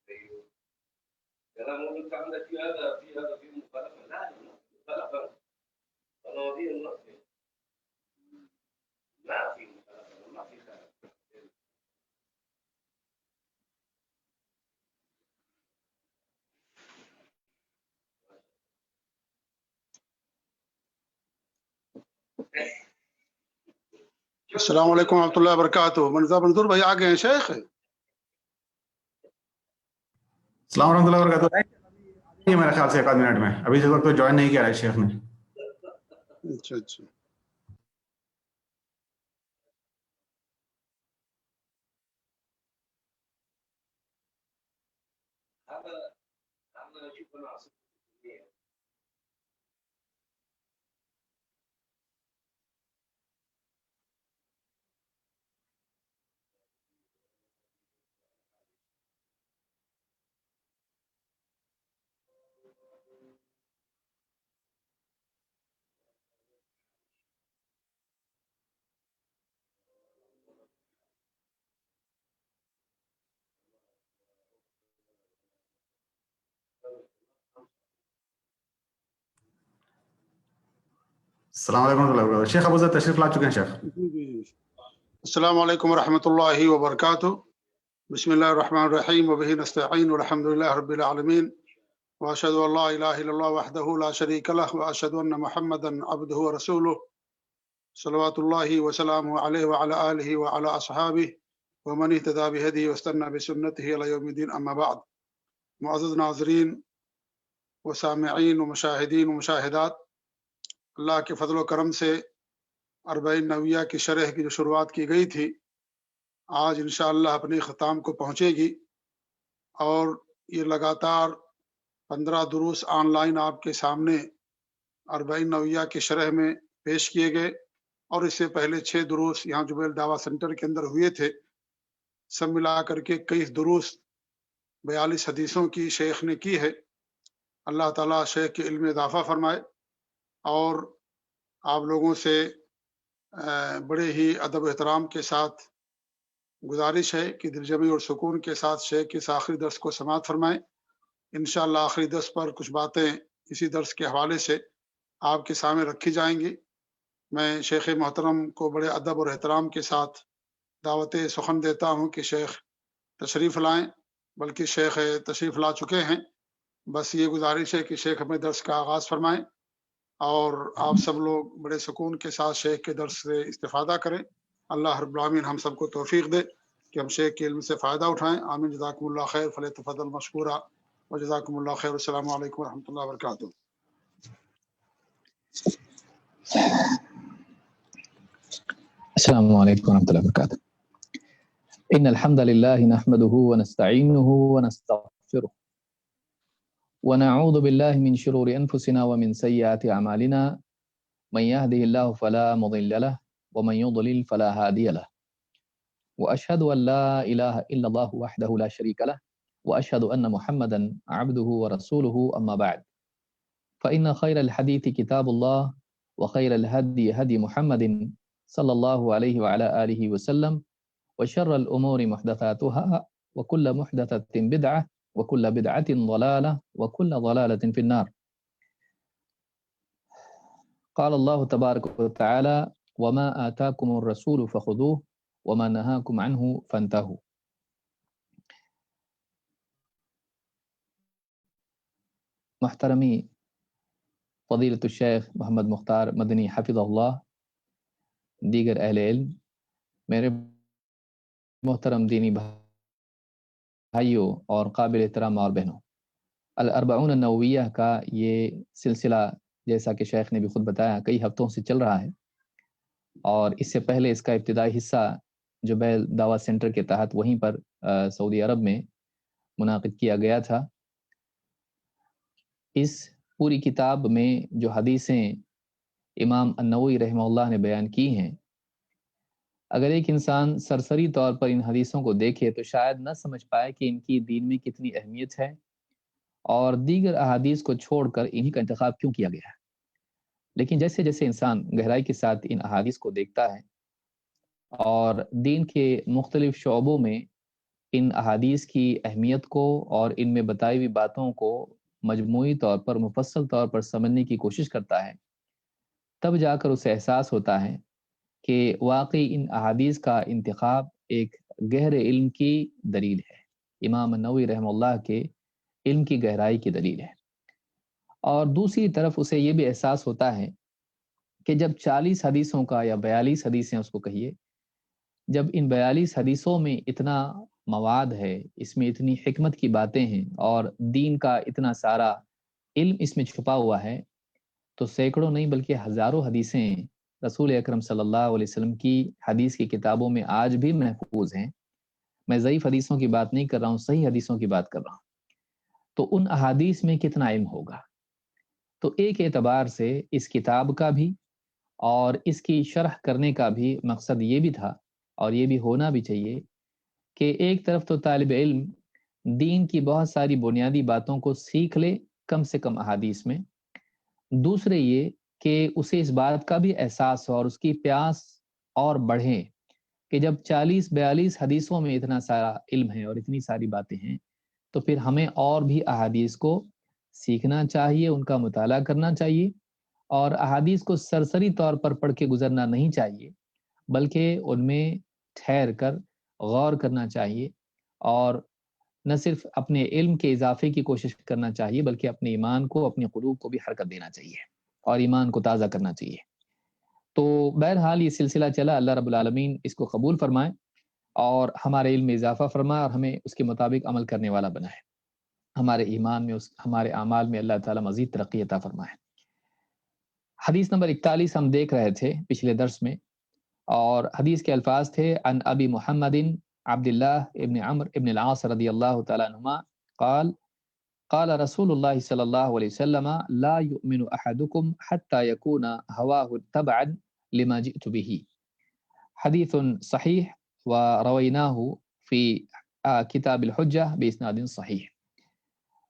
كلام ممكن عندك في هذا في مخالفة، لا مخالفة قانونية، ما في مخالفة، ما في خلاف. السلام علیکم ورحمۃ اللہ وبرکاتہ. منظور بھائی آ گئے ہیں شیخ. السلام ورحمۃ اللہ وبرکاتہ. میرے خیال سے 1 آدھ منٹ میں ابھی سے تو جوائن نہیں کیا ہے شیخ نے. اچھا اچھا. السلام علیکم ورحمۃ اللہ وبرکاتہ. شیخ ابو ذر تشریف لا چکے ہیں شیخ. السلام علیکم ورحمۃ اللہ وبرکاتہ. بسم اللہ الرحمن الرحیم وبہ نستعین والحمد للہ رب العالمین واشهد ان لا الہ الا اللہ وحدہ لا شریک لہ واشهد ان محمدا عبدہ ورسولہ صلوات اللہ وسلامہ علیہ وعلی آلہ وعلی اصحابہ ومن اهتدى بهدیہ واستنى بسنتہ الی یوم الدین. اما بعد. معزز ناظرین و سامعین و مشاہدین و مشاہدات، اللہ کے فضل و کرم سے 40 نویہ کی شرح کی جو شروعات کی گئی تھی آج انشاءاللہ اپنے اختتام کو پہنچے گی، اور یہ لگاتار 15 دروس آن لائن آپ کے سامنے 40 نویہ کی شرح میں پیش کیے گئے، اور اس سے پہلے 6 دروس یہاں جبیل دعویٰ سینٹر کے اندر ہوئے تھے. سب ملا کر کے 21 دروس 42 حدیثوں کی شیخ نے کی ہے. اللہ تعالیٰ شیخ کے علم میں اضافہ فرمائے، اور آپ لوگوں سے بڑے ہی ادب و احترام کے ساتھ گزارش ہے کہ دلجمعی اور سکون کے ساتھ شیخ کے اس آخری درس کو سماعت فرمائیں. انشاءاللہ آخری درس پر کچھ باتیں اسی درس کے حوالے سے آپ کے سامنے رکھی جائیں گی. میں شیخ محترم کو بڑے ادب اور احترام کے ساتھ دعوت سخن دیتا ہوں کہ شیخ تشریف لائیں، بلکہ شیخ تشریف لا چکے ہیں. بس یہ گزارش ہے کہ شیخ اپنے درس کا آغاز فرمائیں، اور آپ سب لوگ بڑے سکون کے ساتھ شیخ کے درس سے استفادہ کریں. اللہ رب العالمین ہم سب کو توفیق دے کہ ہم شیخ کے علم سے فائدہ اٹھائیں. آمین. جزاکم اللہ خیر. فلیتفضل مشکورا و جزاکم اللہ خیر. السلام علیکم ورحمۃ اللہ وبرکاتہ. السلام علیکم ورحمۃ اللہ وبرکاتہ. ان الحمد للہ نحمده ونستعینه ونستغفره ونعوذ باللہ من شرور انفسنا ومن سیئات اعمالنا من يهده الله فلا مضل له ومن يضلل فلا هادي له واشهد ان لا اله الا الله وحده لا شريك له واشهد ان محمدا عبده ورسوله. اما بعد فان خير الحديث كتاب الله وخير الهدي هدي محمد صلی اللہ علیہ وعلى آلہ وسلم وشر الأمور محدثاتها وكل محدثة بدعة وكل بدعة ضلالة وكل ضلالة في النار. قال الله تبارك وتعالى وما آتاكم الرسول فخذوه وما نهاكم عنه فانتهوا. محترمی فضیلۃ الشیخ محمد مختار مدنی حفظہ اللہ، دیگر اہل علم، میرے محترم دینی بھائیوں اور قابل احترام اور بہنوں، الاربعون النوویہ کا یہ سلسلہ جیسا کہ شیخ نے بھی خود بتایا کئی ہفتوں سے چل رہا ہے، اور اس سے پہلے اس کا ابتدائی حصہ جبیل دعویٰ سینٹر کے تحت وہیں پر سعودی عرب میں منعقد کیا گیا تھا. اس پوری کتاب میں جو حدیثیں امام النووی رحمہ اللہ نے بیان کی ہیں، اگر ایک انسان سرسری طور پر ان حدیثوں کو دیکھے تو شاید نہ سمجھ پائے کہ ان کی دین میں کتنی اہمیت ہے، اور دیگر احادیث کو چھوڑ کر انہی کا انتخاب کیوں کیا گیا ہے. لیکن جیسے جیسے انسان گہرائی کے ساتھ ان احادیث کو دیکھتا ہے اور دین کے مختلف شعبوں میں ان احادیث کی اہمیت کو اور ان میں بتائی ہوئی باتوں کو مجموعی طور پر مفصل طور پر سمجھنے کی کوشش کرتا ہے، تب جا کر اسے احساس ہوتا ہے کہ واقعی ان احادیث کا انتخاب ایک گہرے علم کی دلیل ہے، امام نووی رحمہ اللہ کے علم کی گہرائی کی دلیل ہے۔ اور دوسری طرف اسے یہ بھی احساس ہوتا ہے کہ جب 40 حدیثوں کا یا 42 حدیثیں اس کو کہیے، جب ان 42 حدیثوں میں اتنا مواد ہے، اس میں اتنی حکمت کی باتیں ہیں اور دین کا اتنا سارا علم اس میں چھپا ہوا ہے، تو سینکڑوں نہیں بلکہ ہزاروں حدیثیں رسول اکرم صلی اللہ علیہ وسلم کی حدیث کی کتابوں میں آج بھی محفوظ ہیں۔ میں ضعیف حدیثوں کی بات نہیں کر رہا ہوں، صحیح حدیثوں کی بات کر رہا ہوں۔ تو ان احادیث میں کتنا علم ہوگا؟ تو ایک اعتبار سے اس کتاب کا بھی اور اس کی شرح کرنے کا بھی مقصد یہ بھی تھا، اور یہ بھی ہونا بھی چاہیے، کہ ایک طرف تو طالب علم دین کی بہت ساری بنیادی باتوں کو سیکھ لے کم سے کم احادیث میں، دوسرے یہ کہ اسے اس بات کا بھی احساس ہو اور اس کی پیاس اور بڑھے کہ جب 40-42 حدیثوں میں اتنا سارا علم ہے اور اتنی ساری باتیں ہیں، تو پھر ہمیں اور بھی احادیث کو سیکھنا چاہیے، ان کا مطالعہ کرنا چاہیے، اور احادیث کو سرسری طور پر پڑھ کے گزرنا نہیں چاہیے، بلکہ ان میں ٹھہر کر غور کرنا چاہیے، اور نہ صرف اپنے علم کے اضافے کی کوشش کرنا چاہیے بلکہ اپنے ایمان کو، اپنے قلوب کو بھی حرکت دینا چاہیے اور ایمان کو تازہ کرنا چاہیے۔ تو بہرحال یہ سلسلہ چلا، اللہ رب العالمین اس کو قبول فرمائے اور ہمارے علم میں اضافہ فرمائے اور ہمیں اس کے مطابق عمل کرنے والا بنائے، ہمارے ایمان میں، ہمارے اعمال میں اللہ تعالیٰ مزید ترقی عطا فرمائے۔ حدیث نمبر 41 ہم دیکھ رہے تھے پچھلے درس میں، اور حدیث کے الفاظ تھے عن ابی محمد عبداللہ ابن عمرو ابن العاص رضی اللہ تعالیٰ عنہما قال قال رسول اللہ صلی اللہ علیہ وسلم لا يؤمن احدكم حتى يكون هواه تبعا لما جئت به، حدیث صحیح ورویناه فی کتاب الحجہ باسناد صحیح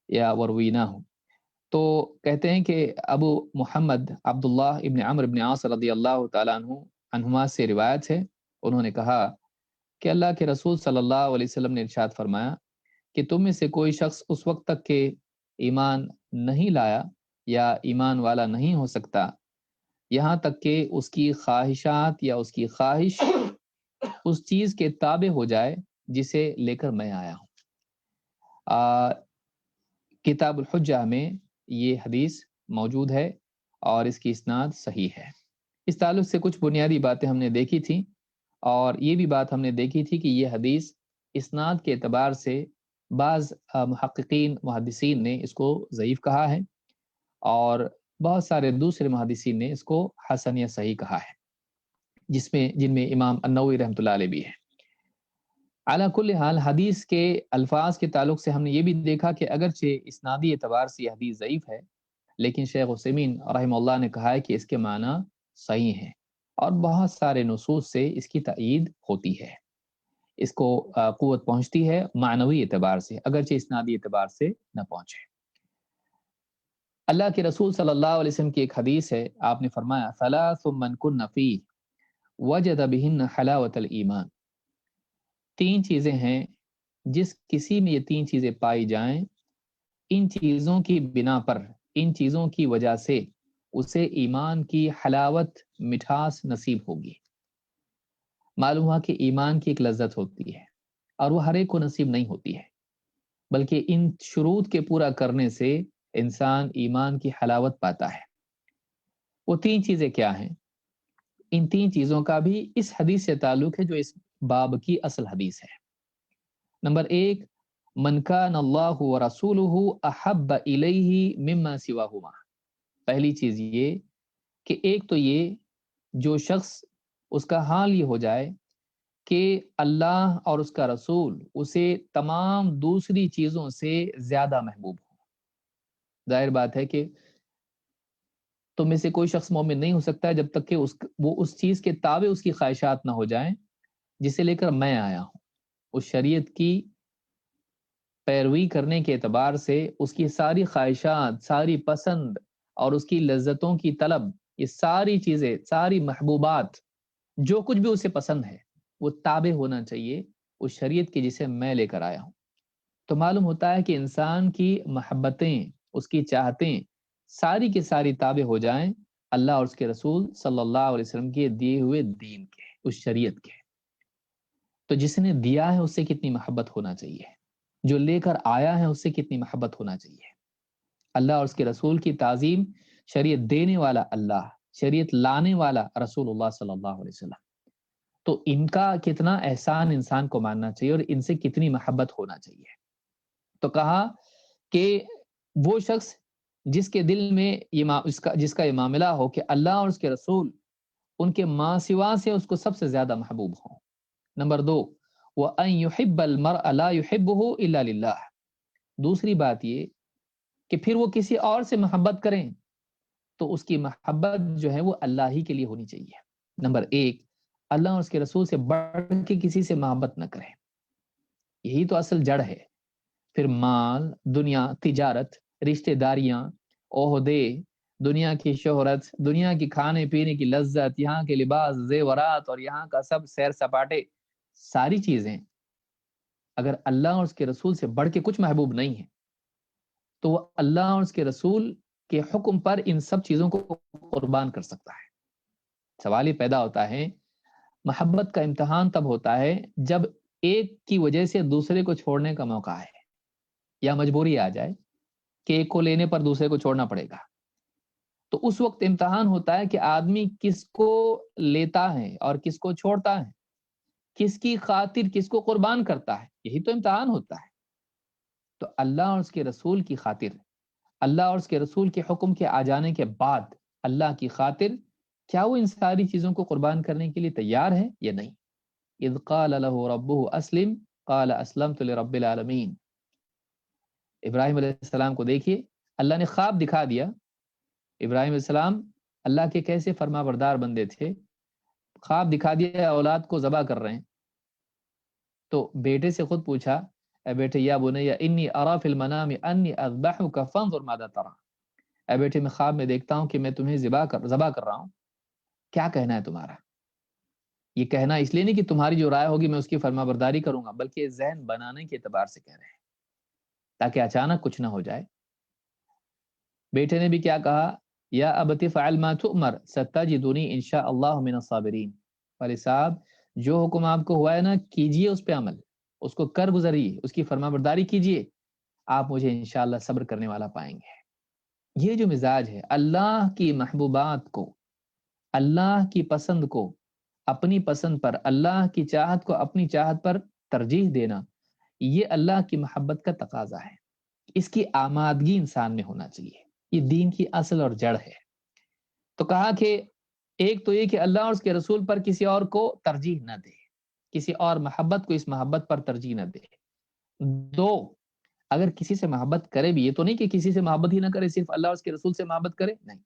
یا ورویناه۔ تو کہتے ہیں کہ ابو محمد عبداللہ ابن عمرو ابن عاص رضی اللہ تعالیٰ عنہما سے روایت ہے، انہوں نے کہا کہ اللہ کے رسول صلی اللہ علیہ وسلم نے ارشاد فرمایا کہ تم میں سے کوئی شخص اس وقت تک کہ ایمان نہیں لایا یا ایمان والا نہیں ہو سکتا یہاں تک کہ اس کی خواہشات یا اس کی خواہش اس چیز کے تابع ہو جائے جسے لے کر میں آیا ہوں۔ کتاب الحجہ میں یہ حدیث موجود ہے اور اس کی اسناد صحیح ہے۔ اس تعلق سے کچھ بنیادی باتیں ہم نے دیکھی تھیں، اور یہ بھی بات ہم نے دیکھی تھی کہ یہ حدیث اسناد کے اعتبار سے بعض محققین محدثین نے اس کو ضعیف کہا ہے، اور بہت سارے دوسرے محدثین نے اس کو حسن یا صحیح کہا ہے، جن میں امام النووی رحمۃ اللہ علیہ بھی ہے۔ علی کل حال حدیث کے الفاظ کے تعلق سے ہم نے یہ بھی دیکھا کہ اگرچہ اسنادی اعتبار سے یہ حدیث ضعیف ہے، لیکن شیخ عثیمین رحمہ اللہ نے کہا ہے کہ اس کے معنی صحیح ہیں، اور بہت سارے نصوص سے اس کی تائید ہوتی ہے، اس کو قوت پہنچتی ہے معنوی اعتبار سے، اگرچہ اسنادی اعتبار سے نہ پہنچے۔ اللہ کے رسول صلی اللہ علیہ وسلم کی ایک حدیث ہے، آپ نے فرمایا ثلاث من کن فیہ وجد بہن حلاوۃ الایمان، 3 چیزیں ہیں جس کسی میں یہ 3 چیزیں پائی جائیں، ان چیزوں کی بنا پر، ان چیزوں کی وجہ سے اسے ایمان کی حلاوت، مٹھاس نصیب ہوگی۔ معلوم ہوا کہ ایمان کی ایک لذت ہوتی ہے اور وہ ہر ایک کو نصیب نہیں ہوتی ہے، بلکہ ان شروط کے پورا کرنے سے انسان ایمان کی حلاوت پاتا ہے۔ وہ 3 چیزیں کیا ہیں؟ ان 3 چیزوں کا بھی اس حدیث سے تعلق ہے جو اس باب کی اصل حدیث ہے۔ نمبر 1، من کان اللہ ورسولہ احب الیہ مما سواہما، پہلی چیز یہ کہ ایک تو یہ جو شخص اس کا حال یہ ہو جائے کہ اللہ اور اس کا رسول اسے تمام دوسری چیزوں سے زیادہ محبوب ہو۔ ظاہر بات ہے کہ تم میں سے کوئی شخص مومن نہیں ہو سکتا ہے جب تک کہ وہ اس چیز کے تابع اس کی خواہشات نہ ہو جائیں جسے لے کر میں آیا ہوں۔ اس شریعت کی پیروی کرنے کے اعتبار سے اس کی ساری خواہشات، ساری پسند اور اس کی لذتوں کی طلب، یہ ساری چیزیں، ساری محبوبات، جو کچھ بھی اسے پسند ہے وہ تابع ہونا چاہیے اس شریعت کی جسے میں لے کر آیا ہوں۔ تو معلوم ہوتا ہے کہ انسان کی محبتیں، اس کی چاہتیں ساری کی ساری تابع ہو جائیں اللہ اور اس کے رسول صلی اللہ علیہ وسلم کے دیے ہوئے دین کے، اس شریعت کے۔ تو جس نے دیا ہے اس سے کتنی محبت ہونا چاہیے، جو لے کر آیا ہے اس سے کتنی محبت ہونا چاہیے۔ اللہ اور اس کے رسول کی تعظیم، شریعت دینے والا اللہ، شریعت لانے والا رسول اللہ صلی اللہ علیہ وسلم، تو ان کا کتنا احسان انسان کو ماننا چاہیے اور ان سے کتنی محبت ہونا چاہیے۔ تو کہا کہ وہ شخص جس کے دل میں جس کا یہ معاملہ ہو کہ اللہ اور اس کے رسول ان کے ماں سوا سے اس کو سب سے زیادہ محبوب ہوں۔ نمبر 2، وَأَن يُحِبَّ الْمَرْءَ لَا يُحِبُّهُ إِلَّا لِلَّهِ، دوسری بات یہ کہ پھر وہ کسی اور سے محبت کریں تو اس کی محبت جو ہے وہ اللہ ہی کے لیے ہونی چاہیے۔ نمبر 1، اللہ اور اس کے رسول سے بڑھ کے کسی سے محبت نہ کریں، یہی تو اصل جڑ ہے۔ پھر مال، دنیا، تجارت، رشتہ داریاں، عہدے، دنیا کی شہرت، دنیا کی کھانے پینے کی لذت، یہاں کے لباس، زیورات اور یہاں کا سب سیر سپاٹے، ساری چیزیں اگر اللہ اور اس کے رسول سے بڑھ کے کچھ محبوب نہیں ہیں تو وہ اللہ اور اس کے رسول کے حکم پر ان سب چیزوں کو قربان کر سکتا ہے۔ سوال یہ پیدا ہوتا ہے، محبت کا امتحان تب ہوتا ہے جب ایک کی وجہ سے دوسرے کو چھوڑنے کا موقع ہے یا مجبوری آ جائے کہ ایک کو لینے پر دوسرے کو چھوڑنا پڑے گا، تو اس وقت امتحان ہوتا ہے کہ آدمی کس کو لیتا ہے اور کس کو چھوڑتا ہے، کس کی خاطر کس کو قربان کرتا ہے، یہی تو امتحان ہوتا ہے۔ تو اللہ اور اس کے رسول کی خاطر، اللہ اور اس کے رسول کے حکم کے آ جانے کے بعد اللہ کی خاطر کیا وہ ان ساری چیزوں کو قربان کرنے کے لیے تیار ہے یا نہیں؟ اذ قال له ربه اسلم قال اسلمت لرب العالمین۔ ابراہیم علیہ السلام کو دیکھیے، اللہ نے خواب دکھا دیا۔ ابراہیم علیہ السلام اللہ کے کیسے فرما بردار بندے تھے، خواب دکھا دیا اولاد کو ذبح کر رہے ہیں، تو بیٹے سے خود پوچھا، اے بیٹے یا بنی انی اری فی المنام انی اذبحک فانظر ماذا تری، اے بیٹے میں خواب میں دیکھتا ہوں کہ میں تمہیں ذبح کر رہا ہوں، کیا کہنا ہے تمہارا؟ یہ کہنا اس لیے نہیں کہ تمہاری جو رائے ہوگی میں اس کی فرما برداری کروں گا، بلکہ ذہن بنانے کے اعتبار سے کہہ رہے ہیں تاکہ اچانک کچھ نہ ہو جائے۔ بیٹے نے بھی کیا کہا، یا ابت فعل ما تؤمر ستجدنی ان شاء اللہ من الصابرین، والد صاحب جو حکم آپ کو ہوا ہے نا کیجئے اس پہ عمل، اس کو کر گزریے، اس کی فرما برداری کیجئے، آپ مجھے انشاءاللہ صبر کرنے والا پائیں گے۔ یہ جو مزاج ہے، اللہ کی محبوبات کو، اللہ کی پسند کو اپنی پسند پر، اللہ کی چاہت کو اپنی چاہت پر ترجیح دینا، یہ اللہ کی محبت کا تقاضا ہے، اس کی آمادگی انسان میں ہونا چاہیے، یہ دین کی اصل اور جڑ ہے۔ تو کہا کہ ایک تو یہ کہ اللہ اور اس کے رسول پر کسی اور کو ترجیح نہ دے، کسی اور محبت کو اس محبت پر ترجیح نہ دے۔ 2، اگر کسی سے محبت کرے بھی، یہ تو نہیں کہ کسی سے محبت ہی نہ کرے، صرف اللہ اور اس کے رسول سے محبت کرے، نہیں،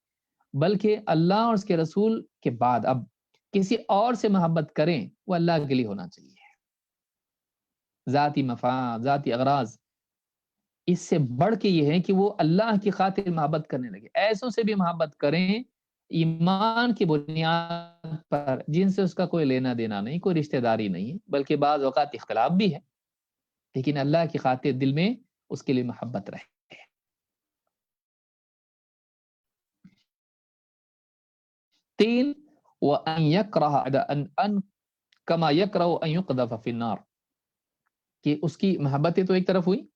بلکہ اللہ اور اس کے رسول کے بعد اب کسی اور سے محبت کریں، وہ اللہ کے لیے ہونا چاہیے۔ ذاتی مفاد، ذاتی اغراض، اس سے بڑھ کے یہ ہے کہ وہ اللہ کی خاطر محبت کرنے لگے، ایسوں سے بھی محبت کریں ایمان کی بنیاد پر جن سے اس کا کوئی لینا دینا نہیں، کوئی رشتہ داری نہیں، بلکہ بعض اوقات اختلاف بھی ہے، لیکن اللہ کی خاطر دل میں اس کے لیے محبت رہے۔ 3، وَأَن يَكْرَهَ كَمَا يَكْرَهُ أَن يُقْذَفَ فِي النَّارِ، کہ اس کی محبتیں تو ایک طرف ہوئی،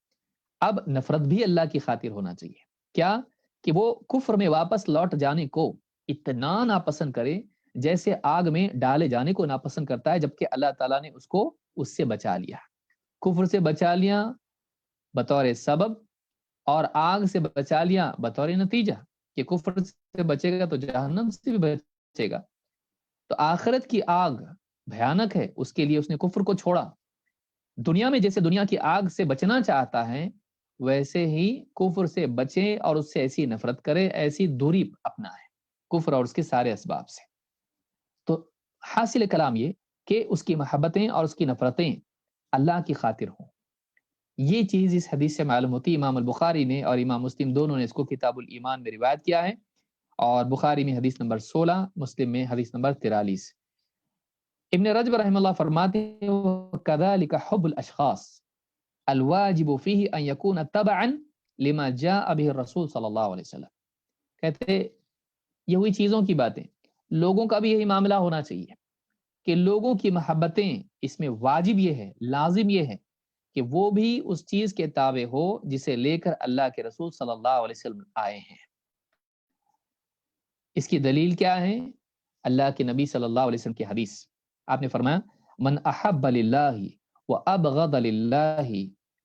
اب نفرت بھی اللہ کی خاطر ہونا چاہیے۔ کیا کہ وہ کفر میں واپس لوٹ جانے کو اتنا ناپسند کرے جیسے آگ میں ڈالے جانے کو ناپسند کرتا ہے، جبکہ اللہ تعالیٰ نے اس کو اس سے بچا لیا، کفر سے بچا لیا بطور سبب اور آگ سے بچا لیا بطور نتیجہ، کہ کفر سے بچے گا تو جہنم سے بھی بچے گا۔ تو آخرت کی آگ بھیانک ہے، اس کے لیے اس نے کفر کو چھوڑا۔ دنیا میں جیسے دنیا کی آگ سے بچنا چاہتا ہے، ویسے ہی کفر سے بچے اور اس سے ایسی نفرت کرے، ایسی دوری اپنا ہے کفر اور اس کے سارے اسباب سے۔ تو حاصل کلام یہ کہ اس کی محبتیں اور اس کی نفرتیں اللہ کی خاطر ہوں۔ یہ چیز اس حدیث سے معلوم ہوتی، امام البخاری نے اور امام مسلم دونوں نے اس کو کتاب الایمان میں روایت کیا ہے، اور بخاری میں حدیث نمبر 16، مسلم میں حدیث نمبر 43۔ ابن رجب رحمہ اللہ فرماتے ہیں وَكَذَلِكَ حُبُّ الْأَشْخَاصِ الْوَاجِبُ فِيهِ أَن يَكُونَ تَبَعًا لِمَا جَاءَ بِهِ الرَّسُولُ صلی اللہ علیہ وسلم. کہتے یہ ہوئی چیزوں کی باتیں. لوگوں کا بھی یہی معاملہ ہونا چاہیے کہ لوگوں کی محبتیں اس میں واجب یہ ہے، لازم یہ ہے کہ وہ بھی اس چیز کے تابع ہو جسے لے کر اللہ کے رسول صلی اللہ علیہ وسلم آئے ہیں. اس کی دلیل کیا ہے؟ اللہ کے نبی صلی اللہ علیہ وسلم کی حدیث. آپ نے فرمایا من احب للہ وابغض للہ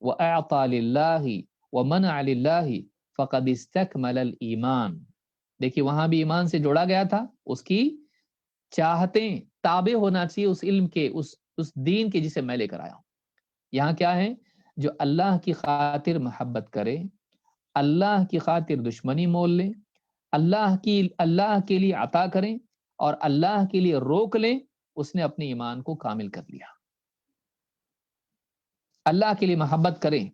واعطى للہ ومنع للہ فقد استکمل الایمان. دیکھیے وہاں بھی ایمان سے جوڑا گیا تھا، اس کی چاہتیں تابع ہونا چاہیے اس علم کے، اس دین کے جسے میں لے کر آیا ہوں. یہاں کیا ہے؟ جو اللہ کی خاطر محبت کرے، اللہ کی خاطر دشمنی مول لے، اللہ کے لیے عطا کریں اور اللہ کے لیے روک لیں، اس نے اپنے ایمان کو کامل کر لیا. اللہ کے لیے محبت کریں،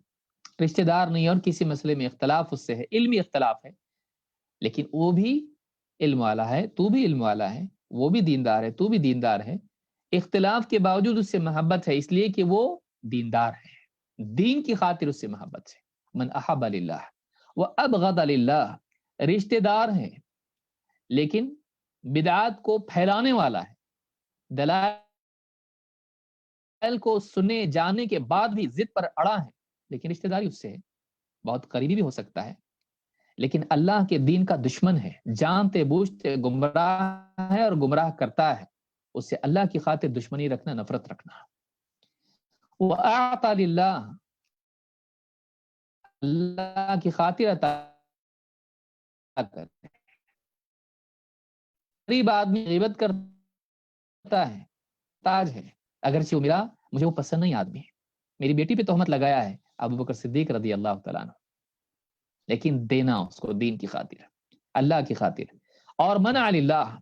رشتہ دار نہیں اور کسی مسئلے میں اختلاف اس سے ہے، علمی اختلاف ہے، لیکن وہ بھی علم والا ہے، تو بھی علم والا ہے، وہ بھی دیندار ہے، تو بھی دیندار ہے. اختلاف کے باوجود اس سے محبت ہے اس لیے کہ وہ دیندار ہے، دین کی خاطر اس سے محبت ہے. من احب للہ وابغض للہ، رشتہ دار ہے لیکن بدعات کو پھیلانے والا ہے، دلائل کو سنے جانے کے بعد بھی ضد پر اڑا ہے، لیکن رشتہ داری اس سے ہے، بہت قریبی بھی ہو سکتا ہے، لیکن اللہ کے دین کا دشمن ہے، جانتے بوجھتے گمراہ ہے اور گمراہ کرتا ہے. اس سے اللہ کی خاطر دشمنی رکھنا، نفرت رکھنا. وَأَعْطَى لِلَّهِ، اللہ کی خاطر عطا کرتے. غریب آدمی غیبت کرتا ہے، تاج ہے، اگرچہ وہ مجھے وہ پسند نہیں آدمی ہے، میری بیٹی پہ تہمت لگایا ہے ابو بکر صدیق رضی اللہ تعالیٰ عنہ، لیکن دینا اس کو دین کی خاطر، اللہ کی خاطر. اور منع للہ،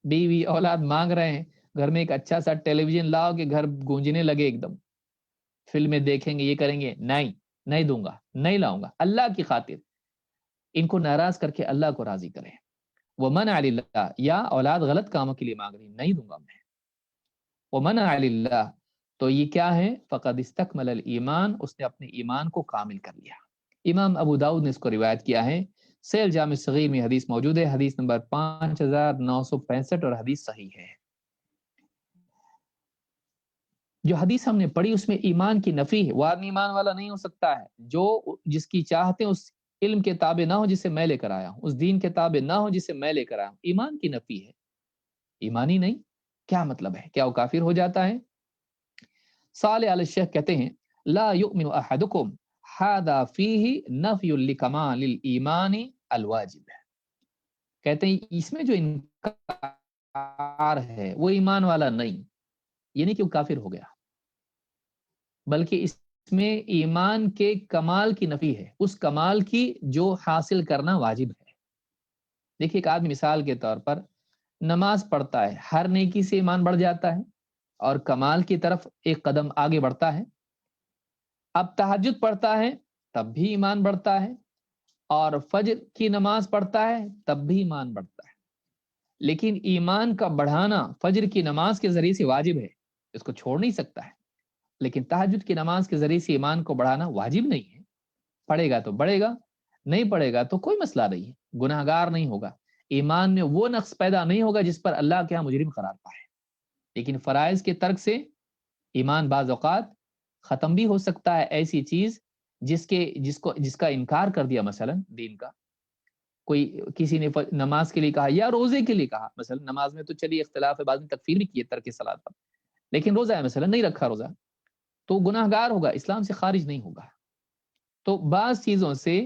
بیوی اولاد مانگ رہے ہیں، گھر میں ایک اچھا سا ٹیلی ویژن لاؤ کہ گھر گونجنے لگے، ایک دم فلمیں دیکھیں گے، یہ کریں گے، نہیں دوں گا، نہیں لاؤں گا. اللہ کی خاطر ان کو ناراض کر کے اللہ کو راضی کریں. ومنع للہ، یا اولاد غلط کاموں کے لیے مانگ رہی، نہیں دوں گا میں. ومنع للہ، تو یہ کیا ہے؟ فقد استکمل الایمان، اس نے اپنے ایمان کو کامل کر لیا. امام ابو داؤد نے اس کو روایت کیا ہے، سیل جامع صغیر میں حدیث موجود ہے، حدیث نمبر 5965 اور حدیث صحیح ہے. جو حدیث ہم نے پڑھی اس میں ایمان کی نفی ہے، وہ آدمی ایمان والا نہیں ہو سکتا ہے جو جس کی چاہتیں اس علم کے تابع نہ ہو جسے میں لے کر آیا ہوں، اس دین کے تابع نہ ہو جسے میں لے کر آیا ہوں. ایمان کی نفی ہے، ایمانی نہیں. کیا مطلب ہے؟ کیا وہ کافر ہو جاتا ہے؟ صالح علیہ الشیخ کہتے ہیں لا یؤمن احدکم ھذا فیہ نفی لکمال الایمان الواجب. کہتے ہیں اس میں جو انکار ہے وہ ایمان والا نہیں، یہ نہیں کہ وہ کافر ہو گیا، بلکہ اس میں ایمان کے کمال کی نفی ہے، اس کمال کی جو حاصل کرنا واجب ہے. دیکھیے ایک آدمی مثال کے طور پر نماز پڑھتا ہے، ہر نیکی سے ایمان بڑھ جاتا ہے اور کمال کی طرف ایک قدم آگے بڑھتا ہے. اب تہجد پڑھتا ہے تب بھی ایمان بڑھتا ہے، اور فجر کی نماز پڑھتا ہے تب بھی ایمان بڑھتا ہے. لیکن ایمان کا بڑھانا فجر کی نماز کے ذریعے سے واجب ہے، اس کو چھوڑ نہیں سکتا ہے. لیکن تہجد کی نماز کے ذریعے سے ایمان کو بڑھانا واجب نہیں ہے. پڑھے گا تو بڑھے گا، نہیں پڑھے گا تو کوئی مسئلہ نہیں ہے، گناہ گار نہیں ہوگا، ایمان میں وہ نقص پیدا نہیں ہوگا جس پر اللہ کے ہاں مجرم قرار پائے. لیکن فرائض کے ترک سے ایمان بعض اوقات ختم بھی ہو سکتا ہے. ایسی چیز جس کا انکار کر دیا، مثلا دین کا، کوئی کسی نے نماز کے لیے کہا یا روزے کے لیے کہا، مثلا نماز میں تو چلیے اختلاف ہے، بعض میں تکفیر بھی کی ہے ترک صلاۃ پر، لیکن روزہ ہے مثلا نہیں رکھا روزہ، تو گناہ گار ہوگا، اسلام سے خارج نہیں ہوگا. تو بعض چیزوں سے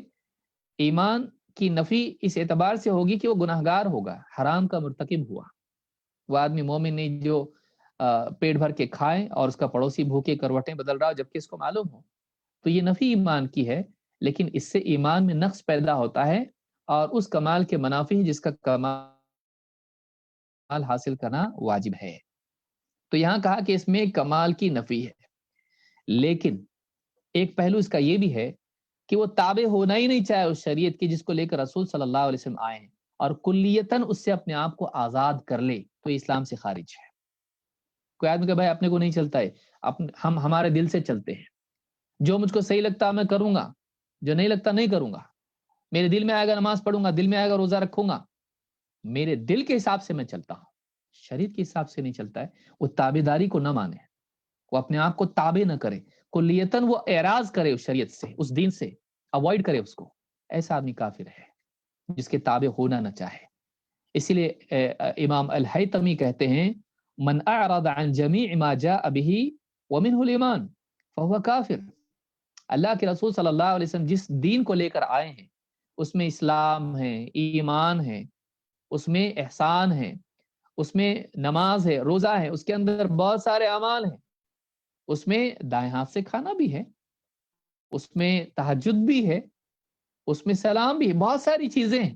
ایمان کی نفی اس اعتبار سے ہوگی کہ وہ گناہ گار ہوگا، حرام کا مرتکب ہوا. وہ آدمی مومن نہیں جو پیٹ بھر کے کھائے اور اس کا پڑوسی بھوکے کروٹیں بدل رہا جبکہ اس کو معلوم ہو، تو یہ نفی ایمان کی ہے. لیکن اس سے ایمان میں نقص پیدا ہوتا ہے اور اس کمال کے منافی جس کا کمال حاصل کرنا واجب ہے. تو یہاں کہا کہ اس میں کمال کی نفی ہے، لیکن ایک پہلو اس کا یہ بھی ہے کہ وہ تابع ہونا ہی نہیں چاہے اس شریعت کی جس کو لے کر رسول صلی اللہ علیہ وسلم آئے ہیں، اور کلیتاً اس سے اپنے آپ کو آزاد کر لے تو اسلام سے خارج ہے. کوئی آدمی کہ بھائی اپنے کو نہیں چلتا ہے، ہم ہمارے دل سے چلتے ہیں، جو مجھ کو صحیح لگتا میں کروں گا، جو نہیں لگتا نہیں کروں گا، میرے دل میں آئے گا نماز پڑھوں گا، دل میں آئے گا روزہ رکھوں گا، میرے دل کے حساب سے میں چلتا ہوں، شریعت کے حساب سے نہیں چلتا ہے، وہ تابعداری کو نہ مانے، وہ اپنے آپ کو تابع نہ کرے، کلیتاً وہ اعراض کرے اس شریعت سے، اس دین سے اوائڈ کرے اس کو، ایسا آدمی کافر ہے جس کے تابع ہونا نہ چاہے۔ اسی لیے امام الحیتمی کہتے ہیں من اعرض عن جمیع ما جاء به ومنه الایمان فهو کافر۔ اللہ کے رسول صلی اللہ علیہ وسلم جس دین کو لے کر آئے ہیں اس میں اسلام ہے، ایمان ہے، اس میں احسان ہے، اس میں نماز ہے، روزہ ہے، اس کے اندر بہت سارے اعمال ہیں، اس میں دائیں ہاتھ سے کھانا بھی ہے، اس میں تہجد بھی ہے، اس میں سلام بھی ہے، بہت ساری چیزیں ہیں۔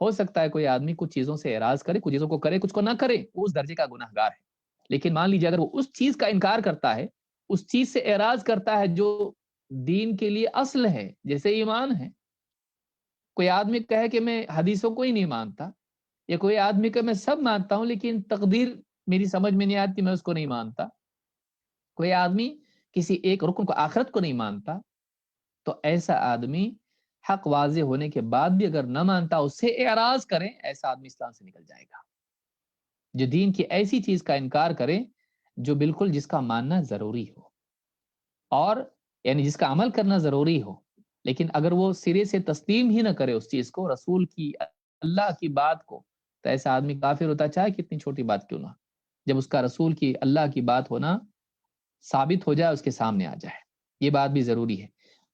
ہو سکتا ہے کوئی آدمی کچھ چیزوں سے اعراض کرے، کچھ چیزوں کو کرے، کچھ کو نہ کرے، وہ اس درجے کا گناہ گار ہے۔ لیکن مان لیجیے اگر وہ اس چیز کا انکار کرتا ہے، اس چیز سے اعراض کرتا ہے جو دین کے لیے اصل ہے، جیسے ایمان ہے، کوئی آدمی کہے کہ میں حدیثوں کو ہی نہیں مانتا، یا کوئی آدمی کہ میں سب مانتا ہوں لیکن تقدیر میری سمجھ میں نہیں آتی، میں اس کو نہیں مانتا، کوئی آدمی کسی ایک رکن کو، آخرت کو نہیں مانتا، تو ایسا آدمی حق واضح ہونے کے بعد بھی اگر نہ مانتا، اس سے اعراض کریں، ایسا آدمی اسلام سے نکل جائے گا۔ جو دین کی ایسی چیز کا انکار کرے جو بالکل جس کا ماننا ضروری ہو، اور یعنی جس کا عمل کرنا ضروری ہو، لیکن اگر وہ سرے سے تسلیم ہی نہ کرے اس چیز کو، رسول کی، اللہ کی بات کو، تو ایسا آدمی کافر ہوتا، چاہے کتنی چھوٹی بات کیوں نہ، جب اس کا رسول کی، اللہ کی بات ہونا ثابت ہو جائے، اس کے سامنے آ جائے، یہ بات بھی ضروری ہے۔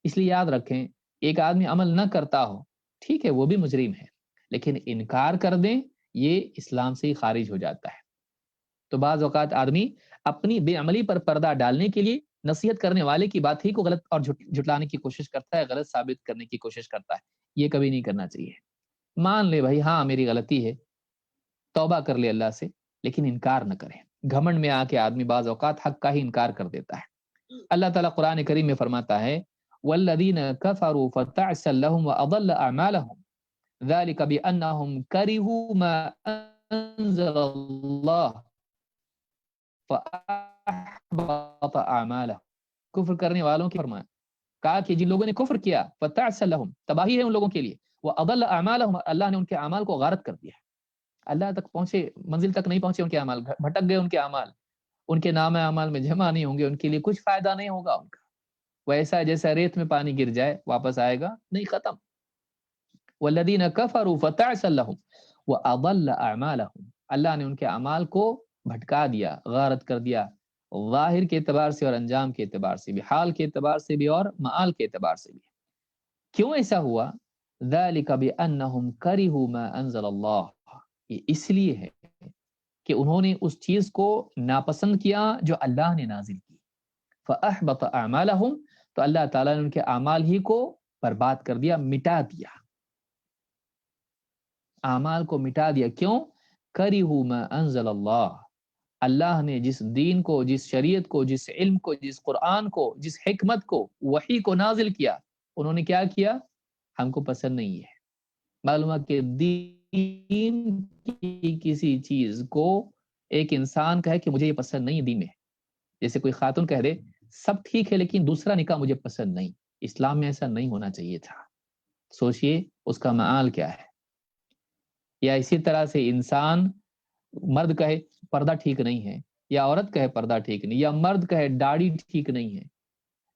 اس لیے یاد رکھیں، ایک آدمی عمل نہ کرتا ہو، ٹھیک ہے وہ بھی مجرم ہے، لیکن انکار کر دیں یہ اسلام سے ہی خارج ہو جاتا ہے۔ تو بعض اوقات آدمی اپنی بے عملی پر پردہ ڈالنے کے لیے نصیحت کرنے والے کی بات ہی کو غلط اور جھٹلانے کی کوشش کرتا ہے، غلط ثابت کرنے کی کوشش کرتا ہے، یہ کبھی نہیں کرنا چاہیے۔ مان لے بھائی ہاں میری غلطی ہے، توبہ کر لے اللہ سے، لیکن انکار نہ کرے۔ گھمنڈ میں آ کے آدمی بعض اوقات حق کا ہی انکار کر دیتا ہے۔ اللہ تعالیٰ قرآن کریم میں فرماتا ہے والذین کفروا فتعسا لهم واضل اعمالهم ذلك بانهم كرهوا ما انزل الله فاحبط اعمالهم۔ کفر کرنے والوں کی فرمایا، کہا کہ جن لوگوں نے کفر کیا فتعسا لهم، تباہی ہے ان لوگوں کے لیے، واضل اعمالهم، اللہ نے ان کے اعمال کو غارت کر دیا، اللہ تک پہنچے، منزل تک نہیں پہنچے، ان کے اعمال بھٹک گئے، ان کے اعمال ان کے نام اعمال میں جمع نہیں ہوں گے، ان کے لیے کچھ فائدہ نہیں ہوگا ان کا، وہ ایسا ہے جیسا ریت میں پانی گر جائے، واپس آئے گا نہیں، ختم۔ والذین کفروا فتعسا لهم واضل اعمالهم، اللہ نے ان کے اعمال کو بھٹکا دیا، غارت کر دیا، ظاہر کے اعتبار سے اور انجام کے اعتبار سے بھی، حال کے اعتبار سے بھی اور معال کے اعتبار سے بھی۔ کیوں ایسا ہوا؟ ذلک بانہم کرہوا ما انزل اللہ، یہ اس لیے ہے کہ انہوں نے اس چیز کو ناپسند کیا جو اللہ نے نازل کی، فاحبط اعمالهم، تو اللہ تعالیٰ نے ان کے اعمال ہی کو برباد کر دیا، مٹا دیا، اعمال کو مٹا دیا۔ کیوں؟ کرہوا ما انزل اللہ، اللہ نے جس دین کو، جس شریعت کو، جس علم کو، جس قرآن کو، جس حکمت کو، وحی کو نازل کیا، انہوں نے کیا کیا؟ ہم کو پسند نہیں ہے۔ معلوم ہے کہ دین کی کسی چیز کو ایک انسان کہے کہ مجھے یہ پسند نہیں دین میں، جیسے کوئی خاتون کہہ دے سب ٹھیک ہے لیکن دوسرا نکاح مجھے پسند نہیں، اسلام میں ایسا نہیں ہونا چاہیے تھا۔ سوچئے اس کا معال کیا ہے۔ یا اسی طرح سے انسان، مرد کہے پردہ ٹھیک نہیں ہے، یا عورت کہے پردہ ٹھیک نہیں، یا مرد کہے داڑھی ٹھیک نہیں ہے۔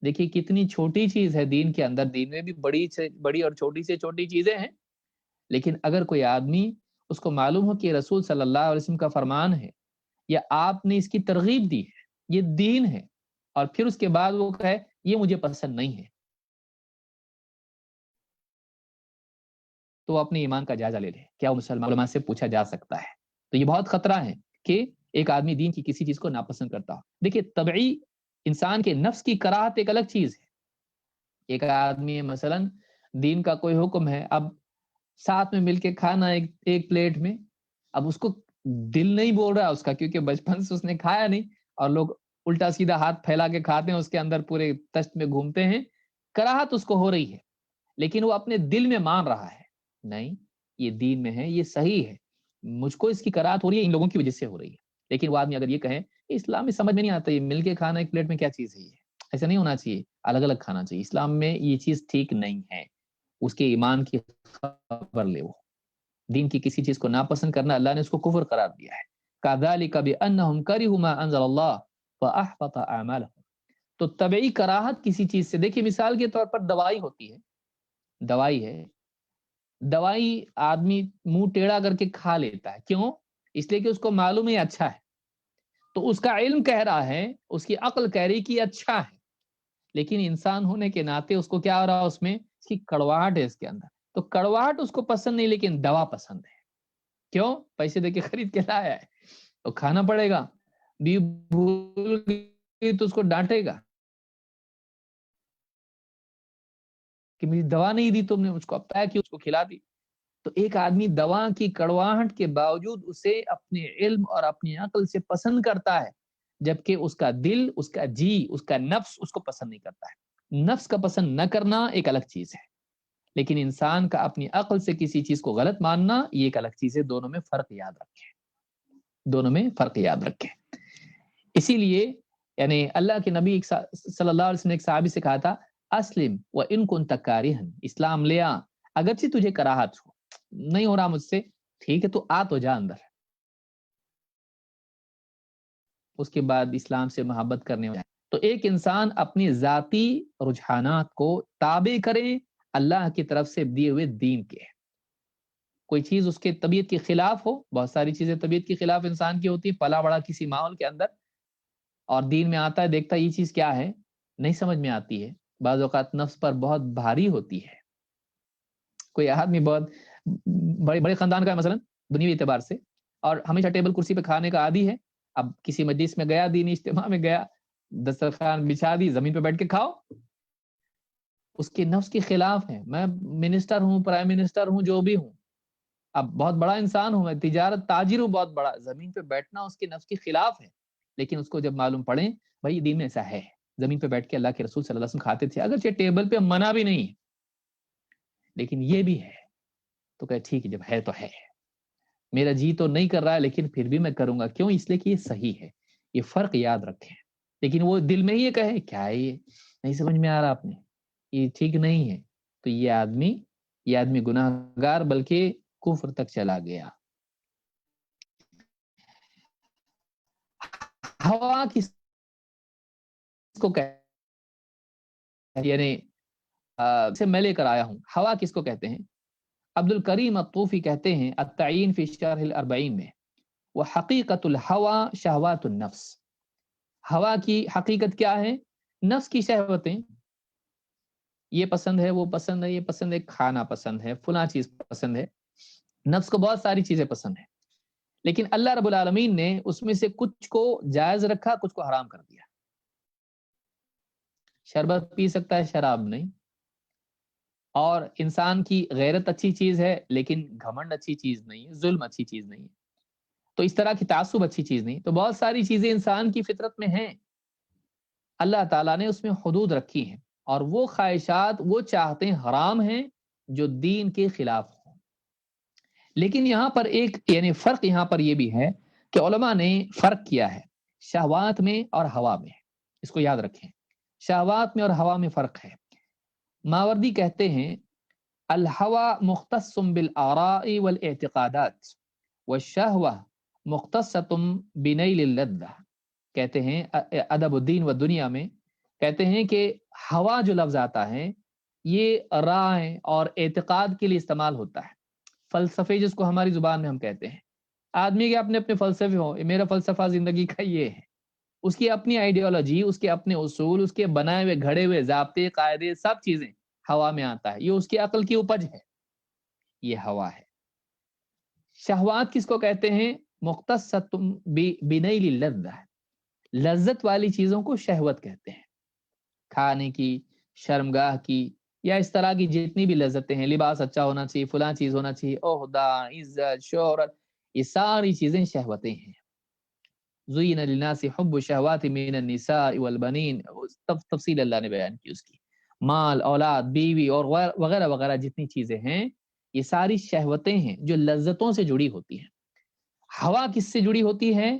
دیکھیے کتنی چھوٹی چیز ہے دین کے اندر، دین میں بھی بڑی سے بڑی اور چھوٹی سے چھوٹی چیزیں ہیں، لیکن اگر کوئی آدمی اس کو معلوم ہو کہ رسول صلی اللہ علیہ وسلم کا فرمان ہے یا آپ نے اس کی ترغیب دی ہے، یہ دین ہے، اور پھر اس کے بعد وہ کہے یہ مجھے پسند نہیں ہے، تو وہ اپنے ایمان کا جائزہ لے لے، کیا وہ مسلمان علماء سے پوچھا جا سکتا ہے؟ تو یہ بہت خطرہ ہے کہ ایک آدمی دین کی کسی چیز کو ناپسند کرتا ہو۔ دیکھیے طبعی انسان کے نفس کی کراہت ایک الگ چیز ہے۔ ایک آدمی مثلا دین کا کوئی حکم ہے، اب ساتھ میں مل کے کھانا ایک پلیٹ میں، اب اس کو دل نہیں بول رہا اس کا، کیونکہ بچپن سے اس نے کھایا نہیں، اور لوگ الٹا سیدھا ہاتھ پھیلا کے کھاتے ہیں، اس کے اندر پورے تشت میں گھومتے ہیں، کراہت اس کو ہو رہی ہے، لیکن وہ اپنے دل میں مان رہا ہے نہیں یہ دین میں ہے، یہ صحیح ہے، مجھ کو اس کی کراہت ہو رہی ہے ان لوگوں کی وجہ سے ہو رہی ہے، لیکن وہ آدمی اگر یہ کہے اسلام میں سمجھ میں نہیں آتا یہ مل کے کھانا ایک پلیٹ میں کیا چیز ہے، یہ ایسا نہیں ہونا چاہیے، الگ الگ کھانا چاہیے، اسلام میں یہ چیز ٹھیک نہیں ہے، اس کے ایمان کی خبر لے، وہ دین کی کسی چیز کو ناپسند کرنا اللہ نے اس کو کفر قرار دیا ہے۔ کذالک بانہم کرہوا ما انزل اللہ فاحبط اعمالهم، تو طبعی کراہت کسی چیز سے، دیکھیے مثال کے طور پر دوائی ہوتی ہے، دوائی ہے، دوائی آدمی منہ ٹیڑھا کر کے کھا لیتا ہے، کیوں؟ اس لیے کہ اس کو معلوم ہے اچھا ہے، تو اس کا علم کہہ رہا ہے، اس کی عقل کہہ رہی کہ اچھا ہے، لیکن انسان ہونے کے ناطے اس کو کیا ہو رہا ہے، اس میں اس کی کڑواہٹ ہے اس کے اندر، تو کڑواہٹ اس کو پسند نہیں لیکن دوا پسند ہے، کیوں؟ پیسے دے کے خرید کے لایا ہے تو کھانا پڑے گا، بھی بھول گئی تو اس کو ڈانٹے گا کہ مجھے دوا نہیں دی تم نے، مجھ کو اب پیک کی، اس کو کھلا دی۔ تو ایک آدمی دوا کی کڑواہٹ کے باوجود اسے اپنے علم اور اپنی عقل سے پسند کرتا ہے، جبکہ اس کا دل، اس کا جی، اس کا نفس اس کو پسند نہیں کرتا ہے۔ نفس کا پسند نہ کرنا ایک الگ چیز ہے، لیکن انسان کا اپنی عقل سے کسی چیز کو غلط ماننا یہ ایک الگ چیز ہے، دونوں میں فرق یاد رکھیں، دونوں میں فرق یاد رکھیں۔ اسی لیے یعنی اللہ کے نبی صلی اللہ علیہ وسلم نے ایک صحابی سے کہا تھا اسلم وان کنت کارہا، اسلام لے آ اگرچہ تجھے کراہت ہو، نہیں ہو رہا مجھ سے، ٹھیک ہے تو آ تو جا اندر، اس کے بعد اسلام سے محبت کرنے میں۔ تو ایک انسان اپنی ذاتی رجحانات کو تابع کرے اللہ کی طرف سے دیے ہوئے دین کے، کوئی چیز اس کے طبیعت کے خلاف ہو، بہت ساری چیزیں طبیعت کے خلاف انسان کی ہوتی ہیں، پلا بڑا کسی ماحول کے اندر، اور دین میں آتا ہے دیکھتا ہے یہ چیز کیا ہے، نہیں سمجھ میں آتی ہے، بعض اوقات نفس پر بہت بھاری ہوتی ہے، کوئی آدمی بہت بڑے بڑے خاندان کا ہے مثلا دنیوی اعتبار سے، اور ہمیشہ ٹیبل کرسی پہ کھانے کا عادی ہے، اب کسی مجلس میں گیا، دینی اجتماع میں گیا، دسترخوان بچھا دی، زمین پہ بیٹھ کے کھاؤ، اس کے نفس کے خلاف ہے، میں منسٹر ہوں، پرائم منسٹر ہوں، جو بھی ہوں، اب بہت بڑا انسان ہوں، میں تجارت تاجر ہوں بہت بڑا، زمین پہ بیٹھنا اس کے نفس کے خلاف ہے، لیکن اس کو جب معلوم پڑے بھائی دین میں ایسا ہے، زمین پہ بیٹھ کے اللہ کے رسول صلی اللہ علیہ وسلم کھاتے تھے، اگرچہ ٹیبل پہ منع بھی نہیں ہے لیکن یہ بھی ہے، تو کہ ٹھیک ہے جب ہے تو ہے، میرا جی تو نہیں کر رہا ہے لیکن پھر بھی میں کروں گا، کیوں؟ اس لیے کہ یہ صحیح ہے، یہ فرق یاد رکھیں، لیکن وہ دل میں یہ کہے کیا ہے یہ نہیں سمجھ میں آ رہا آپ نے، یہ ٹھیک نہیں ہے، تو یہ آدمی گناہ گار بلکہ کفر تک چلا گیا۔ ہوا کس کو کہتے ہیں، یعنی سے میں لے کر آیا ہوں، ہوا کس کو کہتے ہیں؟ عبد الکریم الطوفی کہتے ہیں التعین فی شرح الاربعین میں، وہ حقیقت الہوا شہوات النفس، ہوا کی حقیقت کیا ہے؟ نفس کی شہوتیں، یہ پسند ہے، وہ پسند ہے، یہ پسند ہے، کھانا پسند ہے، فلاں چیز پسند ہے، نفس کو بہت ساری چیزیں پسند ہیں، لیکن اللہ رب العالمین نے اس میں سے کچھ کو جائز رکھا، کچھ کو حرام کر دیا۔ شربت پی سکتا ہے، شراب نہیں، اور انسان کی غیرت اچھی چیز ہے لیکن گھمنڈ اچھی چیز نہیں ہے، ظلم اچھی چیز نہیں ہے، تو اس طرح کی تعصب اچھی چیز نہیں، تو بہت ساری چیزیں انسان کی فطرت میں ہیں، اللہ تعالیٰ نے اس میں حدود رکھی ہیں، اور وہ خواہشات وہ چاہتے ہیں حرام ہیں جو دین کے خلاف ہوں۔ لیکن یہاں پر ایک یعنی فرق یہاں پر یہ بھی ہے کہ علماء نے فرق کیا ہے شہوات میں اور ہوا میں، اس کو یاد رکھیں، شہوات میں اور ہوا میں فرق ہے۔ ماوردی کہتے ہیں الہوا مختص بالآراء والاعتقادات والشہوہ مختصۃ بنیل اللذہ، کہتے ہیں ادب الدین و دنیا میں کہتے ہیں کہ ہوا جو لفظ آتا ہے یہ رائے اور اعتقاد کے لیے استعمال ہوتا ہے، فلسفے جس کو ہماری زبان میں ہم کہتے ہیں، آدمی کے اپنے اپنے فلسفے ہوں، میرا فلسفہ زندگی کا یہ ہے، اس کی اپنی آئیڈیالوجی، اس کے اپنے اصول، اس کے بنائے ہوئے گھڑے ہوئے ضابطے قاعدے، سب چیزیں ہوا میں آتا ہے، یہ اس کی عقل کی اپج ہے، یہ ہوا ہے۔ شہوات کس کو کہتے ہیں؟ مختصۃ بنیل اللذہ، لذت والی چیزوں کو شہوت کہتے ہیں، کھانے کی، شرمگاہ کی، یا اس طرح کی جتنی بھی لذتیں ہیں، لباس اچھا ہونا چاہیے، فلاں چیز ہونا چاہیے، عہدہ، عزت، شہرت، یہ ساری چیزیں شہوتیں ہیں۔ زُیِّنَ لِلنَّاسِ حُبُّ الشَّهَوَاتِ مِنَ النِّسَاءِ وَالْبَنِينَ، تفصیل اللہ نے بیان کی اس کی، مال، اولاد، بیوی اور وغیرہ وغیرہ جتنی چیزیں ہیں یہ ساری شہوتیں ہیں جو لذتوں سے جڑی ہوتی ہیں۔ ہوا کس سے جڑی ہوتی ہے؟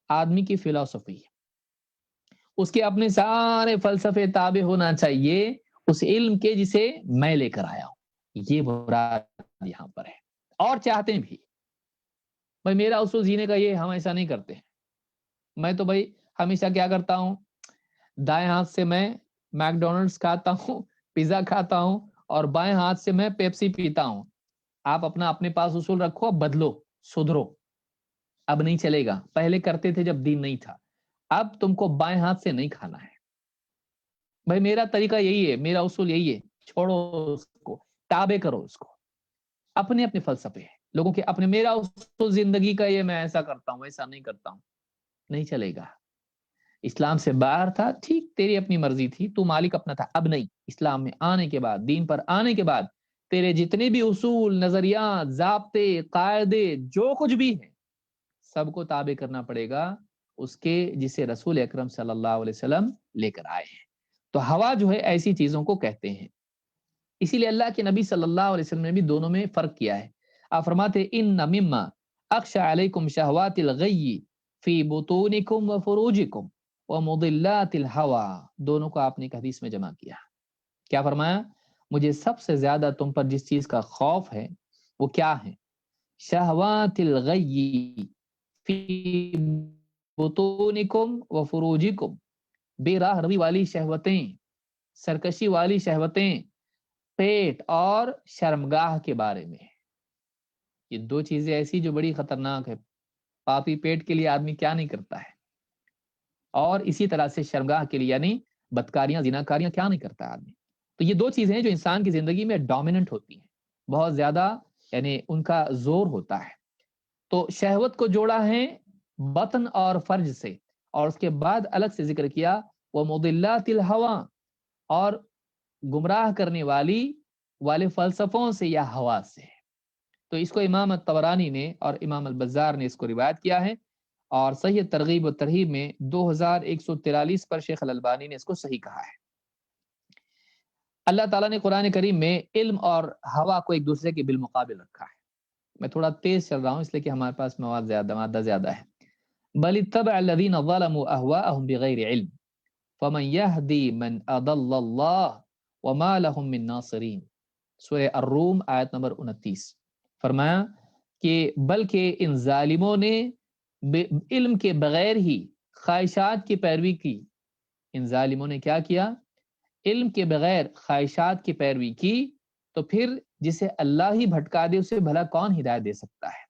آدمی کی فلسفی، اس کے اپنے سارے فلسفے تابع ہونا چاہیے اس علم کے جسے میں لے کر آیا ہوں. یہ مراد یہاں پر ہے. اور چاہتے ہیں بھی بھائی میرا اصول جینے کا یہ، ہم ایسا نہیں کرتے. میں تو بھائی ہمیشہ کیا کرتا ہوں، دائیں ہاتھ سے میں میک ڈونلڈس کھاتا ہوں، پیزا کھاتا ہوں، اور بائیں ہاتھ سے میں پیپسی پیتا ہوں. آپ اپنے پاس اصول رکھو، اب بدلو، سدھرو. اب نہیں چلے گا. پہلے کرتے تھے جب دین نہیں تھا، اب تم کو بائیں ہاتھ سے نہیں کھانا ہے. بھائی میرا طریقہ یہی ہے، میرا اصول یہی ہے. چھوڑو اس کو، تابع کرو اس کو. اپنے اپنے فلسفے ہیں لوگوں کے اپنے. میرا اصول زندگی کا یہ، میں ایسا کرتا ہوں ایسا نہیں کرتا ہوں. نہیں چلے گا. اسلام سے باہر تھا ٹھیک، تیری اپنی مرضی تھی، تو مالک اپنا تھا. اب نہیں، اسلام میں آنے کے بعد، دین پر آنے کے بعد تیرے جتنے بھی اصول، نظریات، ضابطے، قاعدے، جو کچھ بھی ہیں، سب کو تابع کرنا پڑے گا اس کے جسے رسول اکرم صلی اللہ علیہ وسلم لے کر آئے ہیں. تو ہوا جو ہے ایسی چیزوں کو کہتے ہیں. اسی لیے اللہ کے نبی صلی اللہ علیہ وسلم نے بھی دونوں میں فرق کیا ہے. آپ فرماتے ان مما اخشى علیکم شہوات الغی فی بطونکم وفروجکم ومضلات الہوا. دونوں کو آپ نے ایک حدیث میں جمع کیا. کیا فرمایا؟ مجھے سب سے زیادہ تم پر جس چیز کا خوف ہے وہ کیا ہے؟ شہوات الغی فی بطونکم وفروجکم. بے راہ روی والی شہوتیں، سرکشی والی شہوتیں، پیٹ اور شرمگاہ کے بارے میں. یہ دو چیزیں ایسی جو بڑی خطرناک ہے. پاپی پیٹ کے لیے آدمی کیا نہیں کرتا ہے، اور اسی طرح سے شرمگاہ کے لیے یعنی بدکاریاں، زناکاریاں کیا نہیں کرتا ہے آدمی. تو یہ دو چیزیں ہیں جو انسان کی زندگی میں ڈومیننٹ ہوتی ہیں، بہت زیادہ، یعنی ان کا زور ہوتا ہے. تو شہوت کو جوڑا ہے بطن اور فرج سے، اور اس کے بعد الگ سے ذکر کیا وہ مضلات الہوا، اور گمراہ کرنے والے فلسفوں سے یا ہوا سے. تو اس کو امام الطبرانی نے اور امام البزار نے اس کو روایت کیا ہے، اور صحیح ترغیب و ترہیب میں 2143 پر شیخ الالبانی نے اس کو صحیح کہا ہے. اللہ تعالیٰ نے قرآن کریم میں علم اور ہوا کو ایک دوسرے کے بالمقابل رکھا ہے. میں تھوڑا تیز چل رہا ہوں اس لیے کہ ہمارے پاس مادہ زیادہ ہے. بل اتبع الذین ظلموا اہواءهم بغیر علم فمن یہدی من اضل اللہ وما لهم من ناصرین. سورہ الروم آیت نمبر 29. فرمایا کہ بلکہ ان ظالموں نے علم کے بغیر ہی خواہشات کی پیروی کی. ان ظالموں نے کیا کیا؟ علم کے بغیر خواہشات کی پیروی کی. تو پھر جسے اللہ ہی بھٹکا دے اسے بھلا کون ہدایت دے سکتا ہے؟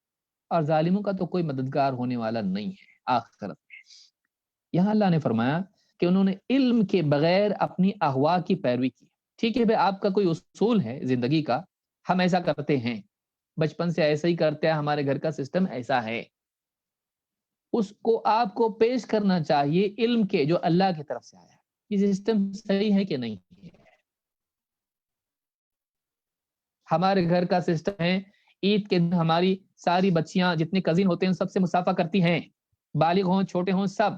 اور ظالموں کا تو کوئی مددگار ہونے والا نہیں ہے آخرت میں. یہاں اللہ نے فرمایا کہ انہوں نے علم کے بغیر اپنی اغوا کی پیروی کی. ٹھیک ہے بھائی، آپ کا کوئی اصول ہے زندگی کا، ہم ایسا کرتے ہیں، بچپن سے ایسا ہی کرتے ہیں، ہمارے گھر کا سسٹم ایسا ہے. اس کو آپ کو پیش کرنا چاہیے علم کے جو اللہ کی طرف سے آیا. یہ سسٹم صحیح ہے کہ نہیں ہے؟ ہمارے گھر کا سسٹم ہے عید کے دن ہماری ساری بچیاں جتنے کزن ہوتے ہیں سب سے مصافحہ کرتی ہیں، بالغ ہوں چھوٹے ہوں سب.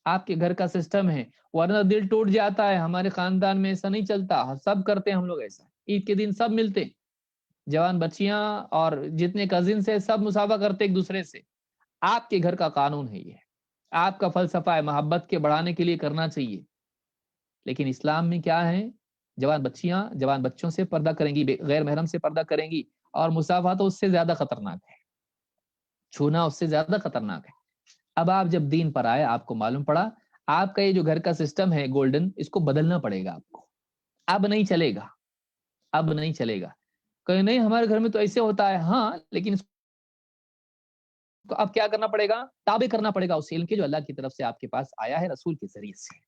آپ کے گھر کا سسٹم ہے، ورنہ دل ٹوٹ جاتا ہے. ہمارے خاندان میں ایسا نہیں چلتا، سب کرتے ہیں ہم لوگ ایسا. عید کے دن سب ملتے، جوان بچیاں اور جتنے کزن سے سب مصافحہ کرتے ایک دوسرے سے. آپ کے گھر کا قانون ہے، یہ آپ کا فلسفہ ہے، محبت کے بڑھانے کے لیے کرنا چاہیے. لیکن اسلام میں کیا ہے؟ جوان بچیاں جوان بچوں سے پردہ کریں گی، غیر محرم سے پردہ کریں گی، اور مصافحہ تو اس سے زیادہ خطرناک ہے، چھونا اس سے زیادہ خطرناک ہے. اب آپ جب دین پر آئے، آپ کو معلوم پڑا آپ کا یہ جو گھر کا سسٹم ہے گولڈن، اس کو بدلنا پڑے گا آپ کو. اب نہیں چلے گا، اب نہیں چلے گا. کہ نہیں ہمارے گھر میں تو ایسے ہوتا ہے. ہاں، لیکن اس کو اب کیا کرنا پڑے گا؟ تابع کرنا پڑے گا اس علم کے جو اللہ کی طرف سے آپ کے پاس آیا ہے رسول کے ذریعے سے.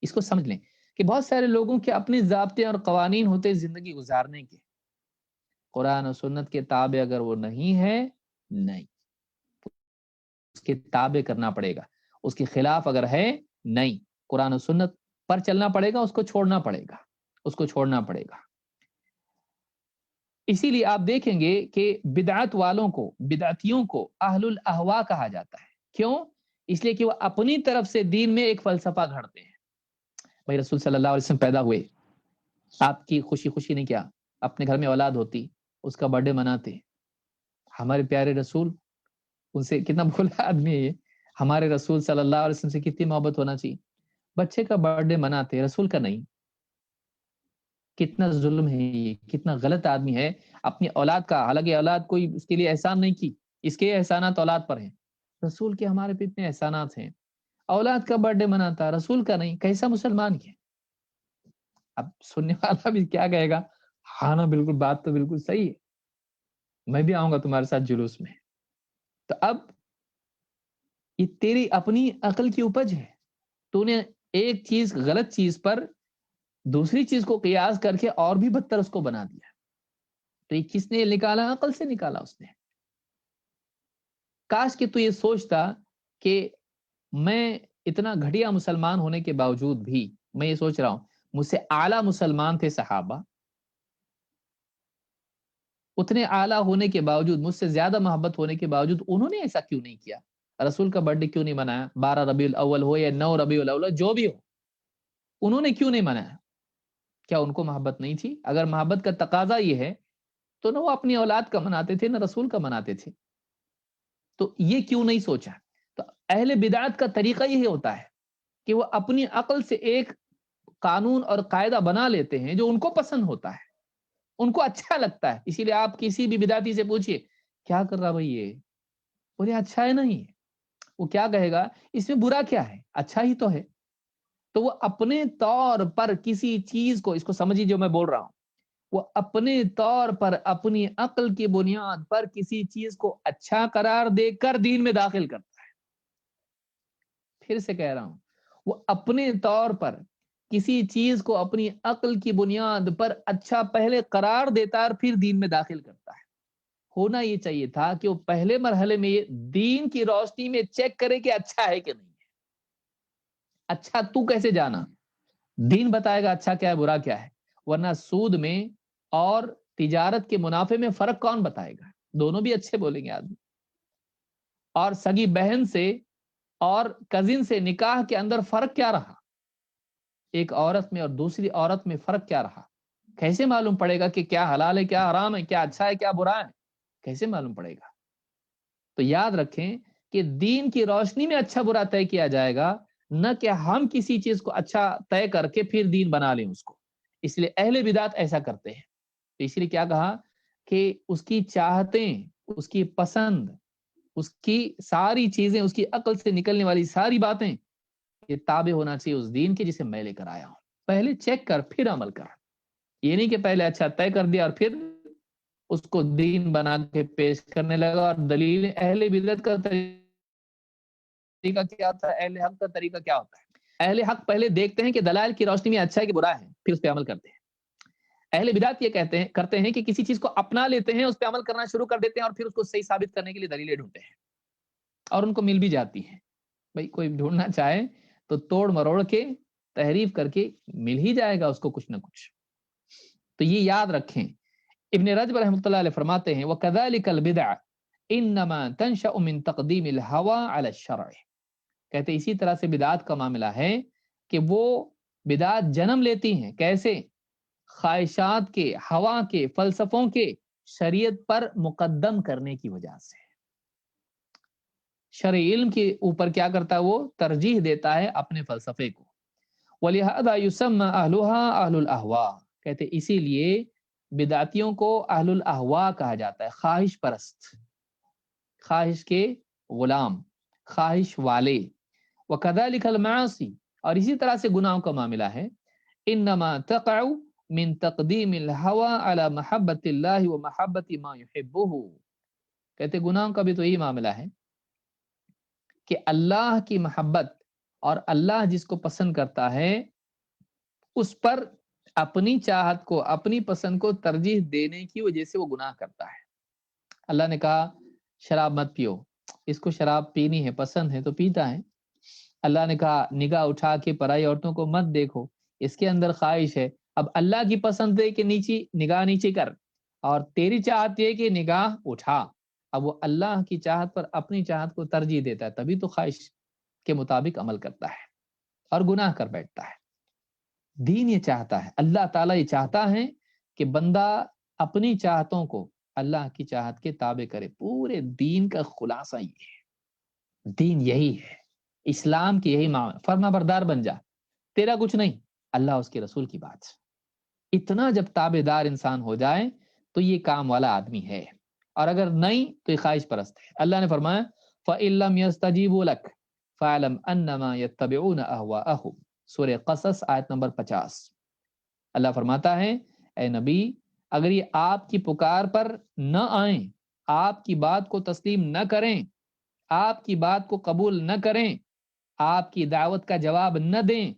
اس کو سمجھ لیں کہ بہت سارے لوگوں کے اپنے ضابطے اور قوانین ہوتے زندگی گزارنے کے. قرآن و سنت کے تابع اگر وہ نہیں ہے، نہیں، اس کے تابع کرنا پڑے گا. اس کے خلاف اگر ہے، نہیں، قرآن و سنت پر چلنا پڑے گا، اس کو چھوڑنا پڑے گا، اس کو چھوڑنا پڑے گا. اسی لیے آپ دیکھیں گے کہ بدعت والوں کو، بدعتیوں کو اہل الاہوا کہا جاتا ہے. کیوں؟ اس لیے کہ وہ اپنی طرف سے دین میں ایک فلسفہ گھڑتے ہیں. بھائی رسول صلی اللہ علیہ وسلم پیدا ہوئے، آپ کی خوشی نہیں کیا، اپنے گھر میں اولاد ہوتی، اس کا برتھ ڈے مناتے. ہمارے پیارے رسول، ان سے کتنا بھولا آدمی ہے یہ، ہمارے رسول صلی اللہ علیہ وسلم سے کتنی محبت ہونا چاہیے. بچے کا برتھ ڈے مناتے، رسول کا نہیں. کتنا ظلم ہے یہ، کتنا غلط آدمی ہے اپنی اولاد کا. حالانکہ اولاد کوئی اس کے لیے احسان نہیں کی، اس کے احسانات اولاد پر ہیں. رسول کے ہمارے پہ اتنے احسانات ہیں، اولاد کا برتھ ڈے مناتا، رسول کا نہیں. کیسا مسلمان ہے؟ اب سننے والا بھی کیا کہے گا؟ ہاں نا بالکل، بات تو بالکل صحیح ہے، میں بھی آؤں گا تمہارے ساتھ جلوس میں. تو اب یہ تیری اپنی عقل کی اپج ہے. تو نے ایک چیز، غلط چیز پر دوسری چیز کو قیاس کر کے اور بھی بدتر اس کو بنا دیا. تو یہ کس نے نکالا؟ عقل سے نکالا اس نے. کاش کہ تو یہ سوچتا کہ میں اتنا گھٹیا مسلمان ہونے کے باوجود بھی، میں یہ سوچ رہا ہوں مجھ سے اعلیٰ مسلمان تھے صحابہ، اتنے اعلیٰ ہونے کے باوجود، مجھ سے زیادہ محبت ہونے کے باوجود انہوں نے ایسا کیوں نہیں کیا؟ رسول کا برتھ ڈے کیوں نہیں منایا؟ 12 ربیع الاول ہو یا 9 ربیع الاول، جو بھی ہو، انہوں نے کیوں نہیں منایا؟ کیا ان کو محبت نہیں تھی؟ اگر محبت کا تقاضا یہ ہے تو نہ وہ اپنی اولاد کا مناتے تھے، نہ رسول کا مناتے تھے. تو یہ کیوں نہیں سوچا؟ تو اہل بدعت کا طریقہ یہی ہوتا ہے کہ وہ اپنی عقل سے ایک قانون اور قاعدہ بنا لیتے ہیں جو ان کو پسند ہوتا ہے، ان کو اچھا لگتا ہے. اسی لیے آپ کسی بھی بدعتی سے پوچھئے کیا کر رہا بھائی یہ، بولے اچھا ہے نہیں. وہ کیا کہے گا؟ اس میں برا کیا ہے، اچھا ہی تو ہے. تو وہ اپنے طور پر کسی چیز کو، اس کو سمجھیے جو میں بول رہا ہوں، وہ اپنے طور پر اپنی عقل کی بنیاد پر کسی چیز کو اچھا قرار دے کر دین میں داخل کرتا ہے. پھر سے کہہ رہا ہوں، وہ اپنے طور پر کسی چیز کو اپنی عقل کی بنیاد پر اچھا پہلے قرار دیتا ہے اور پھر دین میں داخل کرتا ہے. ہونا یہ چاہیے تھا کہ وہ پہلے مرحلے میں دین کی روشنی میں چیک کرے کہ اچھا ہے کہ نہیں ہے. اچھا تو کیسے جانا؟ دین بتائے گا اچھا کیا ہے برا کیا ہے. ورنہ سود میں اور تجارت کے منافع میں فرق کون بتائے گا؟ دونوں بھی اچھے بولیں گے آدمی. اور سگی بہن سے اور کزن سے نکاح کے اندر فرق کیا رہا؟ ایک عورت میں اور دوسری عورت میں فرق کیا رہا؟ کیسے معلوم پڑے گا کہ کیا حلال ہے کیا حرام ہے، کیا اچھا ہے کیا برا ہے؟ کیسے معلوم پڑے گا؟ تو یاد رکھیں کہ دین کی روشنی میں اچھا برا طے کیا جائے گا، نہ کہ ہم کسی چیز کو اچھا طے کر کے پھر دین بنا لیں اس کو. اس لیے اہل بدعت ایسا کرتے ہیں. تو اس لیے کیا کہا کہ اس کی چاہتیں، اس کی پسند، اس کی ساری چیزیں، اس کی عقل سے نکلنے والی ساری باتیں یہ تابع ہونا چاہیے اس دین کے جسے میں لے کر آیا ہوں. پہلے چیک کر پھر عمل کر. یہ نہیں کہ پہلے اچھا طے کر دیا اور پھر اس کو دین بنا کے پیش کرنے لگا. اور دلیل اہل بدعت کا طریقہ کیا ہوتا ہے، اہل حق کا طریقہ کیا ہوتا ہے؟ اہل حق پہلے دیکھتے ہیں کہ دلائل کی روشنی میں اچھا ہے کہ برا ہے، پھر اس پہ عمل کرتے ہیں. اہل بدعت یہ کرتے ہیں کہ کسی چیز کو اپنا لیتے ہیں، اس پہ عمل کرنا شروع کر دیتے ہیں اور پھر اس کو صحیح ثابت کرنے کے لیے دلیلیں ڈھونڈتے ہیں، اور ان کو مل بھی جاتی ہیں. بھائی کوئی ڈھونڈنا چاہے تو توڑ مروڑ کے تحریف کر کے مل ہی جائے گا اس کو کچھ نہ کچھ. تو یہ یاد رکھیں. ابن رجب رحمۃ اللہ علیہ فرماتے ہیں وَكَذَلِكَ الْبِدْعَ إِنَّمَا تَنْشَأُ مِن تَقْدِيمِ الْهَوَىٰ عَلَى الشَّرْعِ. کہتے اسی طرح سے بدعات کا معاملہ ہے کہ وہ بدعات جنم لیتی ہیں کیسے؟ خواہشات کے، ہوا کے، فلسفوں کے شریعت پر مقدم کرنے کی وجہ سے. شرعی علم کے اوپر کیا کرتا ہے؟ وہ ترجیح دیتا ہے اپنے فلسفے کو. وَلِهَذَا يُسَمَّى أَهْلُهَا أَهْلُ الْأَهْوَاءِ. کہتے اسی لیے بدعتیوں کو اہل الاہواء کہا جاتا ہے، خواہش پرست، خواہش کے غلام، خواہش والے. وَكَذَلِكَ الْمَعَاصِي. اور اسی طرح سے گناہوں کا معاملہ ہے. إِنَّمَا تَقَعُ مِن تَقْدِيمِ الْهَوَىٰ عَلَى مَحَبَّةِ اللَّهِ وَمَحَبَّةِ مَا يُحِبُّهُ. کہتے گناہوں کا بھی تو یہی معاملہ ہے کہ اللہ کی محبت اور اللہ جس کو پسند کرتا ہے اس پر اپنی چاہت کو، اپنی پسند کو ترجیح دینے کی وجہ سے وہ گناہ کرتا ہے. اللہ نے کہا شراب مت پیو، اس کو شراب پینی ہے، پسند ہے تو پیتا ہے. اللہ نے کہا نگاہ اٹھا کے پرائی عورتوں کو مت دیکھو، اس کے اندر خواہش ہے. اب اللہ کی پسند ہے کہ نگاہ نیچی کر، اور تیری چاہت یہ کہ نگاہ اٹھا. اب وہ اللہ کی چاہت پر اپنی چاہت کو ترجیح دیتا ہے، تبھی تو خواہش کے مطابق عمل کرتا ہے اور گناہ کر بیٹھتا ہے. دین یہ چاہتا ہے، اللہ تعالیٰ یہ چاہتا ہے کہ بندہ اپنی چاہتوں کو اللہ کی چاہت کے تابع کرے. پورے دین کا خلاصہ یہ ہے. دین یہی ہے، اسلام کی یہی معنی، فرما بردار بن جا، تیرا کچھ نہیں، اللہ اس کے رسول کی بات۔ اتنا جب تابع دار انسان ہو جائے تو یہ کام والا آدمی ہے، اور اگر نہیں تو یہ خواہش پرست ہے۔ اللہ نے فرمایا فَإِن لَّمْ يَسْتَجِيبُوا لَكَ فَاعْلَمْ أَنَّمَا يَتَّبِعُونَ أَهْوَاءَهُمْ، سورہ قصص آیت نمبر 50۔ اللہ فرماتا ہے اے نبی، اگر یہ آپ کی پکار پر نہ آئیں، آپ کی بات کو تسلیم نہ کریں، آپ کی بات کو قبول نہ کریں، آپ کی دعوت کا جواب نہ دیں،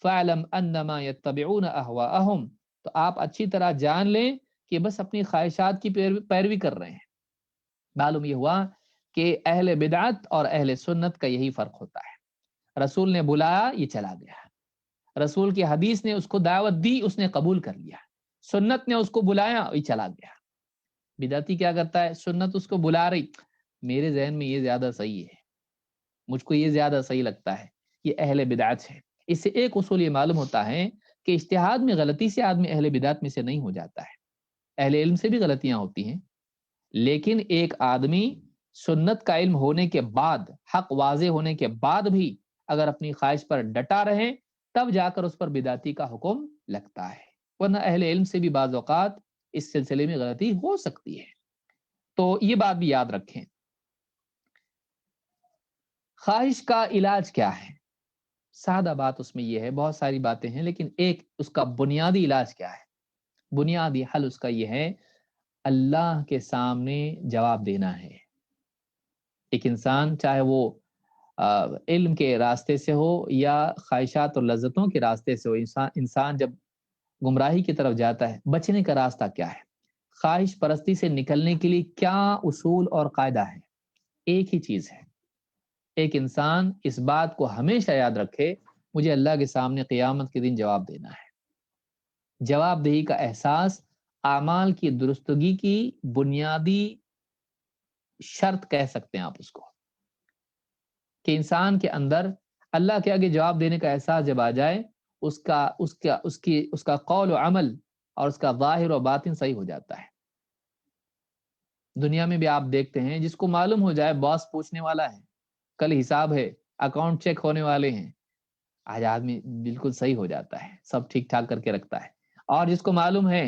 فَاعْلَمْ أَنَّمَا يَتَّبِعُونَ أَهْوَاءَهُمْ، تو آپ اچھی طرح جان لیں کہ بس اپنی خواہشات کی پیروی کر رہے ہیں۔ معلوم یہ ہوا کہ اہل بدعت اور اہل سنت کا یہی فرق ہوتا ہے، رسول نے بلایا یہ چلا گیا، رسول کی حدیث نے اس کو دعوت دی اس نے قبول کر لیا، سنت نے اس کو بلایا یہ چلا گیا۔ بدعتی کیا کرتا ہے، سنت اس کو بلا رہی، میرے ذہن میں یہ زیادہ صحیح ہے، مجھ کو یہ زیادہ صحیح لگتا ہے، یہ اہل بدعت ہے۔ اس سے ایک اصول یہ معلوم ہوتا ہے کہ اجتہاد میں غلطی سے آدمی اہل بدعت میں سے نہیں ہو جاتا ہے، اہل علم سے بھی غلطیاں ہوتی ہیں، لیکن ایک آدمی سنت کا علم ہونے کے بعد، حق واضح ہونے کے بعد بھی اگر اپنی خواہش پر ڈٹا رہے تب جا کر اس پر بدعتی کا حکم لگتا ہے، ورنہ اہل علم سے بھی بعض اوقات اس سلسلے میں غلطی ہو سکتی ہے۔ تو یہ بات بھی یاد رکھیں۔ خواہش کا علاج کیا ہے؟ سادہ بات اس میں یہ ہے، بہت ساری باتیں ہیں لیکن ایک اس کا بنیادی علاج کیا ہے؟ بنیادی حل اس کا یہ ہے، اللہ کے سامنے جواب دینا ہے۔ ایک انسان چاہے وہ علم کے راستے سے ہو یا خواہشات اور لذتوں کے راستے سے ہو، انسان جب گمراہی کی طرف جاتا ہے، بچنے کا راستہ کیا ہے؟ خواہش پرستی سے نکلنے کے لیے کیا اصول اور قاعدہ ہے؟ ایک ہی چیز ہے، ایک انسان اس بات کو ہمیشہ یاد رکھے، مجھے اللہ کے سامنے قیامت کے دن جواب دینا ہے۔ جواب دہی کا احساس اعمال کی درستگی کی بنیادی شرط کہہ سکتے ہیں آپ اس کو، کہ انسان کے اندر اللہ کے آگے جواب دینے کا احساس جب آ جائے، اس کا قول و عمل اور اس کا ظاہر و باطن صحیح ہو جاتا ہے۔ دنیا میں بھی آپ دیکھتے ہیں جس کو معلوم ہو جائے باس پوچھنے والا ہے، کل حساب ہے، اکاؤنٹ چیک ہونے والے ہیں، آج آدمی بالکل صحیح ہو جاتا ہے، سب ٹھیک ٹھاک کر کے رکھتا ہے۔ اور جس کو معلوم ہے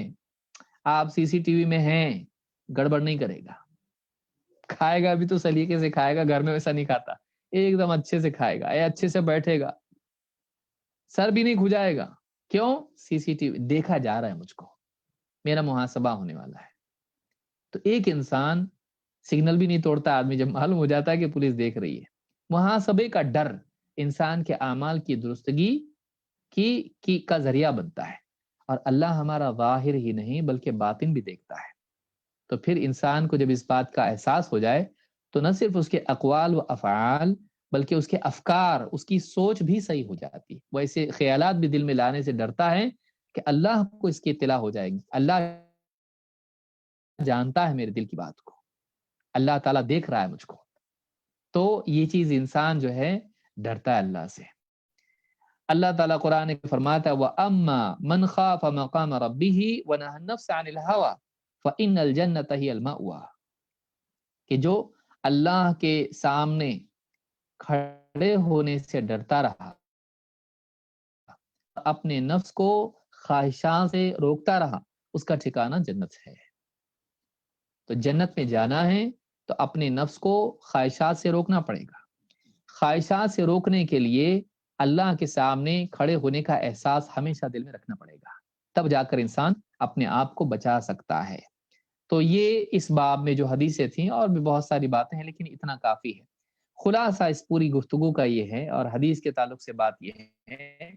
آپ CCTV میں ہیں، گڑبڑ نہیں کرے گا، کھائے گا بھی تو سلیقے سے کھائے گا، گھر میں ویسا نہیں کھاتا، ایک دم اچھے سے کھائے گا، اچھے سے بیٹھے گا، سر بھی نہیں کھجائے گا۔ کیوں؟ CCTV دیکھا جا رہا ہے، مجھ کو میرا محاسبہ ہونے والا ہے۔ تو ایک انسان سگنل بھی نہیں توڑتا آدمی جب معلوم ہو جاتا ہے کہ پولیس دیکھ رہی ہے۔ محاسبے کا ڈر انسان کے اعمال کی درستگی کا ذریعہ بنتا ہے، اور اللہ ہمارا ظاہر ہی نہیں بلکہ باطن بھی دیکھتا ہے۔ تو پھر انسان کو جب اس بات کا احساس ہو جائے تو نہ صرف اس کے اقوال و افعال بلکہ اس کے افکار، اس کی سوچ بھی صحیح ہو جاتی ہے۔ وہ ایسے خیالات بھی دل میں لانے سے ڈرتا ہے کہ اللہ کو اس کی اطلاع ہو جائے گی، اللہ جانتا ہے میرے دل کی بات کو، اللہ تعالیٰ دیکھ رہا ہے مجھ کو۔ تو یہ چیز انسان جو ہے ڈرتا ہے اللہ سے۔ اللہ تعالیٰ قرآن میں فرماتا ہے وَأَمَّا مَنْ خَافَ مَقَامَ رَبِّهِ وَنَهَى النَّفْسَ عَنِ الْهَوَىٰ فَإِنَّ الْجَنَّةَ هِيَ الْمَأْوَىٰ، کہ جو اللہ کے سامنے کھڑے ہونے سے ڈرتا رہا، اپنے نفس کو خواہشات سے روکتا رہا، اس کا ٹھکانہ جنت ہے۔ تو جنت میں جانا ہے تو اپنے نفس کو خواہشات سے روکنا پڑے گا۔ خواہشات سے روکنے کے لیے اللہ کے سامنے کھڑے ہونے کا احساس ہمیشہ دل میں رکھنا پڑے گا، تب جا کر انسان اپنے آپ کو بچا سکتا ہے۔ تو یہ اس باب میں جو حدیثیں تھیں، اور بھی بہت ساری باتیں ہیں لیکن اتنا کافی ہے۔ خلاصہ اس پوری گفتگو کا یہ ہے، اور حدیث کے تعلق سے بات یہ ہے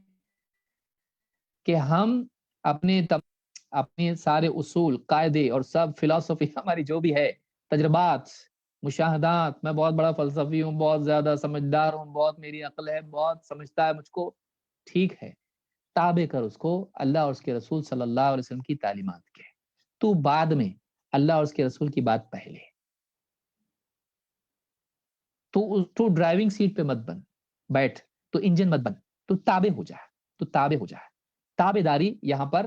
کہ ہم اپنے سارے اصول، قاعدے اور سب فلسفی ہماری جو بھی ہے، تجربات، مشاہدات، میں بہت بڑا فلسفی ہوں، بہت زیادہ سمجھدار ہوں، بہت میری عقل ہے، بہت سمجھتا ہے مجھ کو، ٹھیک ہے، تابع کر اس کو اللہ اور اس کے رسول صلی اللہ علیہ وسلم کی تعلیمات کے۔ تو بعد میں اللہ اور اس کے رسول کی بات پہلے۔ تو ڈرائیونگ سیٹ پہ مت بن، بیٹھ، تو انجن مت بن، تو تابع ہو جا، تو تابع ہو جا۔ تابع داری یہاں پر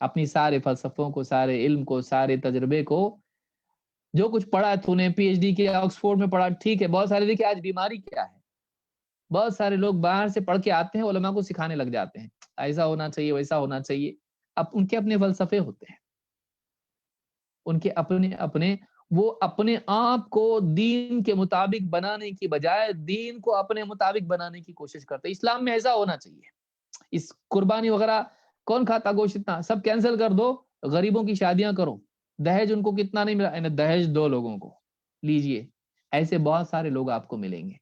اپنی سارے فلسفوں کو، سارے علم کو، سارے تجربے کو جو کچھ پڑھا تو نے پی ایچ ڈی کیا، آکسفورڈ میں پڑھا، ٹھیک ہے، بہت سارے دیکھیں آج بیماری کیا ہے، بہت سارے لوگ باہر سے پڑھ کے آتے ہیں، علماء کو سکھانے لگ جاتے ہیں ایسا ہونا چاہیے ویسا ہونا چاہیے. اب ان کے اپنے فلسفے ہوتے ہیں، ان کے اپنے وہ اپنے آپ کو دین کے مطابق بنانے کی بجائے دین کو اپنے مطابق بنانے کی کوشش کرتے ہیں. اسلام میں ایسا ہونا چاہیے. اس قربانی وغیرہ کون کھاتا گوشت اتنا، سب کینسل کر دو، غریبوں کی شادیاں کرو. دہیج ان کو کتنا نہیں ملا، دہیج 2 لوگوں کو لیجئے. ایسے بہت سارے لوگ آپ کو ملیں گے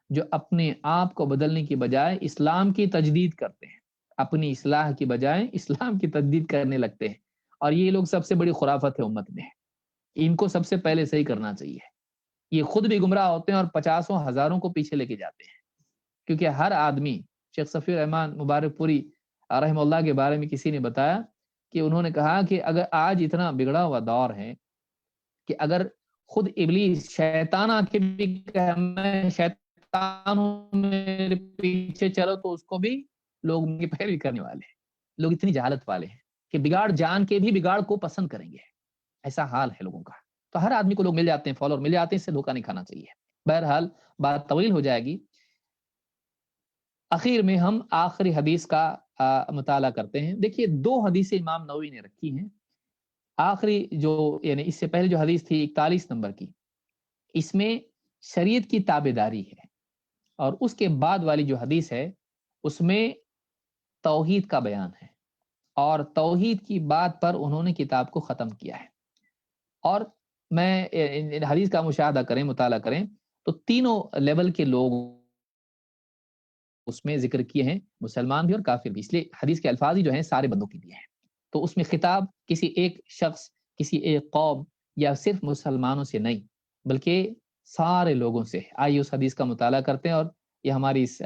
جو اپنے آپ کو بدلنے کی بجائے اسلام کی تجدید کرتے ہیں، اپنی اصلاح کی بجائے اسلام کی تجدید کرنے لگتے ہیں. اور یہ لوگ سب سے بڑی خرافت ہے امت میں، ان کو سب سے پہلے صحیح کرنا چاہیے. یہ خود بھی گمراہ ہوتے ہیں اور 50 ہزاروں کو پیچھے لے کے جاتے ہیں. کیونکہ ہر آدمی، شیخ صفی الرحمان مبارک پوری رحمہ اللہ کے بارے میں کسی نے بتایا کہ انہوں نے کہا کہ اگر آج اتنا بگڑا ہوا دور ہے کہ اگر خود ابلیس شیطان آ کے بھی کہ میں شیطان ہوں میرے پیچھے چلو تو اس کو بھی لوگ ان کی پیروی کرنے والے ہیں. لوگ اتنی جہالت والے ہیں کہ بگاڑ جان کے بھی بگاڑ کو پسند کریں گے. ایسا حال ہے لوگوں کا. تو ہر آدمی کو لوگ مل جاتے ہیں، فالوور مل جاتے ہیں، اس سے دھوکہ نہیں کھانا چاہیے. بہرحال بات طویل ہو جائے گی. اخیر میں ہم آخری حدیث کا مطالعہ کرتے ہیں. دیکھیے 2 حدیثیں امام نووی نے رکھی ہیں. آخری جو یعنی اس سے پہلے جو حدیث تھی 41 نمبر کی، اس میں شریعت کی تابعداری ہے، اور اس کے بعد والی جو حدیث ہے اس میں توحید کا بیان ہے، اور توحید کی بات پر انہوں نے کتاب کو ختم کیا ہے. اور میں حدیث کا مشاہدہ کریں، مطالعہ کریں تو تینوں لیول کے لوگ اس میں ذکر کیے ہیں، مسلمان بھی اور کافر بھی. اس لیے حدیث کے الفاظ ہی جو ہیں سارے بندوں کے لیے ہیں. تو اس میں خطاب کسی ایک شخص، کسی ایک قوم یا صرف مسلمانوں سے نہیں بلکہ سارے لوگوں سے. آئیے اس حدیث کا مطالعہ کرتے ہیں، اور یہ ہماری اس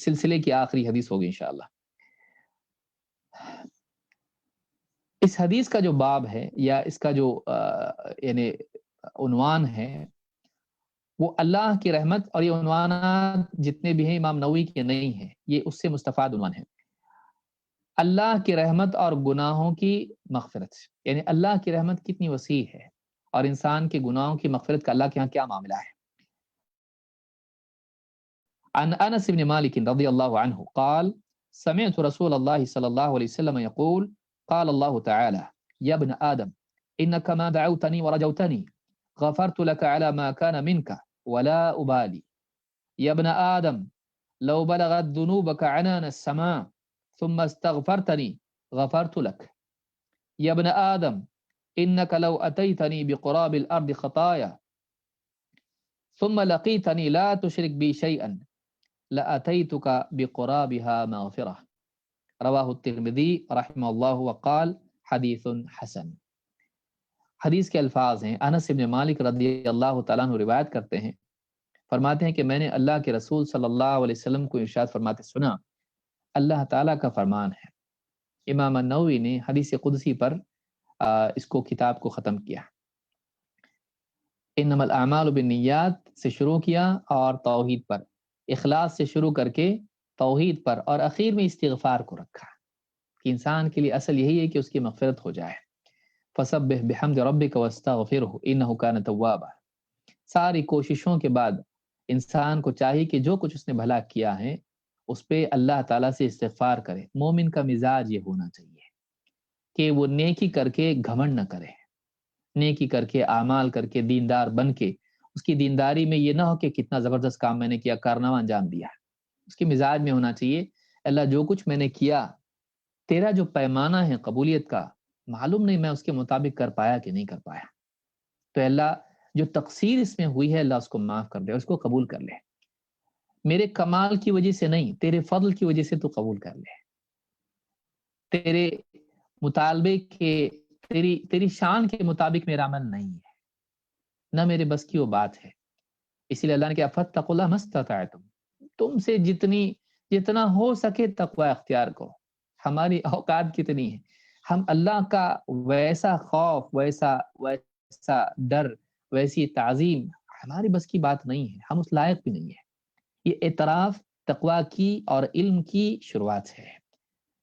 سلسلے کی آخری حدیث ہوگی انشاءاللہ. اس حدیث کا جو باب ہے یا اس کا جو یعنی عنوان ہے وہ اللہ کی رحمت، اور یہ عنوانات جتنے بھی ہیں امام نووی کے نہیں ہیں، یہ اس سے مستفاد عنوان ہے. اللہ کی رحمت اور گناہوں کی مغفرت، یعنی اللہ کی رحمت کتنی وسیع ہے اور انسان کے گناہوں کی مغفرت کا اللہ کے ہاں کیا معاملہ ہے. عن انس بن مالک رضی اللہ عنہ قال سمعت رسول اللہ صلی اللہ علیہ وسلم يقول قال الله تعالى يا ابن آدم إنك ما دعوتني ورجوتني غفرت لك على ما كان منك ولا أبالي. يا ابن آدم لو بلغت ذنوبك عنان السماء ثم استغفرتني غفرت لك. يا ابن آدم إنك لو أتيتني بقراب الأرض خطايا ثم لقيتني لا تشرك بي شيئا لأتيتك بقرابها مغفرة. رواہ الترمذی رحمہ اللہ وقال حدیث حسن. حدیث کے الفاظ ہیں، انس بن مالک رضی اللہ تعالیٰ عنہ روایت کرتے ہیں، فرماتے ہیں کہ میں نے اللہ کے رسول صلی اللہ علیہ وسلم کو ارشاد فرماتے سنا. اللہ تعالیٰ کا فرمان ہے. امام النووی نے حدیث قدسی پر اس کو کتاب کو ختم کیا. انما الاعمال بالنیات سے شروع کیا اور توحید پر، اخلاص سے شروع کر کے توحید پر، اور اخیر میں استغفار کو رکھا کہ انسان کے لیے اصل یہی ہے کہ اس کی مغفرت ہو جائے. فسبح بحمد ربک واستغفرہ انہ کان توابا. ساری کوششوں کے بعد انسان کو چاہیے کہ جو کچھ اس نے بھلا کیا ہے اس پہ اللہ تعالیٰ سے استغفار کرے. مومن کا مزاج یہ ہونا چاہیے کہ وہ نیکی کر کے گھمنڈ نہ کرے، نیکی کر کے اعمال کر کے دیندار بن کے اس کی دینداری میں یہ نہ ہو کہ کتنا زبردست کام میں نے کیا، کارنامہ انجام دیا. اس کے مزاج میں ہونا چاہیے اللہ جو کچھ میں نے کیا، تیرا جو پیمانہ ہے قبولیت کا معلوم نہیں میں اس کے مطابق کر پایا کہ نہیں کر پایا، تو اللہ جو تقصیر اس میں ہوئی ہے اللہ اس کو معاف کر دے، اس کو قبول کر لے. میرے کمال کی وجہ سے نہیں، تیرے فضل کی وجہ سے تو قبول کر لے. تیرے مطالبے کے تیری شان کے مطابق میرا عمل نہیں ہے، نہ میرے بس کی وہ بات ہے. اسی لیے اللہ نے کہا فاتقوا اللہ ما استطعتم، تم سے جتنا ہو سکے تقوی اختیار کرو. ہماری اوقات کتنی ہے، ہم اللہ کا ویسا خوف، ویسا ڈر، ویسی تعظیم ہماری بس کی بات نہیں ہے، ہم اس لائق بھی نہیں ہے. یہ اعتراف تقوی کی اور علم کی شروعات ہے.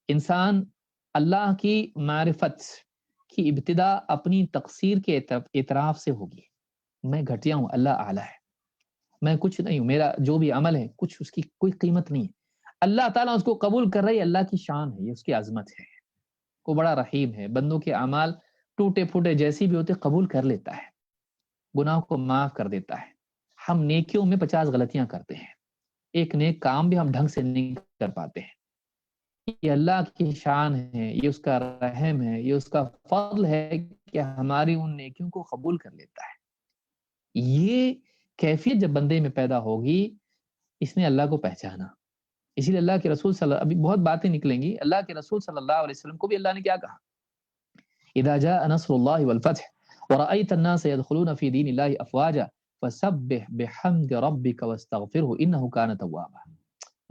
انسان اللہ کی معرفت کی ابتدا اپنی تقصیر کے اعتراف سے ہوگی. میں گھٹیا ہوں، اللہ اعلیٰ ہے، میں کچھ نہیں ہوں، میرا جو بھی عمل ہے کچھ اس کی کوئی قیمت نہیں ہے. اللہ تعالیٰ اس کو قبول کر رہی ہے، اللہ کی شان ہے، یہ اس کی عظمت ہے. وہ بڑا رحیم ہے، بندوں کے اعمال ٹوٹے پھوٹے جیسی بھی ہوتے قبول کر لیتا ہے، گناہوں کو معاف کر دیتا ہے. ہم نیکیوں میں 50 غلطیاں کرتے ہیں، ایک نیک کام بھی ہم ڈھنگ سے نہیں کر پاتے ہیں. یہ اللہ کی شان ہے، یہ اس کا رحم ہے، یہ اس کا فضل ہے کہ ہماری ان نیکیوں کو قبول کر لیتا ہے. یہ کیفیت جب بندے میں پیدا ہوگی، اس نے اللہ کو پہچانا. اسی لیے اللہ کے رسول ابھی بہت باتیں نکلیں گی. اللہ کے رسول صلی اللہ علیہ وسلم کو بھی اللہ نے کیا کہا؟ اذا جاء نصر اللہ والفتح ورأيت الناس يدخلون في دين الله افواجا فسبح بحمد ربك واستغفره انه كان توابا.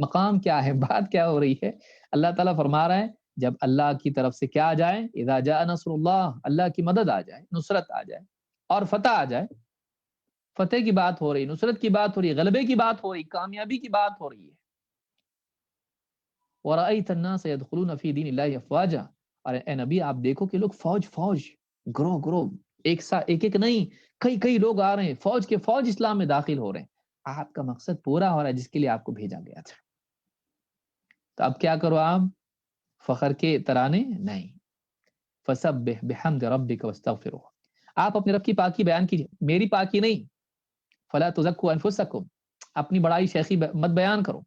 مقام کیا ہے، بات کیا ہو رہی ہے؟ اللہ تعالیٰ فرما رہے ہیں جب اللہ کی طرف سے کیا آ جائے، اذا جاء نصر اللہ، اللہ کی مدد آ جائے، نصرت آ جائے اور فتح آ جائے. فتح کی بات ہو رہی، نصرت کی بات ہو رہی، غلبے کی بات ہو رہی، کامیابی کی بات ہو رہی ہے. وَرَأَيْتَ النَّاسَ يَدْخُلُونَ فِي دِينِ اللَّهِ أَفْوَاجًا. اور اے نبی آپ دیکھو کہ لوگ فوج گروہ ایک نہیں، کئی لوگ آ رہے ہیں، فوج کے فوج اسلام میں داخل ہو رہے ہیں. آپ کا مقصد پورا ہو رہا ہے جس کے لیے آپ کو بھیجا گیا تھا. تو اب کیا کرو آپ؟ فخر کے ترانے نہیں. فَسَبِّحْ بِحَمْدِ رَبِّكَ وَاسْتَغْفِرْهُ. آپ اپنے رب کی پاکی بیان کیجئے، میری پاکی نہیں. فَلَا تُزَكُّوا أَنفُسَكُمْ. اپنی بڑائی شیخی مت بیان کرو.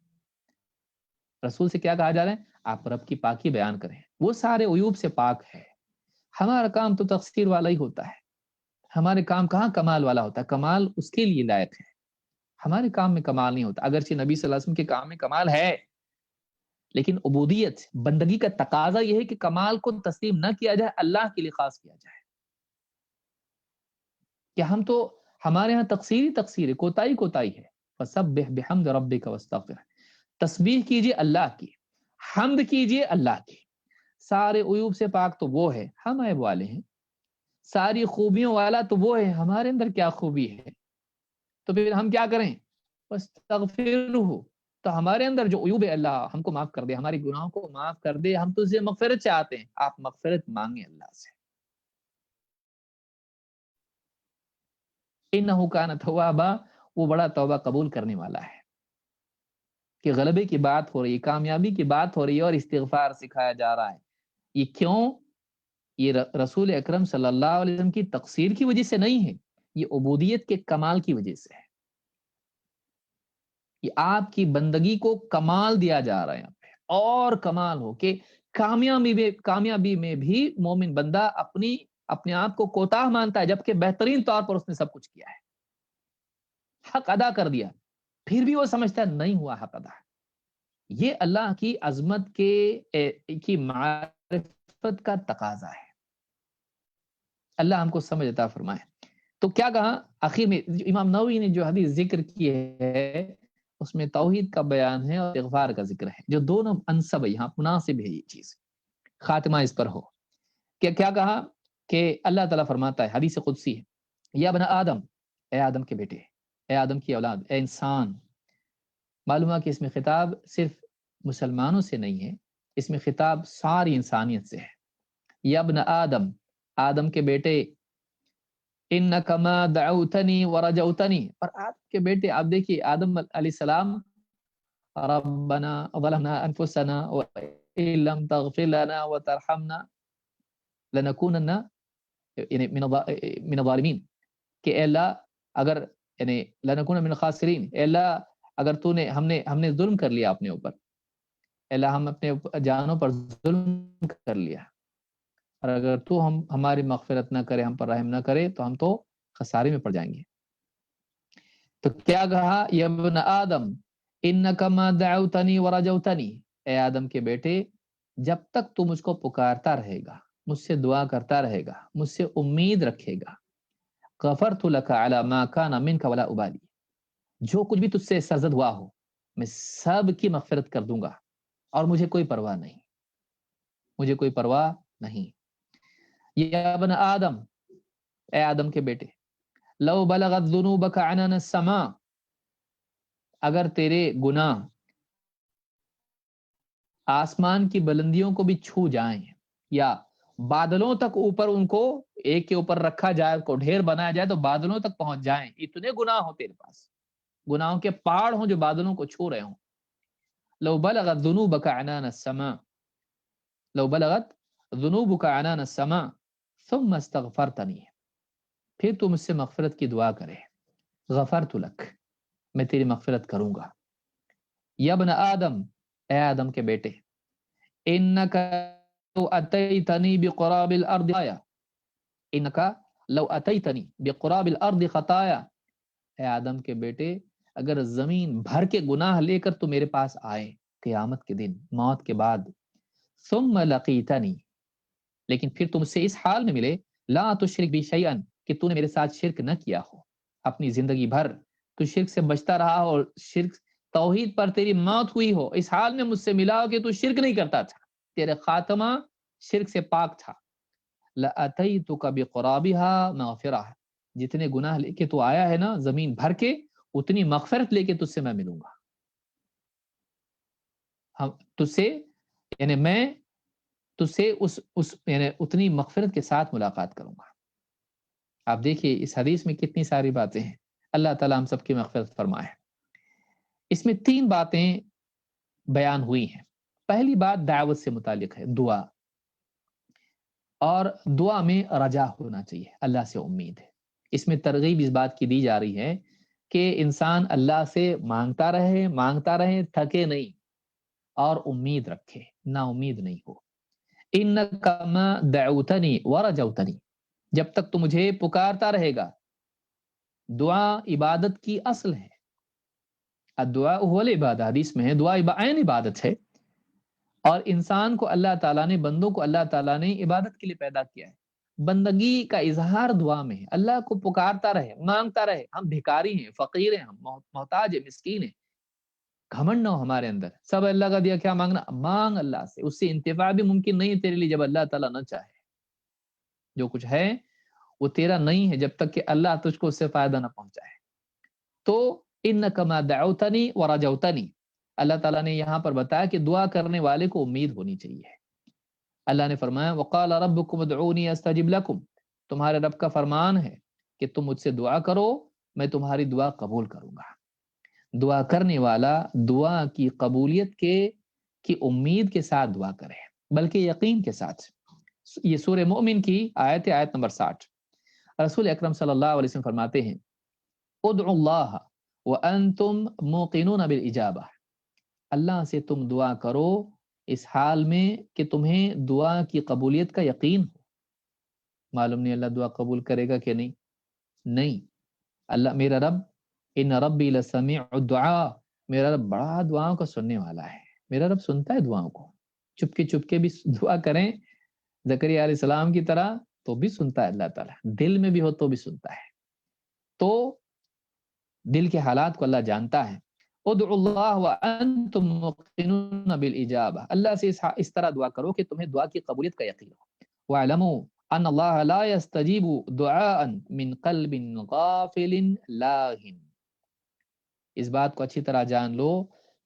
رسول سے کیا کہا جا رہا ہے؟ آپ رب کی پاکی بیان کریں، وہ سارے عیوب سے پاک ہے. ہمارا کام تو تقصیر والا ہی ہوتا ہے، ہمارے کام کہاں کمال والا ہوتا ہے؟ کمال اس کے لیے لائق ہے، ہمارے کام میں کمال نہیں ہوتا. اگرچہ نبی صلی اللہ علیہ وسلم کے کام میں کمال ہے، لیکن عبودیت بندگی کا تقاضا یہ ہے کہ کمال کو تسلیم نہ کیا جائے، اللہ کے لیے خاص کیا جائے. کہ ہم تو ہمارے ہاں تقصیر ہے، کوتاہی ہے. فسبح بحمد ربک واستغفر. تسبیح کیجئے اللہ کی، حمد کیجئے اللہ کی. سارے عیوب سے پاک تو وہ ہے، ہم عیب والے ہیں. ساری خوبیوں والا تو وہ ہے، ہمارے اندر کیا خوبی ہے؟ تو پھر ہم کیا کریں؟ واستغفرہ. تو ہمارے اندر جو عیوب ہے اللہ ہم کو معاف کر دے، ہمارے گناہوں کو معاف کر دے. ہم تو اسے مغفرت چاہتے ہیں، آپ مغفرت مانگیں اللہ سے. انہ کان توابا. وہ بڑا توبہ قبول کرنے والا ہے. کہ غلبے کی بات ہو رہی ہے، کامیابی کی بات ہو رہی ہے اور استغفار سکھایا جا رہا ہے. یہ کیوں؟ یہ رسول اکرم صلی اللہ علیہ وسلم کی تقصیر کی وجہ سے نہیں ہے، یہ عبودیت کے کمال کی وجہ سے ہے. یہ آپ کی بندگی کو کمال دیا جا رہا ہے یہاں پہ، اور کمال ہو کہ کامیابی میں بھی مومن بندہ اپنے آپ کو کوتاہ مانتا ہے، جبکہ بہترین طور پر اس نے سب کچھ کیا ہے، حق ادا کر دیا، پھر بھی وہ سمجھتا ہے نہیں ہوا حق ادا. یہ اللہ کی عظمت کی معرفت کا تقاضا ہے. اللہ ہم کو سمجھ عطا فرمائے. تو کیا کہا آخر میں؟ امام نووی نے جو حدیث ذکر کی ہے اس میں توحید کا بیان ہے اور استغفار کا ذکر ہے، جو دونوں انسب ہے، یہاں مناسب ہے یہ چیز، خاتمہ اس پر ہو. کیا کہا کہ اللہ تعالیٰ فرماتا ہے، حدیث قدسی ہے، یا ابن آدم، اے آدم کے بیٹے، اے آدم کی اولاد، اے انسان. معلوم ہے کہ اس میں خطاب صرف مسلمانوں سے نہیں ہے، اس میں خطاب ساری انسانیت سے ہے. یا ابن آدم، آدم کے بیٹے، انک ما دعوتنی ورجوتنی. اور آدم کے بیٹے آپ دیکھیے، آدم علیہ السلام، ربنا ظلمنا انفسنا وان لم تغفر لنا وترحمنا لنکونن یعنی من الظالمین. کہ اے اللہ اگر یعنی لنکون من الخاسرین، اے اللہ اگر تو نے ہم نے ظلم کر لیا اپنے اوپر، اے اللہ ہم اپنے جانوں پر ظلم کر لیا، اور اگر تو ہماری مغفرت نہ کرے، ہم پر رحم نہ کرے، تو ہم تو خسارے میں پڑ جائیں گے. تو کیا کہا؟ یا ابن آدم انک ما دعوتنی ورجوتنی. اے آدم کے بیٹے، جب تک تو مجھ کو پکارتا رہے گا، مجھ سے دعا کرتا رہے گا، مجھ سے امید رکھے گا، غفرت لک علی ما کان منک ولا ابالی. جو کچھ بھی تجھ سے سرزد ہوا ہو میں سب کی مغفرت کر دوں گا، اور مجھے کوئی پرواہ نہیں، مجھے کوئی پرواہ نہیں. یا ابن آدم، اے آدم کے بیٹے، لو بلغت ذنوبک عنان السماء. اگر تیرے گناہ آسمان کی بلندیوں کو بھی چھو جائیں، یا بادلوں تک اوپر ان کو ایک کے اوپر رکھا جائے, کو ڈھیر بنایا جائے تو بادلوں تک پہنچ جائیں, اتنے گناہ ہوں تیرے پاس, گناہوں کے پہاڑ ہوں جو بادلوں کو چھو رہے ہوں. لو بلغت ذنوبک عنان السماء, لو بلغت ذنوبک عنان السماء ثم استغفرتنی, پھر تم اس سے مغفرت کی دعا کرے, غفرت لک, میں تیری مغفرت کروں گا. یا ابن آدم, اے آدم کے بیٹے, انک لو اتیتنی بقراب الارض خطایا, انک لو اتیتنی بقراب الارض خطایا, اے آدم کے بیٹے اگر زمین بھر کے گناہ لے کر تو میرے پاس آئے قیامت کے دن, موت کے بعد, ثم لقیتنی, لیکن پھر تم سے اس حال میں ملے, لا تشرک بی شیئا, کہ تو نے میرے ساتھ شرک نہ کیا ہو, اپنی زندگی بھر تو شرک سے بچتا رہا ہو, اور شرک توحید پر تیری موت ہوئی ہو, اس حال میں مجھ سے ملا ہو کہ تو شرک نہیں کرتا تھا, تیرے خاتمہ شرک سے پاک تھا. لَأَتَيْتُكَ بِقُرَابِهَا مَغْفِرَةً, جتنے گناہ لے کے تو آیا ہے نا زمین بھر کے, اتنی مغفرت لے کے تجھ سے میں ملوں گا. ہم تجھ سے یعنی میں تجھ سے اس یعنی اتنی مغفرت کے ساتھ ملاقات کروں گا. آپ دیکھیے اس حدیث میں کتنی ساری باتیں ہیں, اللہ تعالیٰ ہم سب کی مغفرت فرمائے. اس میں 3 باتیں بیان ہوئی ہیں. پہلی بات دعوت سے متعلق ہے, دعا, اور دعا میں رجا ہونا چاہیے, اللہ سے امید ہے. اس میں ترغیب اس بات کی دی جا رہی ہے کہ انسان اللہ سے مانگتا رہے, تھکے نہیں, اور امید رکھے, نا امید نہیں ہو. انک ما دعوتنی ورجوتنی, جب تک تو مجھے پکارتا رہے گا. دعا عبادت کی اصل ہے. الدعاء هو العبادہ, حدیث میں ہے دعا عین عبادت ہے, اور انسان کو اللہ تعالیٰ نے, بندوں کو اللہ تعالیٰ نے عبادت کے لیے پیدا کیا ہے. بندگی کا اظہار دعا میں ہے, اللہ کو پکارتا رہے, مانگتا رہے. ہم بھکاری ہیں, فقیر ہیں, ہم محتاج ہیں, مسکین ہیں, گھمنڈ نہ ہو ہمارے اندر, سب اللہ کا دیا, کیا مانگنا, مانگ اللہ سے. اس سے انتفاع بھی ممکن نہیں ہے تیرے لیے جب اللہ تعالیٰ نہ چاہے. جو کچھ ہے وہ تیرا نہیں ہے جب تک کہ اللہ تجھ کو اس سے فائدہ نہ پہنچائے. تو انک ما دعوتنی ورجوتنی, اللہ تعالیٰ نے یہاں پر بتایا کہ دعا کرنے والے کو امید ہونی چاہیے. اللہ نے فرمایا وقال ربکم ادعونی استجب لکم, تمہارے رب کا فرمان ہے کہ تم مجھ سے دعا کرو, میں تمہاری دعا قبول کروں گا. دعا کرنے والا دعا کی قبولیت کی امید کے ساتھ دعا کرے, بلکہ یقین کے ساتھ. یہ سورہ مومن کی آیت نمبر 60. رسول اکرم صلی اللہ علیہ وسلم فرماتے ہیں ادعوا اللہ وانتم موقنون بالاجابہ, اللہ سے تم دعا کرو اس حال میں کہ تمہیں دعا کی قبولیت کا یقین ہو. معلوم نہیں اللہ دعا قبول کرے گا کہ نہیں. اللہ میرا رب, ان ربی لسمیع الدعاء, میرا رب بڑا دعاؤں کا سننے والا ہے, میرا رب سنتا ہے دعاؤں کو. چپ کے بھی دعا کریں زکریا علیہ السلام کی طرح تو بھی سنتا ہے اللہ تعالیٰ, دل میں بھی ہو تو بھی سنتا ہے. تو دل کے حالات کو اللہ جانتا ہے. ادعوا اللہ وانتم موقنون بالاجابہ, اللہ سے اس طرح دعا کرو کہ تمہیں دعا کی قبولیت کا یقین ہو. واعلموا ان اللہ لا يستجیب دعاء من قلب غافل لاہن, اس بات کو اچھی طرح جان لو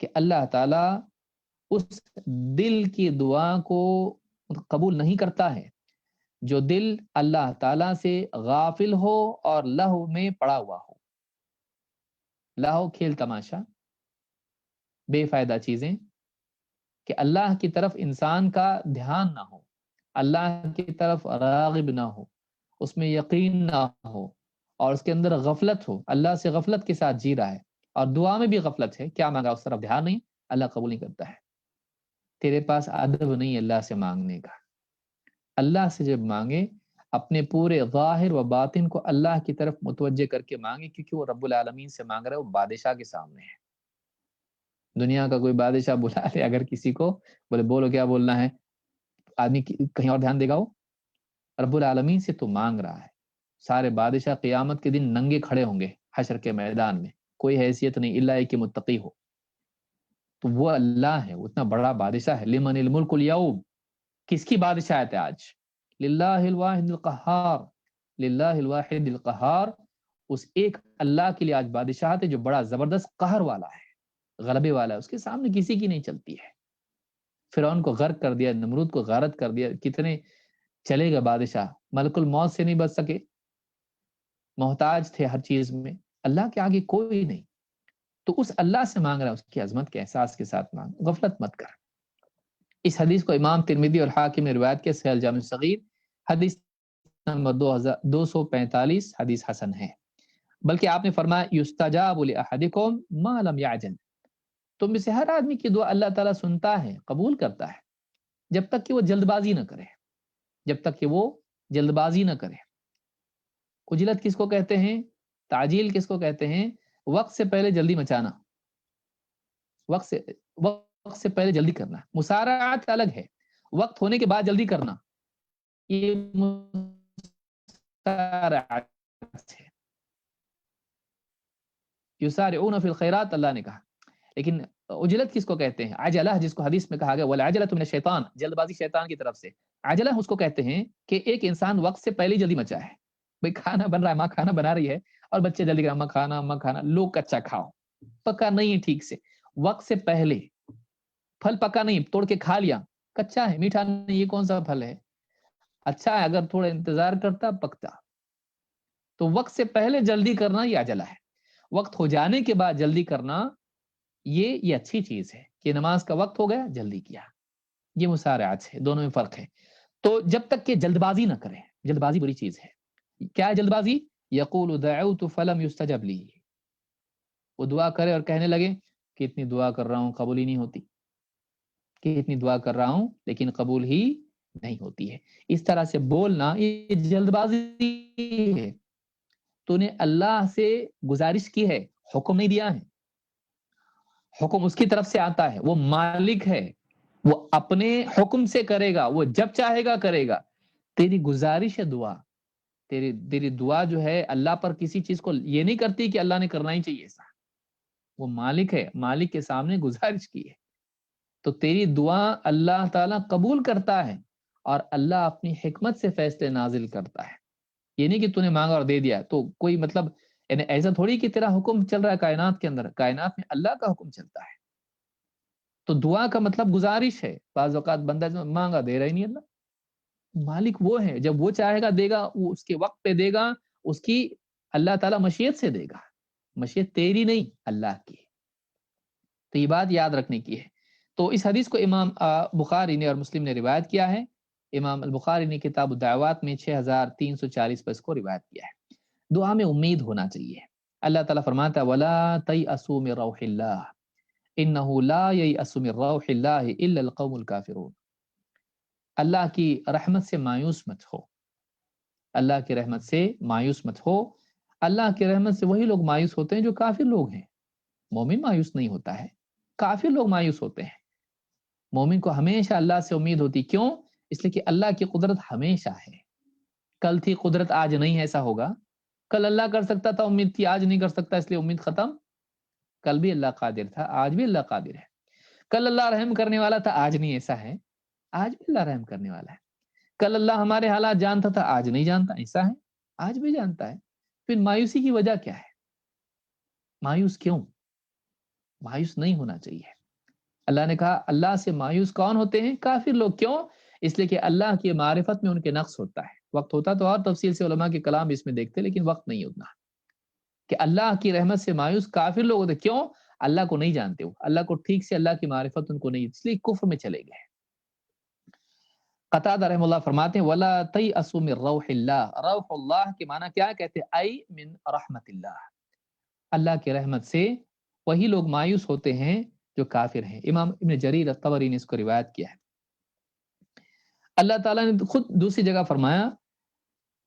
کہ اللہ تعالیٰ اس دل کی دعا کو قبول نہیں کرتا ہے جو دل اللہ تعالیٰ سے غافل ہو اور لہو میں پڑا ہوا ہو. لہو کھیل تماشا, بے فائدہ چیزیں, کہ اللہ کی طرف انسان کا دھیان نہ ہو, اللہ کی طرف راغب نہ ہو, اس میں یقین نہ ہو, اور اس کے اندر غفلت ہو, اللہ سے غفلت کے ساتھ جی رہا ہے, اور دعا میں بھی غفلت ہے, کیا مانگا اس طرف دھیان نہیں, اللہ قبول نہیں کرتا ہے. تیرے پاس ادب نہیں اللہ سے مانگنے کا. اللہ سے جب مانگے اپنے پورے ظاہر و باطن کو اللہ کی طرف متوجہ کر کے مانگے, کیونکہ وہ رب العالمین سے مانگ رہا ہے, وہ بادشاہ کے سامنے ہے. دنیا کا کوئی بادشاہ بلا لے اگر کسی کو, بولے بولو کیا بولنا ہے, آدمی کہیں اور دھیان دے گا. وہ رب العالمین سے تو مانگ رہا ہے. سارے بادشاہ قیامت کے دن ننگے کھڑے ہوں گے حشر کے میدان میں, کوئی حیثیت نہیں الا کہ متقی ہو. تو وہ اللہ ہے, وہ اتنا بڑا بادشاہ ہے. لمن الملک اليوم, کس کی بادشاہت ہے آج؟ للہ الواحد القہار, للہ الواحد القہار, اس ایک اللہ کے لیے آج بادشاہت ہے جو بڑا زبردست قہر والا ہے, غلبے والا ہے, اس کے سامنے کسی کی نہیں چلتی ہے. فرعون کو غرق کر دیا, نمرود کو غارت کر دیا, کتنے چلے گئے بادشاہ، ملک الموت سے نہیں بچ سکے، محتاج تھے ہر چیز میں، اللہ کے آگے کوئی نہیں، تو اس اللہ سے مانگ رہا ہے، اس کی عظمت کے احساس کے ساتھ مانگ، غفلت مت کر۔ اس حدیث کو امام ترمذی اور حاکم نے روایت کیا، صحیح الجامع الصغیر حدیث نمبر 2245، حدیث حسن ہے۔ بلکہ آپ نے فرمایا یستجاب لأحدکم ما لم یعجل، تم میں سے ہر آدمی کی دعا اللہ تعالیٰ سنتا ہے، قبول کرتا ہے، جب تک کہ وہ جلد بازی نہ کرے، جب تک کہ وہ جلد بازی نہ کرے۔ عجلت کس کو کہتے ہیں؟ تعجیل کس کو کہتے ہیں؟ وقت سے پہلے جلدی مچانا، وقت سے پہلے جلدی کرنا۔ مسارعات الگ ہے، وقت ہونے کے بعد جلدی کرنا، یہ مسارعات ہے۔ یسارعون فی الخیرات اللہ نے کہا، لیکن عجلت کس کو کہتے ہیں؟ عجلہ، جس کو حدیث میں کہا گیا والعجلۃ من الشیطان، جلد بازی شیطان کی طرف سے۔ عجلہ اس کو کہتے ہیں کہ ایک انسان وقت سے پہلے جلدی مچائے، بھئی کھانا بن رہا ہے، ماں کھانا بنا رہی ہے اور بچے جلدی کہا ماں کھانا، لو کچا کھاؤ، پکا نہیں ٹھیک سے، وقت سے پہلے۔ پھل پکا نہیں، توڑ کے کھا لیا، کچا ہے، میٹھا نہیں، یہ کون سا پھل ہے؟ اچھا ہے، اگر تھوڑا انتظار کرتا پکتا۔ تو وقت سے پہلے جلدی کرنا یہ عجلہ ہے، وقت ہو جانے کے بعد جلدی کرنا یہ اچھی چیز ہے کہ نماز کا وقت ہو گیا جلدی کیا، یہ مسارعات ہے، دونوں میں فرق ہے۔ تو جب تک کہ جلد بازی نہ کریں، جلد بازی بری چیز ہے۔ کیا ہے جلد بازی؟ یقول دعوت فلم یستجب لی، وہ دعا کرے اور کہنے لگے کہ اتنی دعا کر رہا ہوں قبول ہی نہیں ہوتی، کہ اتنی دعا کر رہا ہوں لیکن قبول ہی نہیں ہوتی ہے۔ اس طرح سے بولنا یہ جلد بازی ہے۔ تو نے اللہ سے گزارش کی ہے، حکم نہیں دیا ہے، حکم اس کی طرف سے آتا ہے، وہ مالک ہے، وہ اپنے حکم سے کرے گا، وہ جب چاہے گا کرے گا۔ تیری گزارش ہے دعا، تیری دعا جو ہے اللہ پر کسی چیز کو یہ نہیں کرتی کہ اللہ نے کرنا ہی چاہیے ایسا، وہ مالک ہے، مالک کے سامنے گزارش کی ہے، تو تیری دعا اللہ تعالیٰ قبول کرتا ہے، اور اللہ اپنی حکمت سے فیصلے نازل کرتا ہے۔ یہ نہیں کہ تو نے مانگا اور دے دیا، تو کوئی مطلب یعنی ایسا تھوڑی کہ تیرا حکم چل رہا ہے کائنات کے اندر، کائنات میں اللہ کا حکم چلتا ہے۔ تو دعا کا مطلب گزارش ہے، بعض اوقات بندہ مانگا دے رہا ہی نہیں اللہ، مالک وہ ہے، جب وہ چاہے گا دے گا، وہ اس کے وقت پہ دے گا، اس کی اللہ تعالیٰ مشیت سے دے گا، مشیت تیری نہیں اللہ کی۔ تو یہ بات یاد رکھنے کی ہے۔ تو اس حدیث کو امام بخاری نے اور مسلم نے روایت کیا ہے، امام البخاری نے کتاب الدعوات میں 6340 پر اس کو روایت کیا ہے۔ دعا میں امید ہونا چاہیے۔ اللہ تعالیٰ فرماتا ہے وَلَا تَيْأَسُوا مِن رَوْحِ اللَّهِ إِنَّهُ لَا يَيْأَسُ مِن رَوْحِ اللَّهِ إِلَّا الْقَوْمُ الْكَافِرُونَ، اللہ کی رحمت سے مایوس مت ہو، اللہ کی رحمت سے مایوس مت ہو۔ اللہ کی رحمت سے وہی لوگ مایوس ہوتے ہیں جو کافر لوگ ہیں، مومن مایوس نہیں ہوتا ہے، کافر لوگ مایوس ہوتے ہیں۔ مومن کو ہمیشہ اللہ سے امید ہوتی، کیوں؟ اس لیے کہ اللہ کی قدرت ہمیشہ ہے، کل تھی قدرت آج نہیں، ایسا ہوگا؟ کل اللہ کر سکتا تھا، امید تھی، آج نہیں کر سکتا اس لیے امید ختم؟ کل بھی اللہ قادر تھا، آج بھی اللہ قادر ہے۔ کل اللہ رحم کرنے والا تھا، آج نہیں ایسا ہے، آج بھی اللہ رحم کرنے والا ہے۔ کل اللہ ہمارے حالات جانتا تھا، آج نہیں جانتا، ایسا ہے، آج بھی جانتا ہے۔ پھر مایوسی کی وجہ کیا ہے؟ مایوس کیوں؟ مایوس نہیں ہونا چاہیے۔ اللہ نے کہا اللہ سے مایوس کون ہوتے ہیں؟ کافر لوگ۔ کیوں؟ اس لیے کہ اللہ کی معرفت میں ان کے نقص ہوتا ہے۔ وقت ہوتا تو اور تفصیل سے علماء کے کلام اس میں دیکھتے، لیکن وقت نہیں اتنا کہ اللہ کی رحمت سے مایوس کافر لوگ ہوتے۔ کیوں؟ اللہ کو نہیں جانتے، وہ اللہ کو ٹھیک سے، اللہ کی معرفت ان کو نہیں، اس لیے کفر میں چلے گئے۔ قتادہ رحمہ اللہ فرماتے ہیں وَلَا تَيْأَسُوا مِن رَوْحِ اللَّهِ، روح اللہ کے معنی کیا کہتے ہیں؟ اَيْ مِن رحمت اللہ، اللہ کی رحمت سے وہی لوگ مایوس ہوتے ہیں جو کافر ہیں۔ امام ابن جریر الطبری نے اس کو روایت کیا ہے۔ اللہ تعالیٰ نے خود دوسری جگہ فرمایا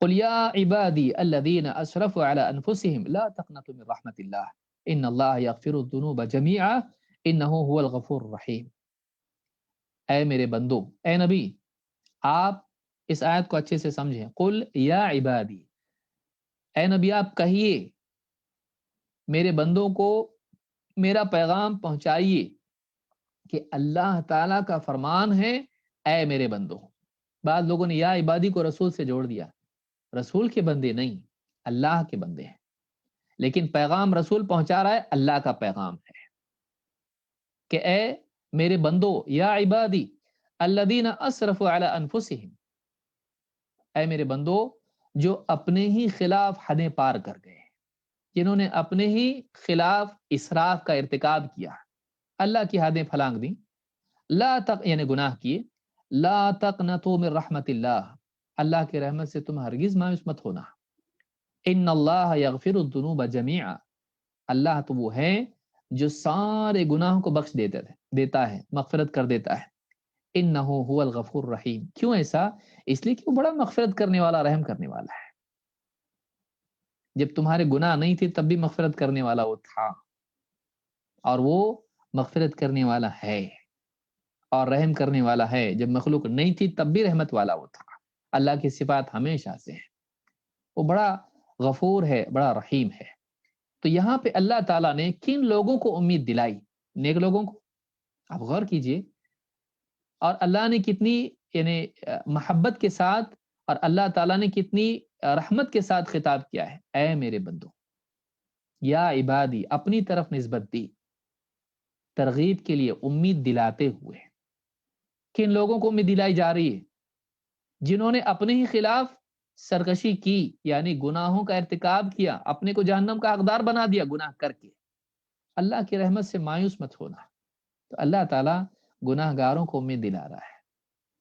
قُلْ يَا عِبَادِي الَّذِينَ أَسْرَفُوا عَلَىٰ أَنفُسِهِمْ لَا تَقْنَطُوا مِن رَحْمَةِ اللَّهِ إِنَّ اللَّهَ يَغْفِرُ الذُّنُوبَ جَمِيعًا إِنَّهُ هُوَ الْغَفُورُ الرَّحِيمُ۔ اے میرے بندو، اے نبی، آپ اس آیت کو اچھے سے سمجھیں۔ قُلْ يَا عِبَادِي، اے نبی آپ کہیے میرے بندوں کو میرا پیغام پہنچائیے کہ اللہ تعالیٰ کا فرمان ہے اے میرے بندو۔ بعض لوگوں نے یا عبادی کو رسول سے جوڑ دیا، رسول کے بندے نہیں، اللہ کے بندے ہیں، لیکن پیغام رسول پہنچا رہا ہے، اللہ کا پیغام ہے کہ اے میرے بندو، یا عبادی الذین اسرفوا علی انفسہم، اے میرے بندو جو اپنے ہی خلاف حدیں پار کر گئے، جنہوں نے اپنے ہی خلاف اسراف کا ارتکاب کیا، اللہ کی حدیں پھلانگ دیں، لا تق یعنی گناہ کیے، لا تقنطوا من رحمت اللہ، اللہ کی رحمت سے تم ہرگز مایوس مت ہونا، ان اللہ یغفر الذنوب جميعا، اللہ تو وہ ہے جو سارے گناہوں کو بخش دیتا ہے، مغفرت کر دیتا ہے، انہ هو الغفور الرحیم، کیوں ایسا؟ اس لیے کہ وہ بڑا مغفرت کرنے والا، رحم کرنے والا ہے، جب تمہارے گناہ نہیں تھے تب بھی مغفرت کرنے والا وہ تھا، اور وہ مغفرت کرنے والا ہے اور رحم کرنے والا ہے، جب مخلوق نہیں تھی تب بھی رحمت والا وہ تھا، اللہ کی صفات ہمیشہ سے ہے، وہ بڑا غفور ہے، بڑا رحیم ہے۔ تو یہاں پہ اللہ تعالیٰ نے کن لوگوں کو امید دلائی؟ نیک لوگوں کو، آپ غور کیجئے، اور اللہ نے کتنی یعنی محبت کے ساتھ اور اللہ تعالیٰ نے کتنی رحمت کے ساتھ خطاب کیا ہے، اے میرے بندو، یا عبادی، اپنی طرف نسبت دی، ترغیب کے لیے، امید دلاتے ہوئے۔ کن لوگوں کو امید دلائی جا رہی ہے؟ جنہوں نے اپنے ہی خلاف سرکشی کی، یعنی گناہوں کا ارتکاب کیا، اپنے کو جہنم کا حقدار بنا دیا گناہ کر کے۔ اللہ کی رحمت سے مایوس مت ہونا۔ تو اللہ تعالیٰ گناہ گاروں کو امید دلا رہا ہے۔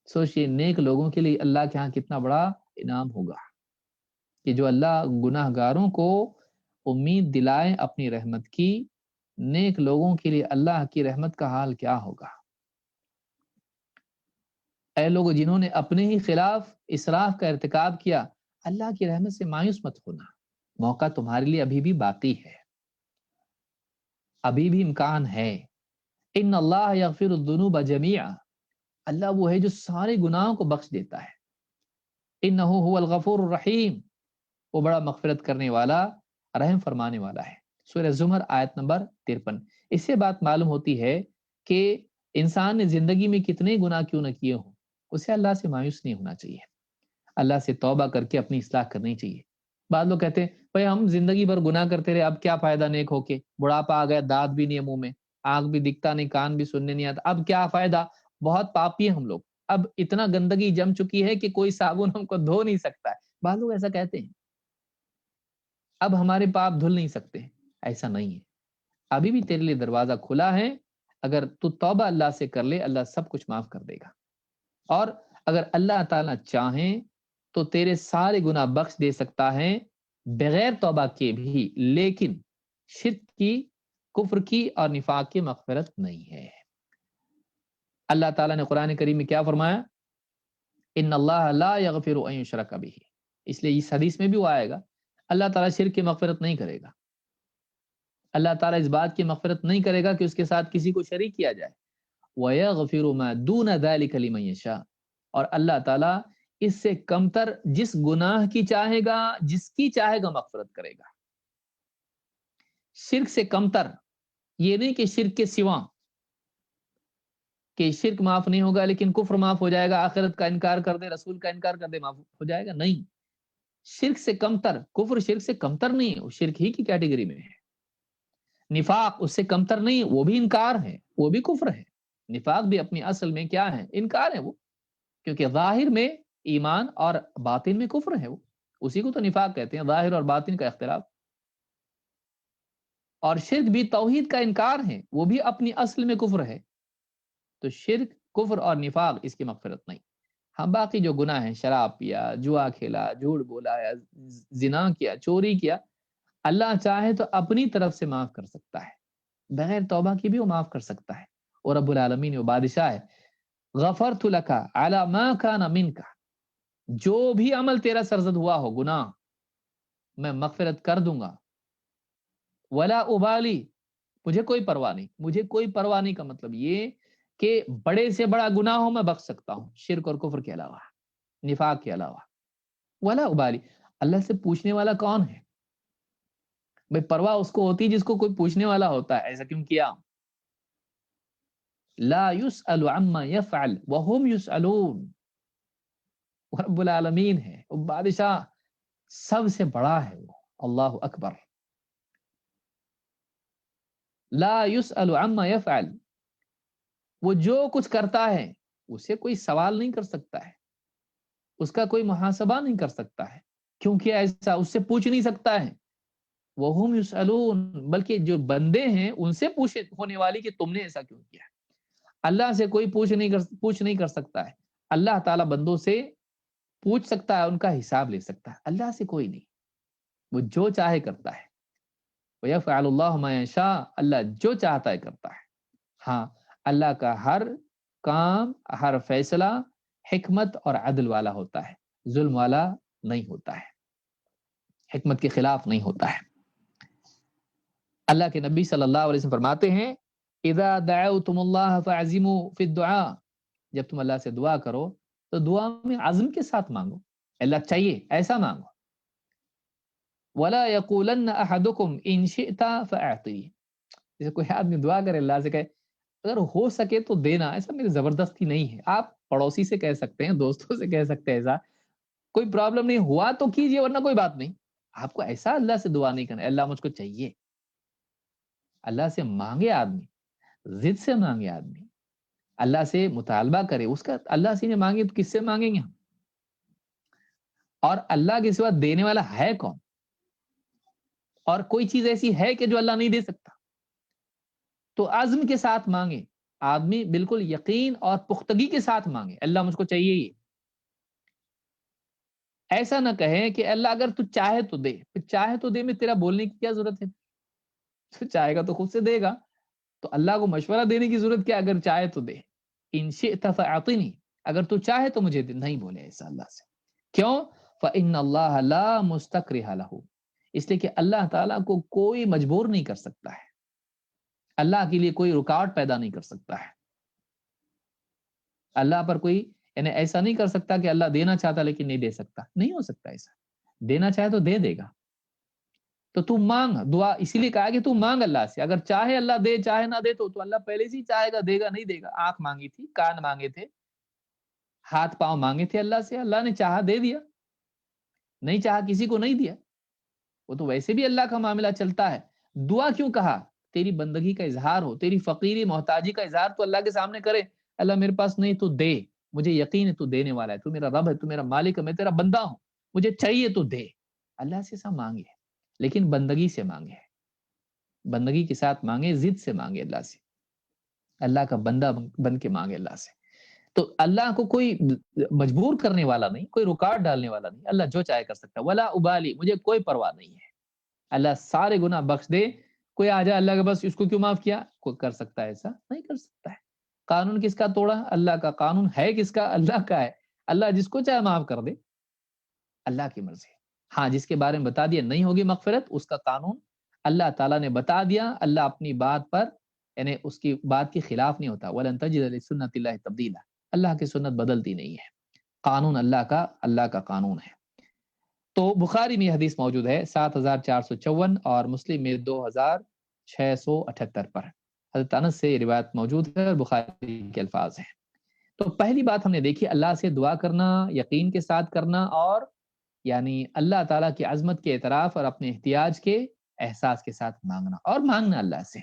سوچئے نیک لوگوں کے لیے اللہ کے ہاں کتنا بڑا انعام ہوگا کہ جو اللہ گناہ گاروں کو امید دلائے اپنی رحمت کی، نیک لوگوں کے لیے اللہ کی رحمت کا حال کیا ہوگا۔ اے لوگوں جنہوں نے اپنے ہی خلاف اسراف کا ارتکاب کیا، اللہ کی رحمت سے مایوس مت ہونا، موقع تمہارے لیے ابھی بھی باقی ہے، ابھی بھی امکان ہے۔ ان اللہ یغفر الذنوب جميعا، اللہ وہ ہے جو سارے گناہوں کو بخش دیتا ہے، انہ هو الغفور الرحیم، وہ بڑا مغفرت کرنے والا، رحم فرمانے والا ہے۔ سورہ زمر آیت نمبر 53۔ اس سے بات معلوم ہوتی ہے کہ انسان نے زندگی میں کتنے گناہ کیوں نہ کیے ہوں، اسے اللہ سے مایوس نہیں ہونا چاہیے، اللہ سے توبہ کر کے اپنی اصلاح کرنی چاہیے۔ بعض لوگ کہتے ہیں بھائی ہم زندگی بھر گناہ کرتے رہے، اب کیا فائدہ نیک ہو کے، بڑھاپا آ گیا، دانت بھی نہیں ہے منہ میں، آنکھ بھی دکھتا نہیں، کان بھی سننے نہیں آتا، اب کیا فائدہ، بہت پاپی ہیں ہم لوگ، اب اتنا گندگی جم چکی ہے کہ کوئی صابن ہم کو دھو نہیں سکتا ہے، بعض لوگ ایسا کہتے ہیں، اب ہمارے پاپ دھل نہیں سکتے۔ ایسا نہیں ہے، ابھی بھی تیرے لیے دروازہ کھلا ہے، اگر تو توبہ اللہ سے کر لے، اللہ سب کچھ معاف کر دے گا، اور اگر اللہ تعالیٰ چاہیں تو تیرے سارے گناہ بخش دے سکتا ہے بغیر توبہ کے بھی، لیکن شرک کی، کفر کی اور نفاق کی مغفرت نہیں ہے۔ اللہ تعالیٰ نے قرآن کریم میں کیا فرمایا؟ ان اللہ لا یغفر ان یشرک بہ، اس لیے اس حدیث میں بھی وہ آئے گا، اللہ تعالیٰ شرک کی مغفرت نہیں کرے گا، اللہ تعالیٰ اس بات کی مغفرت نہیں کرے گا کہ اس کے ساتھ کسی کو شریک کیا جائے، وَيَغْفِرُ مَا دُونَ ذَلِكَ لِمَن يَشَاءُ، اور اللہ تعالیٰ اس سے کمتر جس گناہ کی چاہے گا، جس کی چاہے گا مغفرت کرے گا۔ شرک سے کمتر، یہ نہیں کہ شرک کے سوا، کہ شرک معاف نہیں ہوگا لیکن کفر معاف ہو جائے گا، آخرت کا انکار کر دے، رسول کا انکار کر دے، معاف ہو جائے گا، نہیں، شرک سے کمتر، کفر شرک سے کمتر نہیں ہے، وہ شرک ہی کی کیٹیگری میں ہے۔ نفاق اس سے کمتر نہیں، وہ بھی انکار ہے، وہ بھی کفر ہے، نفاق بھی اپنی اصل میں کیا ہے؟ انکار ہے وہ، کیونکہ ظاہر میں ایمان اور باطن میں کفر ہے، وہ اسی کو تو نفاق کہتے ہیں، ظاہر اور باطن کا اختلاف۔ اور شرک بھی توحید کا انکار ہے، وہ بھی اپنی اصل میں کفر ہے۔ تو شرک، کفر اور نفاق، اس کی مغفرت نہیں۔ ہم باقی جو گناہ ہیں، شراب پیا، جوا کھیلا، جھوٹ بولا، یا زنا کیا، چوری کیا، اللہ چاہے تو اپنی طرف سے معاف کر سکتا ہے، بغیر توبہ کی بھی وہ معاف کر سکتا ہے، اور رب العالمین وہ بادشاہ ہے۔ غفرت لک علی ما کان منک، جو بھی عمل تیرا سرزد ہوا ہو گناہ، میں مغفرت کر دوں گا، ولا ابالی، مجھے کوئی پرواہ نہیں، مجھے کوئی پرواہ نہیں کا مطلب یہ کہ بڑے سے بڑا گناہ ہو میں بخش سکتا ہوں، شرک اور کفر کے علاوہ، نفاق کے علاوہ، ولا ابالی، اللہ سے پوچھنے والا کون ہے؟ بھئی پرواہ اس کو ہوتی جس کو کوئی پوچھنے والا ہوتا ہے، ایسا کیوں کیا؟ لا يسأل عما يفعل وهم يسألون، رب العالمین ہے، وہ بادشاہ سب سے بڑا ہے، وہ اللہ اکبر۔ لا يسأل عما يفعل، وہ جو کچھ کرتا ہے اسے کوئی سوال نہیں کر سکتا ہے، اس کا کوئی محاسبہ نہیں کر سکتا ہے، کیونکہ ایسا اس سے پوچھ نہیں سکتا ہے. وَهُمْ يُسْأَلُونَ، بلکہ جو بندے ہیں ان سے پوچھ ہونے والی کہ تم نے ایسا کیوں کیا. اللہ سے کوئی پوچھ نہیں کر سکتا ہے. اللہ تعالیٰ بندوں سے پوچھ سکتا ہے، ان کا حساب لے سکتا ہے، اللہ سے کوئی نہیں. وہ جو چاہے کرتا ہے. وَيَفْعَلُ اللَّهُ مَا يَشَاءُ، اللہ جو چاہتا ہے کرتا ہے. ہاں، اللہ کا ہر کام، ہر فیصلہ حکمت اور عدل والا ہوتا ہے، ظلم والا نہیں ہوتا ہے، حکمت کے خلاف نہیں ہوتا ہے. اللہ کے نبی صلی اللہ علیہ وسلم فرماتے ہیں اذا دعوتم اللہ فعزموا فی الدعاء، جب تم اللہ سے دعا کرو تو دعا میں عزم کے ساتھ مانگو، اللہ چاہیے ایسا مانگو. ولا یقولن احدکم ان شئت فاعطی، جیسے کوئی آدمی دعا کرے اللہ سے کہے اگر ہو سکے تو دینا، ایسا میری زبردستی نہیں ہے. آپ پڑوسی سے کہہ سکتے ہیں، دوستوں سے کہہ سکتے ہیں، ایسا کوئی پرابلم نہیں ہوا تو کیجئے ورنہ کوئی بات نہیں. آپ کو ایسا اللہ سے دعا نہیں کرنا اللہ مجھ کو چاہیے. اللہ سے مانگے آدمی، ضد سے مانگے آدمی، اللہ سے مطالبہ کرے اس کا. اللہ سے مانگے تو کس سے مانگیں گے ہم؟ اور اللہ کے سوا دینے والا ہے کون؟ اور کوئی چیز ایسی ہے کہ جو اللہ نہیں دے سکتا؟ تو عزم کے ساتھ مانگے آدمی، بالکل یقین اور پختگی کے ساتھ مانگے اللہ مجھ کو چاہیے یہ. ایسا نہ کہیں کہ اللہ اگر تو چاہے تو دے. چاہے تو دے میں تیرا بولنے کی کیا ضرورت ہے؟ تو چاہے گا تو خود سے دے گا، تو اللہ کو مشورہ دینے کی ضرورت کیا؟ اگر چاہے تو دے. ان شئت فاعطنی، اگر تو چاہے تو مجھے دے. نہیں بولے ایسا اللہ سے. کیوں؟ فإن اللہ لا مستکرہ لہ، اس لیے کہ اللہ تعالیٰ کو کوئی مجبور نہیں کر سکتا ہے، اللہ کے لیے کوئی رکاوٹ پیدا نہیں کر سکتا ہے. اللہ پر کوئی یعنی ایسا نہیں کر سکتا کہ اللہ دینا چاہتا لیکن نہیں دے سکتا. نہیں ہو سکتا ایسا. دینا چاہے تو دے دے گا. تو تم مانگ دعا، اسی لیے کہا کہ تم مانگ اللہ سے. اگر چاہے اللہ دے، چاہے نہ دے تو اللہ پہلے سے ہی چاہے گا دے گا نہیں دے گا. آنکھ مانگی تھی، کان مانگے تھے، ہاتھ پاؤں مانگے تھے اللہ سے، اللہ نے چاہا دے دیا، نہیں چاہا کسی کو نہیں دیا. وہ تو ویسے بھی اللہ کا معاملہ چلتا ہے. دعا کیوں کہا؟ تیری بندگی کا اظہار ہو، تیری فقیری محتاجی کا اظہار تو اللہ کے سامنے کرے. اللہ میرے پاس نہیں تو دے، مجھے یقین ہے تو دینے والا ہے، تو میرا رب ہے، تو میرا مالک ہے، میں تیرا بندہ ہوں، مجھے چاہیے تو دے. اللہ سے سب مانگے لیکن بندگی سے مانگے، بندگی کے ساتھ مانگے، ضد سے مانگے اللہ سے، اللہ کا بندہ بن کے مانگے اللہ سے. تو اللہ کو کوئی مجبور کرنے والا نہیں، کوئی رکاوٹ ڈالنے والا نہیں. اللہ جو چاہے کر سکتا ہے. ولا ابالی، مجھے کوئی پرواہ نہیں ہے. اللہ سارے گناہ بخش دے. کوئی آ جائے اللہ کے بس اس کو کیوں معاف کیا؟ کوئی کر سکتا ہے ایسا؟ نہیں کر سکتا ہے. قانون کس کا توڑا؟ اللہ کا. قانون ہے کس کا؟ اللہ کا ہے. اللہ جس کو چاہے معاف کر دے، اللہ کی مرضی. ہاں، جس کے بارے میں بتا دیا نہیں ہوگی مغفرت، اس کا قانون اللہ تعالیٰ نے بتا دیا. اللہ اپنی بات پر یعنی اس کی بات کے خلاف نہیں ہوتا. وَلَن تَجِدَ لِسُنَّتِ اللَّهِ تَبْدِيلًا، اللہ کی سنت بدلتی نہیں ہے. قانون اللہ کا قانون ہے. تو بخاری میں حدیث موجود ہے 7454 اور مسلم میں 2678 پر. حضرت انس سے یہ روایت موجود ہے اور بخاری کے الفاظ ہیں. تو پہلی بات ہم نے دیکھی اللہ سے دعا کرنا، یقین کے ساتھ کرنا، اور یعنی اللہ تعالیٰ کی عظمت کے اعتراف اور اپنے احتیاج کے احساس کے ساتھ مانگنا، اور مانگنا اللہ سے.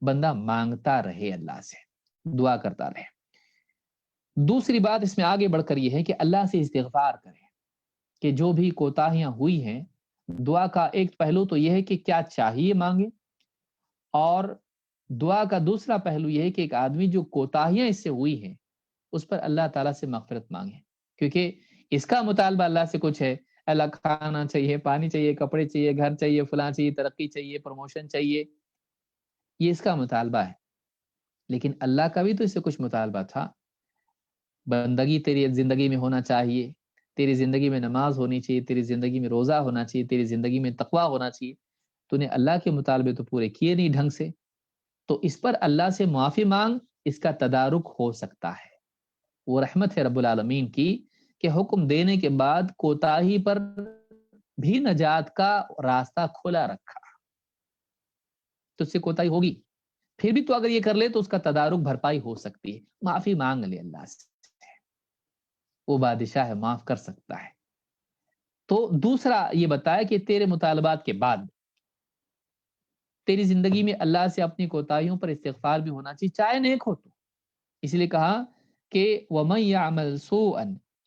بندہ مانگتا رہے، اللہ سے دعا کرتا رہے. دوسری بات اس میں آگے بڑھ کر یہ ہے کہ اللہ سے استغفار کرے کہ جو بھی کوتاہیاں ہوئی ہیں. دعا کا ایک پہلو تو یہ ہے کہ کیا چاہیے مانگے، اور دعا کا دوسرا پہلو یہ ہے کہ ایک آدمی جو کوتاہیاں اس سے ہوئی ہیں اس پر اللہ تعالیٰ سے مغفرت مانگے. کیونکہ اس کا مطالبہ اللہ سے کچھ ہے، اللہ کھانا چاہیے، پانی چاہیے، کپڑے چاہیے، گھر چاہیے، فلاں چاہیے، ترقی چاہیے، پروموشن چاہیے، یہ اس کا مطالبہ ہے. لیکن اللہ کا بھی تو اس سے کچھ مطالبہ تھا. بندگی تیری زندگی میں ہونا چاہیے، تیری زندگی میں نماز ہونی چاہیے، تیری زندگی میں روزہ ہونا چاہیے، تیری زندگی میں تقویٰ ہونا چاہیے. تو نے اللہ کے مطالبے تو پورے کیے نہیں ڈھنگ سے. تو اس پر اللہ سے معافی مانگ، اس کا تدارک ہو سکتا ہے. وہ رحمت ہے رب العالمین کی کہ حکم دینے کے بعد کوتاہی پر بھی نجات کا راستہ کھلا رکھا. تو اس سے کوتاہی ہوگی، پھر بھی تو اگر یہ کر لے تو اس کا تدارک بھرپائی ہو سکتی ہے. معافی مانگ لے اللہ سے، وہ بادشاہ ہے، معاف کر سکتا ہے. تو دوسرا یہ بتایا کہ تیرے مطالبات کے بعد تیری زندگی میں اللہ سے اپنی کوتاہیوں پر استغفار بھی ہونا چاہیے، چاہے نیک ہو تو. اس لیے کہا کہ وَمَن يَعْمَلْ سُوءًا،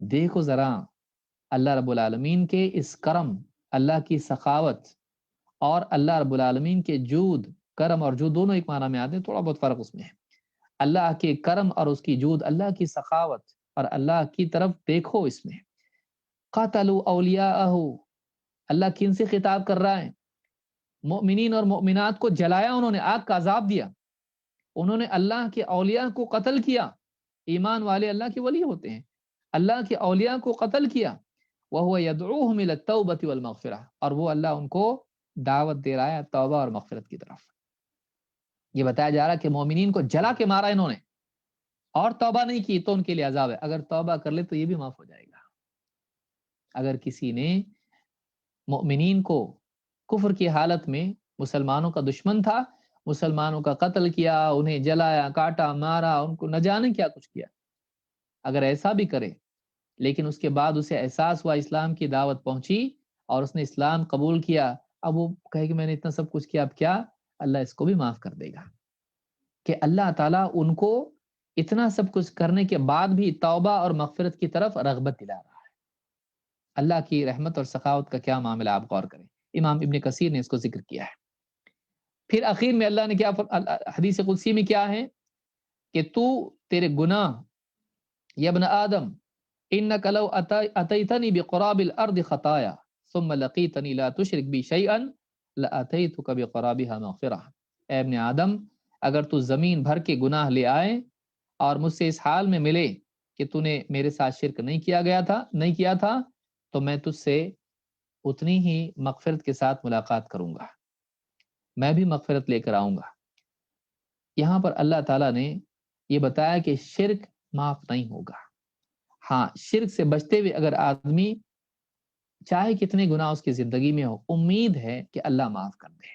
دیکھو ذرا اللہ رب العالمین کے اس کرم، اللہ کی سخاوت اور اللہ رب العالمین کے جود، کرم اور جود دونوں ایک معنی میں آتے ہیں، تھوڑا بہت فرق اس میں ہے۔ اللہ کے کرم اور اس کی جود، اللہ کی سخاوت اور اللہ کی طرف دیکھو اس میں۔ قاتلوا اولیاءہ، اللہ کن سے خطاب کر رہا ہے؟ مؤمنین اور مؤمنات کو جلایا، انہوں نے آگ کا عذاب دیا، انہوں نے اللہ کے اولیاء کو قتل کیا۔ ایمان والے اللہ کے ولی ہوتے ہیں، اللہ کے اولیاء کو قتل کیا۔ وَهُوَ يَدْعُوهُمْ إِلَى التَّوْبَةِ وَالْمَغْفِرَةِ، اور وہ اللہ ان کو دعوت دے رہا ہے توبہ اور مغفرت کی طرف۔ یہ بتایا جا رہا ہے کہ مومنین کو جلا کے مارا انہوں نے اور توبہ نہیں کی تو ان کے لیے عذاب ہے، اگر توبہ کر لے تو یہ بھی معاف ہو جائے گا۔ اگر کسی نے مؤمنین کو کفر کی حالت میں، مسلمانوں کا دشمن تھا، مسلمانوں کا قتل کیا، انہیں جلایا، کاٹا، مارا، ان کو نہ جانے کیا کچھ کیا، اگر ایسا بھی کرے لیکن اس کے بعد اسے احساس ہوا، اسلام کی دعوت پہنچی اور اس نے اسلام قبول کیا، اب وہ کہے کہ میں نے اتنا سب کچھ کیا، اب کیا؟ اللہ اس کو بھی معاف کر دے گا، کہ اللہ تعالیٰ ان کو اتنا سب کچھ کرنے کے بعد بھی توبہ اور مغفرت کی طرف رغبت دلا رہا ہے۔ اللہ کی رحمت اور سخاوت کا کیا معاملہ، آپ غور کریں۔ امام ابن کثیر نے اس کو ذکر کیا ہے۔ پھر اخیر میں اللہ نے کیا، حدیث قدسی میں کیا ہے کہ تو تیرے گناہ، یا ابن آدم انک لو اتیتنی بقراب الارض خطایا ثم لقیتنی لا تشرک بی شیئا لاتیتک بقرابها مغفرہ۔ اے ابن آدم، اگر تو زمین بھر کے گناہ لے آئے اور مجھ سے اس حال میں ملے کہ تو نے میرے ساتھ شرک نہیں کیا تھا تو میں تجھ سے اتنی ہی مغفرت کے ساتھ ملاقات کروں گا، میں بھی مغفرت لے کر آؤں گا۔ یہاں پر اللہ تعالیٰ نے یہ بتایا کہ شرک معاف نہیں ہوگا۔ ہاں، شرک سے بچتے ہوئے اگر آدمی چاہے کتنے گناہ اس کی زندگی میں ہو، امید ہے کہ اللہ معاف کر دے۔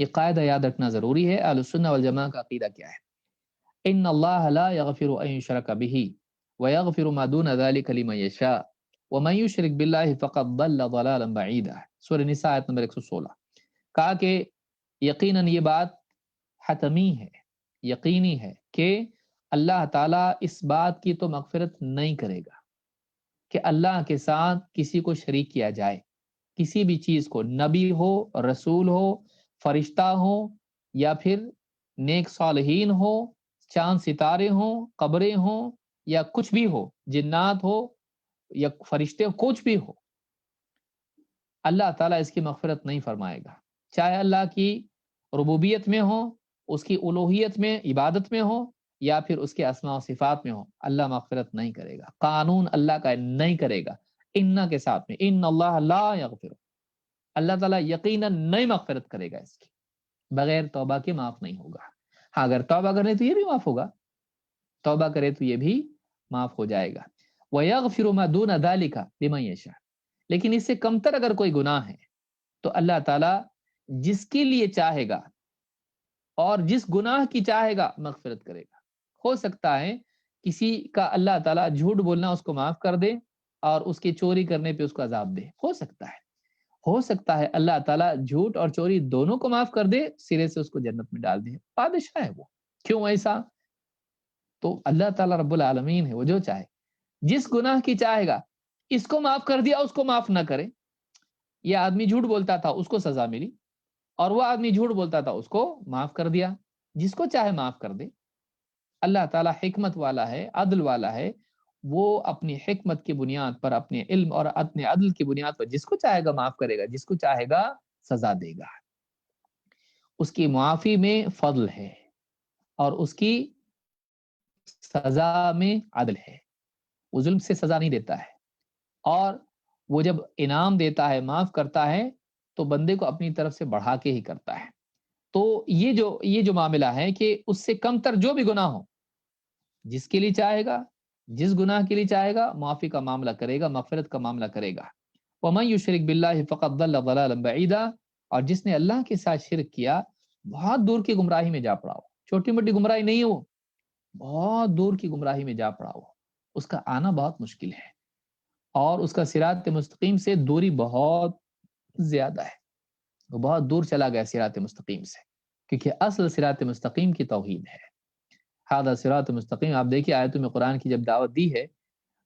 یہ قاعدہ یاد رکھنا ضروری ہے۔ اہل السنہ والجماعہ کا عقیدہ کیا ہے؟ ان اللہ لا یغفر ان یشرک بہ ویغفر ما دون ذلک لمن یشاء ومن یشرک باللہ فقد ضل ضلالا بعیدا۔ سورہ نساء آیت نمبر 116۔ کہا کہ یقیناً یہ بات حتمی ہے، یقینی ہے کہ اللہ تعالیٰ اس بات کی تو مغفرت نہیں کرے گا کہ اللہ کے ساتھ کسی کو شریک کیا جائے، کسی بھی چیز کو، نبی ہو، رسول ہو، فرشتہ ہو، یا پھر نیک صالحین ہو، چاند ستارے ہوں، قبریں ہوں، یا کچھ بھی ہو، جنات ہو یا فرشتے ہو، کچھ بھی ہو، اللہ تعالیٰ اس کی مغفرت نہیں فرمائے گا۔ چاہے اللہ کی ربوبیت میں ہو، اس کی الوہیت میں، عبادت میں ہو، یا پھر اس کے اسماء و صفات میں ہو، اللہ مغفرت نہیں کرے گا۔ قانون اللہ کا نہیں کرے گا، ان کے ساتھ میں، ان اللہ لا یغفر، اللہ تعالیٰ یقیناً نہیں مغفرت کرے گا، اس کی بغیر توبہ کے معاف نہیں ہوگا۔ ہاں، اگر توبہ کرے تو یہ بھی معاف ہوگا، توبہ کرے تو یہ بھی معاف ہو جائے گا۔ وَيَغْفِرُ مَا دُونَ ذَلِكَ لِمَن يَشَاءُ، لیکن اس سے کمتر اگر کوئی گناہ ہے تو اللہ تعالیٰ جس کے لیے چاہے گا اور جس گناہ کی چاہے گا مغفرت کرے گا۔ ہو سکتا ہے کسی کا اللہ تعالیٰ جھوٹ بولنا اس کو معاف کر دے اور اس کی چوری کرنے پہ اس کو عذاب دے، ہو سکتا ہے اللہ تعالیٰ جھوٹ اور چوری دونوں کو معاف کر دے، سرے سے اس کو جنت میں ڈال دے، بادشاہ ہے وہ۔ کیوں ایسا؟ تو اللہ تعالیٰ رب العالمین ہے، وہ جو چاہے، جس گناہ کی چاہے گا، اس کو معاف کر دیا، اس کو معاف نہ کرے۔ یہ آدمی جھوٹ بولتا تھا، اس کو سزا ملی، اور وہ آدمی جھوٹ بولتا تھا، اس کو معاف کر دیا۔ جس کو چاہے معاف کر دے۔ اللہ تعالیٰ حکمت والا ہے، عدل والا ہے، وہ اپنی حکمت کی بنیاد پر، اپنے علم اور اپنے عدل کی بنیاد پر جس کو چاہے گا معاف کرے گا، جس کو چاہے گا سزا دے گا۔ اس کی معافی میں فضل ہے اور اس کی سزا میں عدل ہے۔ وہ ظلم سے سزا نہیں دیتا ہے، اور وہ جب انعام دیتا ہے، معاف کرتا ہے، تو بندے کو اپنی طرف سے بڑھا کے ہی کرتا ہے۔ تو یہ جو معاملہ ہے کہ اس سے کم تر جو بھی گناہ ہو، جس کے لیے چاہے گا، جس گناہ کے لیے چاہے گا، معافی کا معاملہ کرے گا، مغفرت کا معاملہ کرے گا۔ وَمَن يُشْرِكْ بِاللَّهِ فَقَدْ ضَلَّ ضَلَالًا بَعِيدًا، اور جس نے اللہ کے ساتھ شرک کیا، بہت دور کی گمراہی میں جا پڑا ہو۔ چھوٹی موٹی گمراہی نہیں ہو، بہت دور کی گمراہی میں جا پڑا ہو، اس کا آنا بہت مشکل ہے، اور اس کا صراط مستقیم سے دوری بہت زیادہ ہے، وہ بہت دور چلا گیا صراط مستقیم سے، کیونکہ اصل صراط مستقیم کی توحید ہے۔ ھذا صراط مستقیم، آپ دیکھیے آیتوں میں قرآن کی جب دعوت دی ہے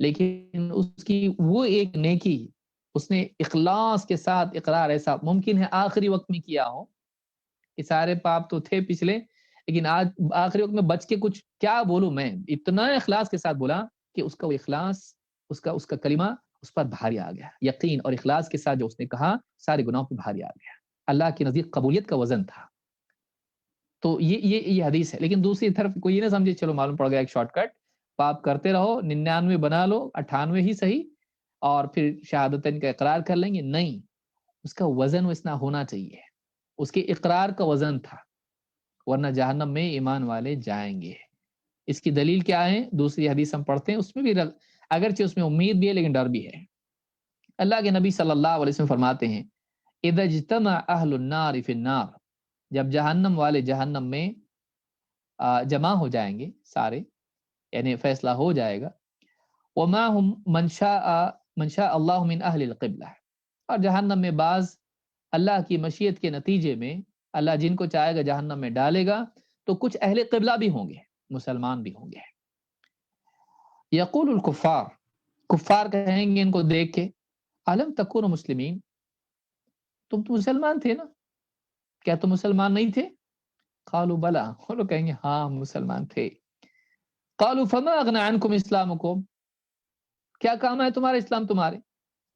لیکن اس کی وہ ایک نیکی اس نے اخلاص کے ساتھ اقرار، ایسا ممکن ہے آخری وقت میں کیا ہو، یہ سارے پاپ تو تھے پچھلے، لیکن آج آخری وقت میں بچ کے کچھ کیا بولوں میں، اتنا اخلاص کے ساتھ بولا کہ اس کا وہ اخلاص، اس کا کلمہ اس پر بھاری آ گیا، یقین اور اخلاص کے ساتھ جو اس نے کہا سارے گناہوں پہ بھاری آ گیا، اللہ کے نزدیک قبولیت کا وزن تھا۔ تو یہ حدیث ہے۔ لیکن دوسری طرف کوئی یہ نہ سمجھے چلو معلوم پڑ گیا ایک شارٹ کٹ، پاپ کرتے رہو، 99 بنا لو، 98 ہی صحیح، اور پھر شہادتین کا اقرار کر لیں گے، نہیں، اس کا وزن وسنا ہونا چاہیے، اس کے اقرار کا وزن تھا، ورنہ جہنم میں ایمان والے جائیں گے۔ اس کی دلیل کیا ہے؟ دوسری حدیث ہم پڑھتے ہیں، اس میں بھی اگرچہ اس میں امید بھی ہے لیکن ڈر بھی ہے۔ اللہ کے نبی صلی اللہ علیہ وسلم فرماتے ہیں اذا اجتمع اہل النار فی النار، جب جہنم والے جہنم میں جمع ہو جائیں گے سارے، یعنی فیصلہ ہو جائے گا، ومعهم من شاء اللہ من اہل القبلہ، اور جہنم میں بعض اللہ کی مشیت کے نتیجے میں اللہ جن کو چاہے گا جہنم میں ڈالے گا، تو کچھ اہل قبلہ بھی ہوں گے، مسلمان بھی ہوں گے۔ یقول الکفار، کفار کہیں گے ان کو دیکھ کے، علم تکونوا مسلمین، تم تو مسلمان تھے نا، کیا تم مسلمان نہیں تھے؟ قالوا بلا، وہ لوگ کہیں گے ہاں ہم مسلمان تھے۔ قالوا فما اغنى عنكم اسلامكم، کیا کام ہے تمہارا اسلام تمہارے؟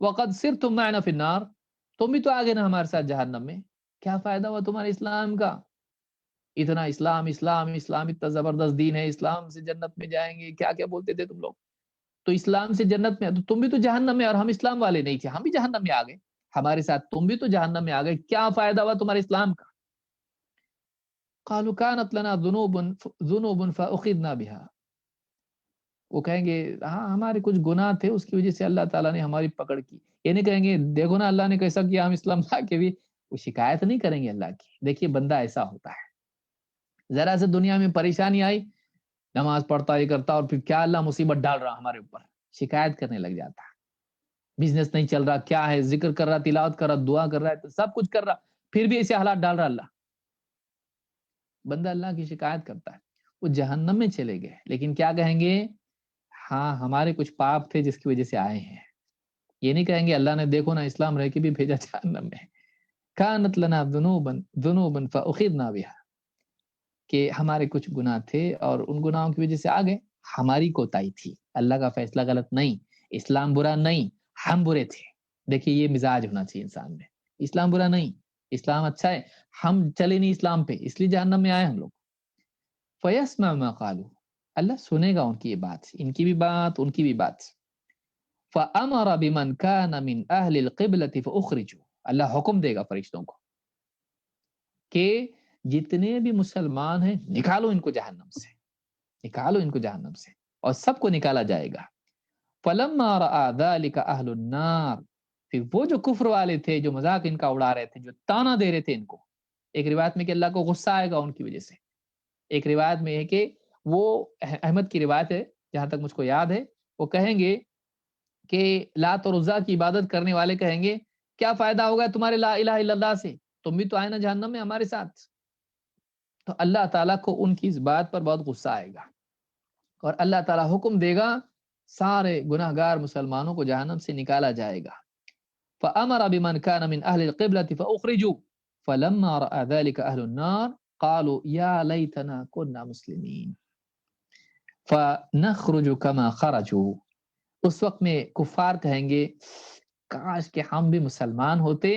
وقد صرتم معنا في النار، تم بھی تو آگے نا ہمارے ساتھ جہنم میں، کیا فائدہ ہوا تمہارے اسلام کا؟ اتنا اسلام اسلام اسلام، اتنا زبردست دین ہے، اسلام سے جنت میں جائیں گے، کیا کیا بولتے تھے تم لوگ، تو اسلام سے جنت میں، تو تم بھی تو جہنم میں، اور ہم اسلام والے نہیں تھے، ہم بھی جہنم میں آ گئے، ہمارے ساتھ تم بھی تو جہنم میں آ گئے، کیا فائدہ ہوا تمہارے اسلام کا؟ قالوا كانت لنا ذنوب فاخذنا بها، وہ کہیں گے ہاں ہمارے کچھ گناہ تھے، اس کی وجہ سے اللہ تعالیٰ نے ہماری پکڑ کی، یہ نہیں کہیں گے دیکھو نا اللہ نے کیسا کیا، ہم اسلام لا کے بھی، وہ شکایت نہیں کریں گے اللہ کی۔ دیکھیے بندہ ایسا ہوتا ہے، ذرا سے دنیا میں پریشانی آئی، نماز پڑھتا یہ کرتا، اور پھر کیا اللہ مصیبت ڈال رہا ہمارے اوپر، شکایت کرنے لگ جاتا ہے، بزنس نہیں چل رہا، کیا ہے، ذکر کر رہا، تلاوت کر رہا، دعا کر رہا ہے، سب کچھ کر رہا، پھر بھی ایسے حالات ڈال رہا اللہ، بندہ اللہ کی شکایت کرتا ہے، وہ جہنم میں چلے گئے، لیکن کیا کہیں گے؟ ہاں ہمارے کچھ پاپ تھے جس کی وجہ سے آئے ہیں، یہ نہیں کہیں گے اللہ نے دیکھو نا اسلام رہ کے بھی بھیجا جہنم میں، کانت لنا ذنوبا فاخذنا بها، کہ ہمارے کچھ گناہ تھے اور ان گناہوں کی وجہ سے آ گئے، ہماری کوتاہی تھی، اللہ کا فیصلہ غلط نہیں، اسلام برا نہیں، ہم برے تھے۔ دیکھیے یہ مزاج ہونا چاہیے انسان میں، اسلام برا نہیں، اسلام اچھا ہے، ہم چلے نہیں اسلام پہ، اس لیے جہنم میں آئے ہم لوگ۔ فیسمع ما قالوا، اللہ سنے گا ان کی یہ بات، ان کی بھی بات ان کی بھی بات۔ فامر بمن كان من اهل القبلة فاخرجوا، اللہ حکم دے گا فرشتوں کو کہ جتنے بھی مسلمان ہیں نکالو ان کو جہنم سے، نکالو ان کو جہنم سے، اور سب کو نکالا جائے گا۔ فلما راى ذلك اهل النار، پھر وہ جو کفر والے تھے، جو مذاق ان کا اڑا رہے تھے، جو تانا دے رہے تھے ان کو، ایک روایت میں کہ اللہ کو غصہ آئے گا ان کی وجہ سے، ایک روایت میں ہے کہ وہ احمد کی روایت ہے جہاں تک مجھ کو یاد ہے، وہ کہیں گے کہ لات اور عزا کی عبادت کرنے والے کہیں گے کیا فائدہ ہوگا تمہارے لا الہ الا اللہ سے، تم بھی تو آئے نا جہنم میں ہمارے ساتھ۔ تو اللہ تعالیٰ کو ان کی اس بات پر بہت غصہ آئے گا، اور اللہ تعالیٰ حکم دے گا سارے گناہ گار مسلمانوں کو جہنم سے نکالا جائے گا۔ فَأَمَرَ بِمَنْ كَانَ مِنْ أَهْلِ الْقِبْلَةِ فَأُخْرِجُوا فَلَمَّا رَأَى ذَلِكَ أَهْلُ النَّارِ قَالُوا يَا لَيْتَنَا كُنَّا مُسْلِمِينَ فَنَخْرُجُ كَمَا خَرَجُوا، اس وقت میں کفار کہیں گے کاش کہ ہم بھی مسلمان ہوتے،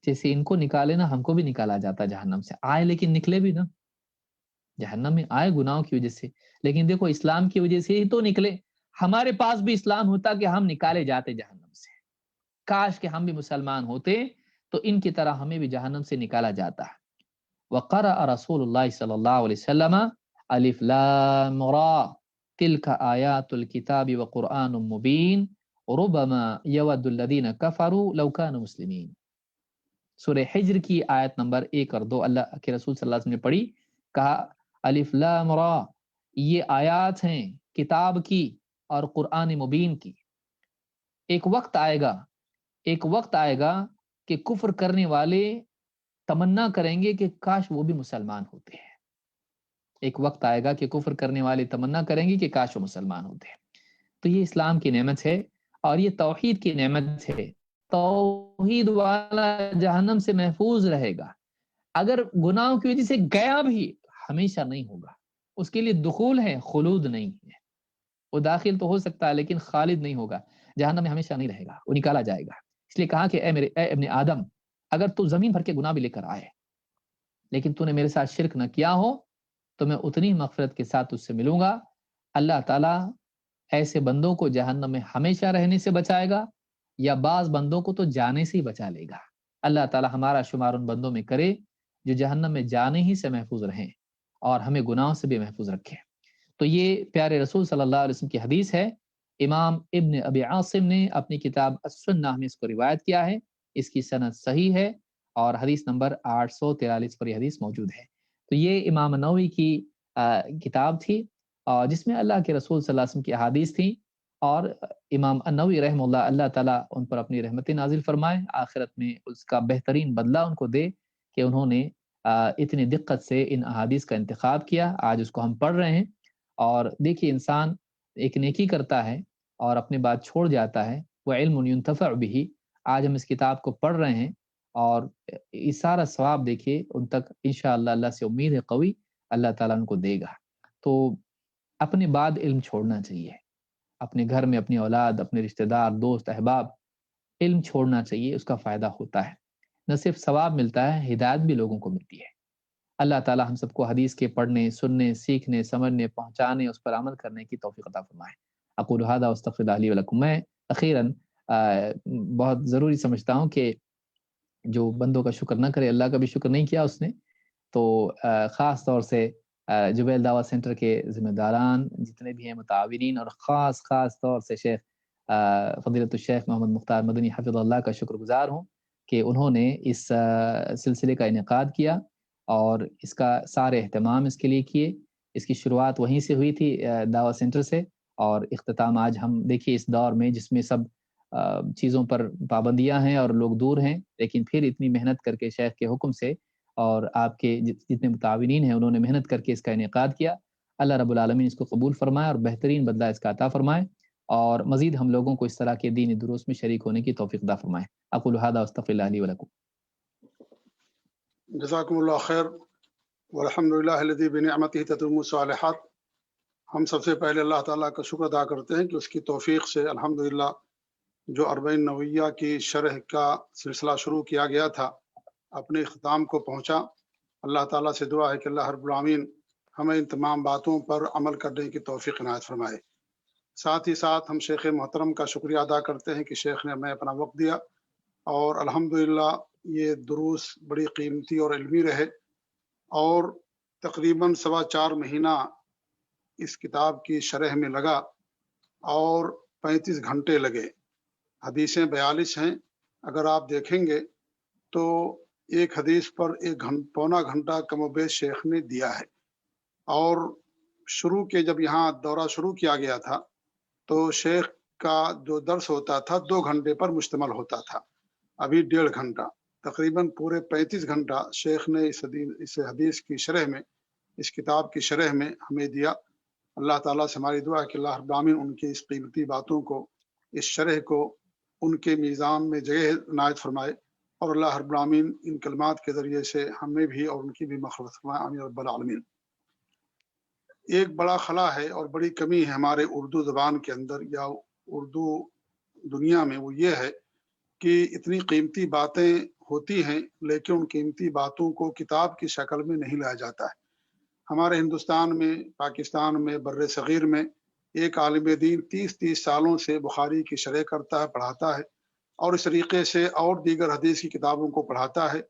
جیسے ان کو نکالے نا ہم کو بھی نکالا جاتا جہنم سے، آئے لیکن نکلے بھی نا جہنم میں، آئے گناہوں کی وجہ سے، لیکن دیکھو اسلام کی وجہ سے ہی تو نکلے، ہمارے پاس بھی اسلام ہوتا کہ ہم نکالے جاتے جہنم سے، کاش کہ ہم بھی مسلمان ہوتے تو ان کی طرح ہمیں بھی جہنم سے نکالا جاتا۔ وقرأ رسول اللہ صلی اللہ علیہ وسلم الف لام را تلک آیات الکتاب وقرآن مبین ربما یود الذین کفروا لو کانوا مسلمین، سورہ حجر کی آیت نمبر 1 اور 2 اللہ کے رسول صلی اللہ علیہ وسلم نے پڑھی، کہا الف لام را، یہ آیات ہیں کتاب کی اور قرآن مبین کی، ایک وقت آئے گا کہ کفر کرنے والے تمنا کریں گے کہ کاش وہ بھی مسلمان ہوتے ہیں، ایک وقت آئے گا کہ کفر کرنے والے تمنا کریں گے کہ کاش وہ مسلمان ہوتے ہیں۔ تو یہ اسلام کی نعمت ہے اور یہ توحید کی نعمت ہے. توحید والا جہنم سے محفوظ رہے گا. اگر گناہوں کی وجہ سے گیا بھی ہمیشہ نہیں ہوگا. اس کے لیے دخول ہے، خلود نہیں ہے. وہ داخل تو ہو سکتا ہے لیکن خالد نہیں ہوگا. جہنم میں ہمیشہ نہیں رہے گا، وہ نکالا جائے گا. اس لیے کہا کہ اے ابن آدم، اگر تو زمین بھر کے گناہ بھی لے کر آئے لیکن تو نے میرے ساتھ شرک نہ کیا ہو تو میں اتنی مغفرت کے ساتھ اس سے ملوں گا. اللہ تعالیٰ ایسے بندوں کو جہنم میں ہمیشہ رہنے سے بچائے گا یا بعض بندوں کو تو جانے سے ہی بچا لے گا. اللہ تعالیٰ ہمارا شمار ان بندوں میں کرے جو جہنم میں جانے ہی سے محفوظ رہیں اور ہمیں گناہوں سے بھی محفوظ رکھے. تو یہ پیارے رسول صلی اللہ علیہ وسلم کی حدیث ہے. امام ابن ابی عاصم نے اپنی کتاب السنہ میں اس کو روایت کیا ہے. اس کی سند صحیح ہے اور حدیث نمبر 843 پر یہ حدیث موجود ہے. تو یہ امام نووی کی کتاب تھی جس میں اللہ کے رسول صلی اللہ علیہ وسلم کی احادیث تھیں. اور امام نووی رحمہ اللہ تعالیٰ ان پر اپنی رحمت نازل فرمائے، آخرت میں اس کا بہترین بدلہ ان کو دے کہ انہوں نے اتنی دقت سے ان احادیث کا انتخاب کیا. آج اس کو ہم پڑھ رہے ہیں اور دیکھیے انسان ایک نیکی کرتا ہے اور اپنے بات چھوڑ جاتا ہے، وہ علم ينتفع به. آج ہم اس کتاب کو پڑھ رہے ہیں اور یہ سارا ثواب دیکھیے ان تک انشاءاللہ اللہ سے امید ہے قوی اللہ تعالیٰ ان کو دے گا. تو اپنے بعد علم چھوڑنا چاہیے. اپنے گھر میں اپنی اولاد، اپنے رشتہ دار، دوست، احباب، علم چھوڑنا چاہیے. اس کا فائدہ ہوتا ہے، نہ صرف ثواب ملتا ہے، ہدایت بھی لوگوں کو ملتی ہے. اللہ تعالیٰ ہم سب کو حدیث کے پڑھنے، سننے، سیکھنے، سمجھنے، پہنچانے، اس پر عمل کرنے کی توفیق عطا فرمائے. اقول ھذا واستغفر اللہ لی ولکم. میں اخیراً بہت ضروری سمجھتا ہوں کہ جو بندوں کا شکر نہ کرے، اللہ کا بھی شکر نہیں کیا اس نے. تو خاص طور سے جبیل دعوت سینٹر کے ذمہ داران جتنے بھی ہیں، متعاونین، اور خاص طور سے شیخ فضیلت الشیخ محمد مختار مدنی حفظ اللہ کا شکر گزار ہوں کہ انہوں نے اس سلسلے کا انعقاد کیا اور اس کا سارے اہتمام اس کے لیے کیے. اس کی شروعات وہیں سے ہوئی تھی دعوت سینٹر سے، اور اختتام آج ہم دیکھیے اس دور میں جس میں سب چیزوں پر پابندیاں ہیں اور لوگ دور ہیں، لیکن پھر اتنی محنت کر کے شیخ کے حکم سے اور آپ کے جتنے متعاونین ہیں انہوں نے محنت کر کے اس کا انعقاد کیا. اللہ رب العالمین اس کو قبول فرمائے اور بہترین بدلہ اس کا عطا فرمائے اور مزید ہم لوگوں کو اس طرح کے دینی دروس میں شریک ہونے کی توفیق عطا فرمائے. اقول ھذا واستغفر اللہ لی ولکم. جزاکم اللہ خیر والحمد للہ الذی بنعمتہ تتم الصالحات. ہم سب سے پہلے اللہ تعالیٰ کا شکر ادا کرتے ہیں کہ اس کی توفیق سے الحمدللہ جو 40 نوویہ کی شرح کا سلسلہ شروع کیا گیا تھا اپنے اختتام کو پہنچا. اللہ تعالیٰ سے دعا ہے کہ اللہ رب العالمین ہمیں ان تمام باتوں پر عمل کرنے کی توفیق عنایت فرمائے. ساتھ ہی ساتھ ہم شیخ محترم کا شکریہ ادا کرتے ہیں کہ شیخ نے ہمیں اپنا وقت دیا اور الحمدللہ یہ دروس بڑی قیمتی اور علمی رہے اور تقریباً 4.25 مہینہ اس کتاب کی شرح میں لگا اور 35 گھنٹے لگے. حدیثیں 42 ہیں. اگر آپ دیکھیں گے تو ایک حدیث پر پونا گھنٹہ کم و بیش شیخ نے دیا ہے. اور شروع کے جب یہاں دورہ شروع کیا گیا تھا تو شیخ کا جو درس ہوتا تھا 2 گھنٹے پر مشتمل ہوتا تھا. ابھی 1.5 گھنٹہ، تقریباً پورے 35 گھنٹہ شیخ نے اس حدیث کی شرح میں، اس کتاب کی شرح میں ہمیں دیا. اللہ تعالیٰ سے ہماری دعا ہے کہ اللہ رب العالمین ان کی اس قیمتی باتوں کو، اس شرح کو ان کے میزان میں جگہ عنایت فرمائے اور اللہ رب العالمین ان کلمات کے ذریعے سے ہمیں بھی اور ان کی بھی مغفرت فرمائے. آمین رب العالمین. ایک بڑا خلا ہے اور بڑی کمی ہے ہمارے اردو زبان کے اندر یا اردو دنیا میں، وہ یہ ہے کہ اتنی قیمتی باتیں ہوتی ہیں لیکن ان قیمتی باتوں کو کتاب کی شکل میں نہیں لایا جاتا ہے. ہمارے ہندوستان میں، پاکستان میں، بر صغیر میں ایک عالم دین 30 سالوں سے بخاری کی شرح کرتا ہے، پڑھاتا ہے اور اس طریقے سے اور دیگر حدیث کی کتابوں کو پڑھاتا ہے.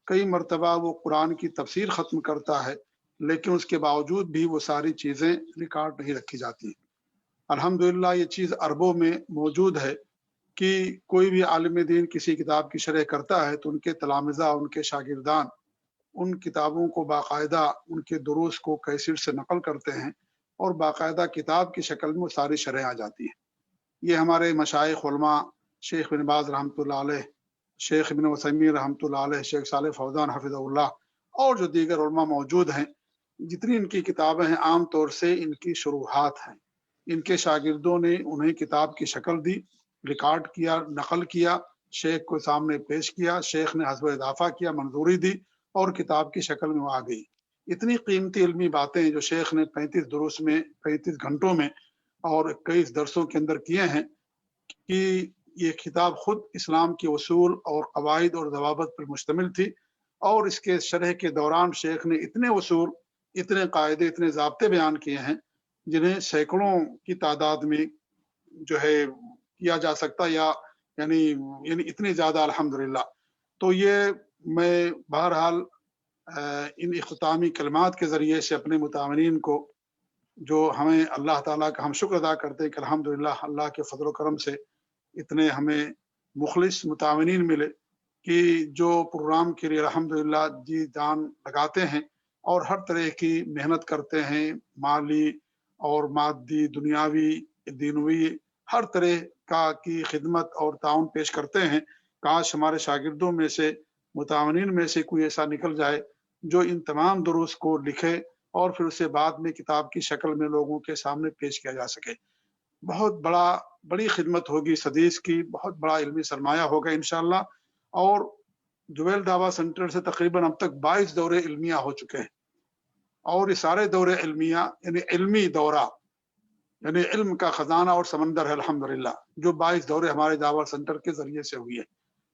کئی مرتبہ وہ قرآن کی تفسیر ختم کرتا ہے لیکن اس کے باوجود بھی وہ ساری چیزیں ریکارڈ نہیں رکھی جاتی. الحمدللہ یہ چیز عربوں میں موجود ہے کہ کوئی بھی عالم دین کسی کتاب کی شرح کرتا ہے تو ان کے تلامذہ، ان کے شاگردان ان کتابوں کو باقاعدہ ان کے دروس کو کیسٹ سے نقل کرتے ہیں اور باقاعدہ کتاب کی شکل میں وہ ساری شرح آ جاتی ہیں. یہ ہمارے مشائخ علماء شیخ بن باز رحمۃ اللہ علیہ، شیخ ابن عثیمین رحمۃ اللہ علیہ، شیخ صالح فوزان حفظہ اللہ اور جو دیگر علماء موجود ہیں، جتنی ان کی کتابیں ہیں عام طور سے ان کی شروحات ہیں. ان کے شاگردوں نے انہیں کتاب کی شکل دی، ریکارڈ کیا، نقل کیا، شیخ کو سامنے پیش کیا، شیخ نے حسب اضافہ کیا، منظوری دی اور کتاب کی شکل میں وہ آ گئی۔ اتنی قیمتی علمی باتیں جو شیخ نے 35 دروس میں 35 گھنٹوں میں اور 21 درسوں کے اندر کیے ہیں کہ یہ کتاب خود اسلام کے اصول اور قواعد اور ضوابط پر مشتمل تھی، اور اس کے شرح کے دوران شیخ نے اتنے اصول، اتنے قاعدے، اتنے ضابطے بیان کیے ہیں جنہیں سینکڑوں کی تعداد میں جو ہے کیا جا سکتا، یعنی اتنی زیادہ الحمدللہ۔ تو یہ میں بہرحال ان اختتامی کلمات کے ذریعے سے اپنے متعاونین کو، جو ہمیں اللہ تعالیٰ کا ہم شکر ادا کرتے ہیں کہ الحمدللہ اللہ کے فضل و کرم سے اتنے ہمیں مخلص متعاونین ملے کہ جو پروگرام کے لیے الحمدللہ جی جان لگاتے ہیں اور ہر طرح کی محنت کرتے ہیں، مالی اور مادی، دنیاوی، دینوی، ہر طرح کی خدمت اور تعاون پیش کرتے ہیں۔ کاش ہمارے شاگردوں میں سے، متعاونین میں سے کوئی ایسا نکل جائے جو ان تمام دروس کو لکھے اور پھر اسے بعد میں کتاب کی شکل میں لوگوں کے سامنے پیش کیا جا سکے۔ بہت بڑی خدمت ہوگی اس حدیث کی، بہت بڑا علمی سرمایہ ہوگا انشاءاللہ۔ اور جویل دعویٰ سینٹر سے تقریباً اب تک 22 دورے علمیہ ہو چکے ہیں، اور یہ سارے دورے علمیہ یعنی علمی دورہ، یعنی علم کا خزانہ اور سمندر ہے الحمدللہ، جو 22 دورے ہمارے دعویٰ سینٹر کے ذریعے سے ہوئی ہے۔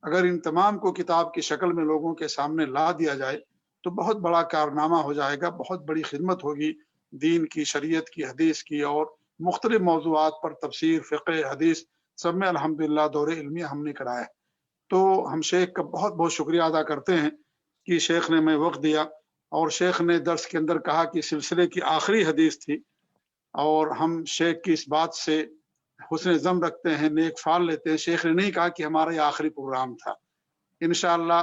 اگر ان تمام کو کتاب کی شکل میں لوگوں کے سامنے لا دیا جائے تو بہت بڑا کارنامہ ہو جائے گا، بہت بڑی خدمت ہوگی دین کی، شریعت کی، حدیث کی، اور مختلف موضوعات پر تفسیر، فقہ، حدیث، سب میں الحمدللہ دورے علمیہ ہم نے کرایا ہے۔ تو ہم شیخ کا بہت بہت شکریہ ادا کرتے ہیں کہ شیخ نے میں وقت دیا، اور شیخ نے درس کے اندر کہا کہ سلسلے کی آخری حدیث تھی، اور ہم شیخ کی اس بات سے حسن ظن رکھتے ہیں، نیک فال لیتے ہیں۔ شیخ نے نہیں کہا کہ ہمارا یہ آخری پروگرام تھا، انشاءاللہ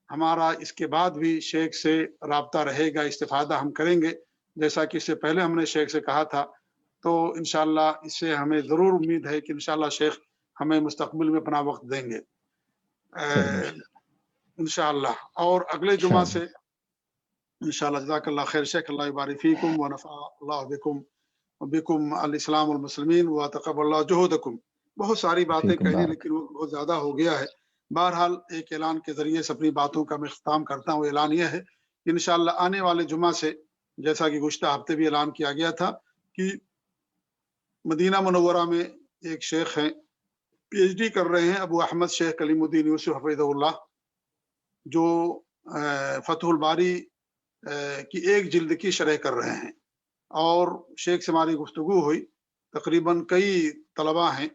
ہمارا اس کے بعد بھی شیخ سے رابطہ رہے گا، استفادہ ہم کریں گے، جیسا کہ اس سے پہلے ہم نے شیخ سے کہا تھا۔ تو انشاءاللہ اس سے ہمیں ضرور امید ہے کہ انشاءاللہ شیخ ہمیں مستقبل میں اپنا وقت دیں گے انشاءاللہ۔ اور اگلے جمعہ سے انشاءاللہ، جزاک اللہ خیر شیخ، اللہ یبارک فیکم ونفع اللہ بکم وبکم الاسلام والمسلمین وتقبل اللہ جہودکم۔ بہت ساری باتیں کہنی لیکن وہ بہت زیادہ ہو گیا ہے۔ بہرحال ایک اعلان کے ذریعے سے اپنی باتوں کا میں اختتام کرتا ہوں۔ اعلان یہ ہے کہ انشاءاللہ آنے والے جمعہ سے، جیسا کہ گزشتہ ہفتے بھی اعلان کیا گیا تھا، کہ مدینہ منورہ میں ایک شیخ ہیں، پی ایچ ڈی کر رہے ہیں، ابو احمد شیخ کلیم الدین یوسف حفظہ اللہ، جو فتح الباری کی ایک جلد کی شرح کر رہے ہیں۔ اور شیخ سے ہماری گفتگو ہوئی، تقریباً کئی طلباء ہیں،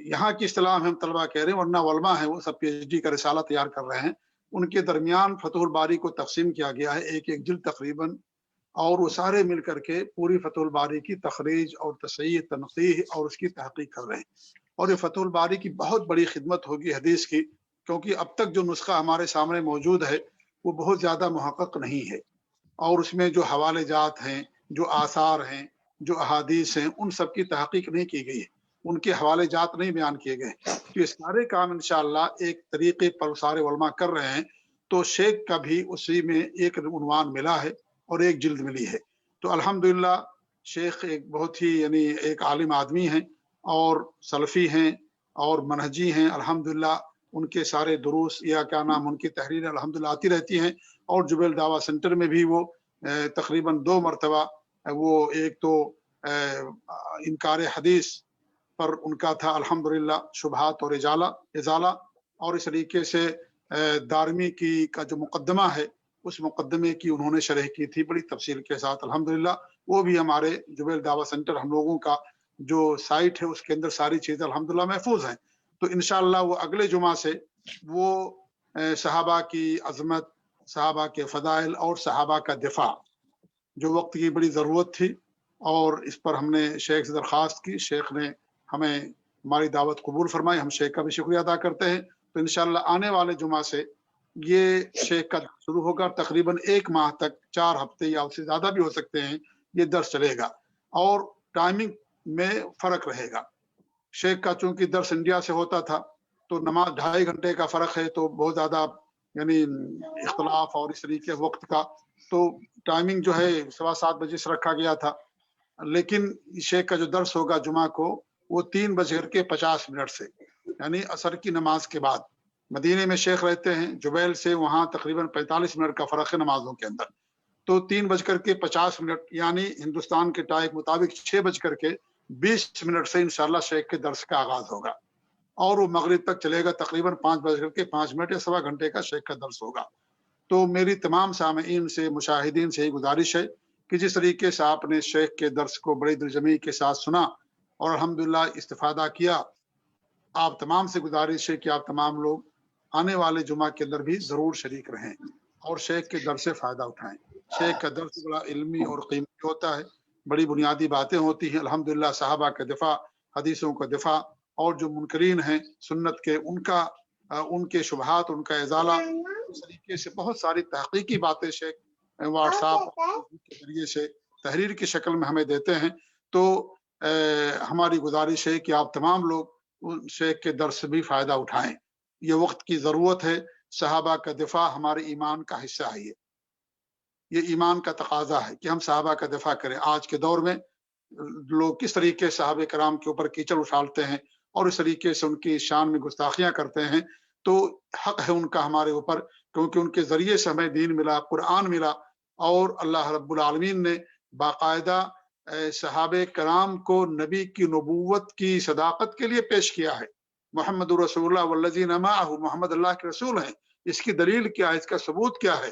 یہاں کی اصطلاح میں ہم طلباء کہہ رہے ہیں ورنہ علماء ہیں، وہ سب پی ایچ ڈی کا رسالہ تیار کر رہے ہیں۔ ان کے درمیان فتح الباری کو تقسیم کیا گیا ہے، ایک ایک جلد تقریباً، اور وہ سارے مل کر کے پوری فتح الباری کی تخریج اور تصحیح، تنقیح اور اس کی تحقیق کر رہے ہیں۔ اور یہ فتح الباری کی بہت بڑی خدمت ہوگی حدیث کی، کیونکہ اب تک جو نسخہ ہمارے سامنے موجود ہے وہ بہت زیادہ محقق نہیں ہے، اور اس میں جو حوالے جات ہیں، جو آثار ہیں، جو احادیث ہیں، ان سب کی تحقیق نہیں کی گئی ہے، ان کے حوالے جات نہیں بیان کیے گئے۔ تو یہ سارے کام انشاءاللہ ایک طریقے پر سارے علماء کر رہے ہیں۔ تو شیخ کا بھی اسی میں ایک عنوان ملا ہے اور ایک جلد ملی ہے۔ تو الحمدللہ شیخ ایک بہت ہی یعنی ایک عالم آدمی ہیں، اور سلفی ہیں اور منہجی ہیں الحمدللہ۔ ان کے سارے دروس یا کیا نام، ان کی تحریر الحمدللہ آتی رہتی ہیں، اور جبیل دعویٰ سینٹر میں بھی وہ تقریباً 2 مرتبہ، وہ ایک تو انکار حدیث پر ان کا تھا الحمدللہ شبہات اور ازالہ، اور اس طریقے سے دارمی کا جو مقدمہ ہے، اس مقدمے کی انہوں نے شرح کی تھی بڑی تفصیل کے ساتھ الحمدللہ۔ وہ بھی ہمارے جبیل دعویٰ سینٹر ہم لوگوں کا جو سائٹ ہے اس کے اندر ساری چیزیں الحمدللہ محفوظ ہیں۔ تو انشاءاللہ وہ اگلے جمعہ سے وہ صحابہ کی عظمت، صحابہ کے فضائل اور صحابہ کا دفاع، جو وقت کی بڑی ضرورت تھی، اور اس پر ہم نے شیخ سے درخواست کی، شیخ نے ہمیں ہماری دعوت قبول فرمائی، ہم شیخ کا بھی شکریہ ادا کرتے ہیں۔ تو انشاءاللہ آنے والے جمعہ سے یہ شیخ کا شروع ہوگا، تقریباً 1 ماہ تک، 4 ہفتے یا اس سے زیادہ بھی ہو سکتے ہیں، یہ درس چلے گا، اور ٹائمنگ میں فرق رہے گا۔ شیخ کا چونکہ درس انڈیا سے ہوتا تھا تو نماز 2.5 گھنٹے کا فرق ہے، تو بہت زیادہ یعنی اختلاف اور اس طریقے وقت کا، تو ٹائمنگ جو ہے 7:15 بجے سے رکھا گیا تھا، لیکن شیخ کا جو درس ہوگا جمعہ کو وہ 3:50 سے، یعنی عصر کی نماز کے بعد۔ مدینے میں شیخ رہتے ہیں، جبیل سے وہاں تقریباً 45 منٹ کا فرق ہے نمازوں کے اندر، تو 3:50 یعنی ہندوستان کے ٹائم کے مطابق 6:20 سے انشاءاللہ شیخ کے درس کا آغاز ہوگا، اور وہ مغرب تک چلے گا، تقریباً 5:05 یا سوا گھنٹے کا شیخ کا درس ہوگا۔ تو میری تمام سامعین سے، مشاہدین سے یہ گزارش ہے کہ جس طریقے سے آپ نے شیخ کے درس کو بڑی دلجمعی کے ساتھ سنا اور الحمدللہ استفادہ کیا، آپ تمام سے گزارش ہے کہ آپ تمام لوگ آنے والے جمعہ کے اندر بھی ضرور شریک رہیں اور شیخ کے درس سے فائدہ اٹھائیں۔ شیخ کا درس بڑا علمی اور قیمتی ہوتا ہے، بڑی بنیادی باتیں ہوتی ہیں۔ الحمدللہ صحابہ کا دفاع، حدیثوں کا دفاع، اور جو منکرین ہیں سنت کے ان کے شبہات، ان کا ازالہ، اس طریقے سے بہت ساری تحقیقی باتیں شیخ واٹس ایپ کے ذریعے سے تحریر کی شکل میں ہمیں دیتے ہیں۔ تو ہماری گزارش ہے کہ آپ تمام لوگ شیخ کے درس سے بھی فائدہ اٹھائیں۔ یہ وقت کی ضرورت ہے، صحابہ کا دفاع ہمارے ایمان کا حصہ ہے، یہ ایمان کا تقاضا ہے کہ ہم صحابہ کا دفاع کریں۔ آج کے دور میں لوگ کس طریقے سے صحابہ کرام کے اوپر کیچڑ اچھالتے ہیں اور اس طریقے سے ان کی شان میں گستاخیاں کرتے ہیں، تو حق ہے ان کا ہمارے اوپر، کیونکہ ان کے ذریعے سے ہمیں دین ملا، قرآن ملا، اور اللہ رب العالمین نے باقاعدہ صحابہ کرام کو نبی کی نبوت کی صداقت کے لیے پیش کیا ہے۔ محمد رسول اللہ والذین معہ، محمد اللہ کے رسول ہیں۔ اس کی دلیل کیا ہے؟ اس کا ثبوت کیا ہے؟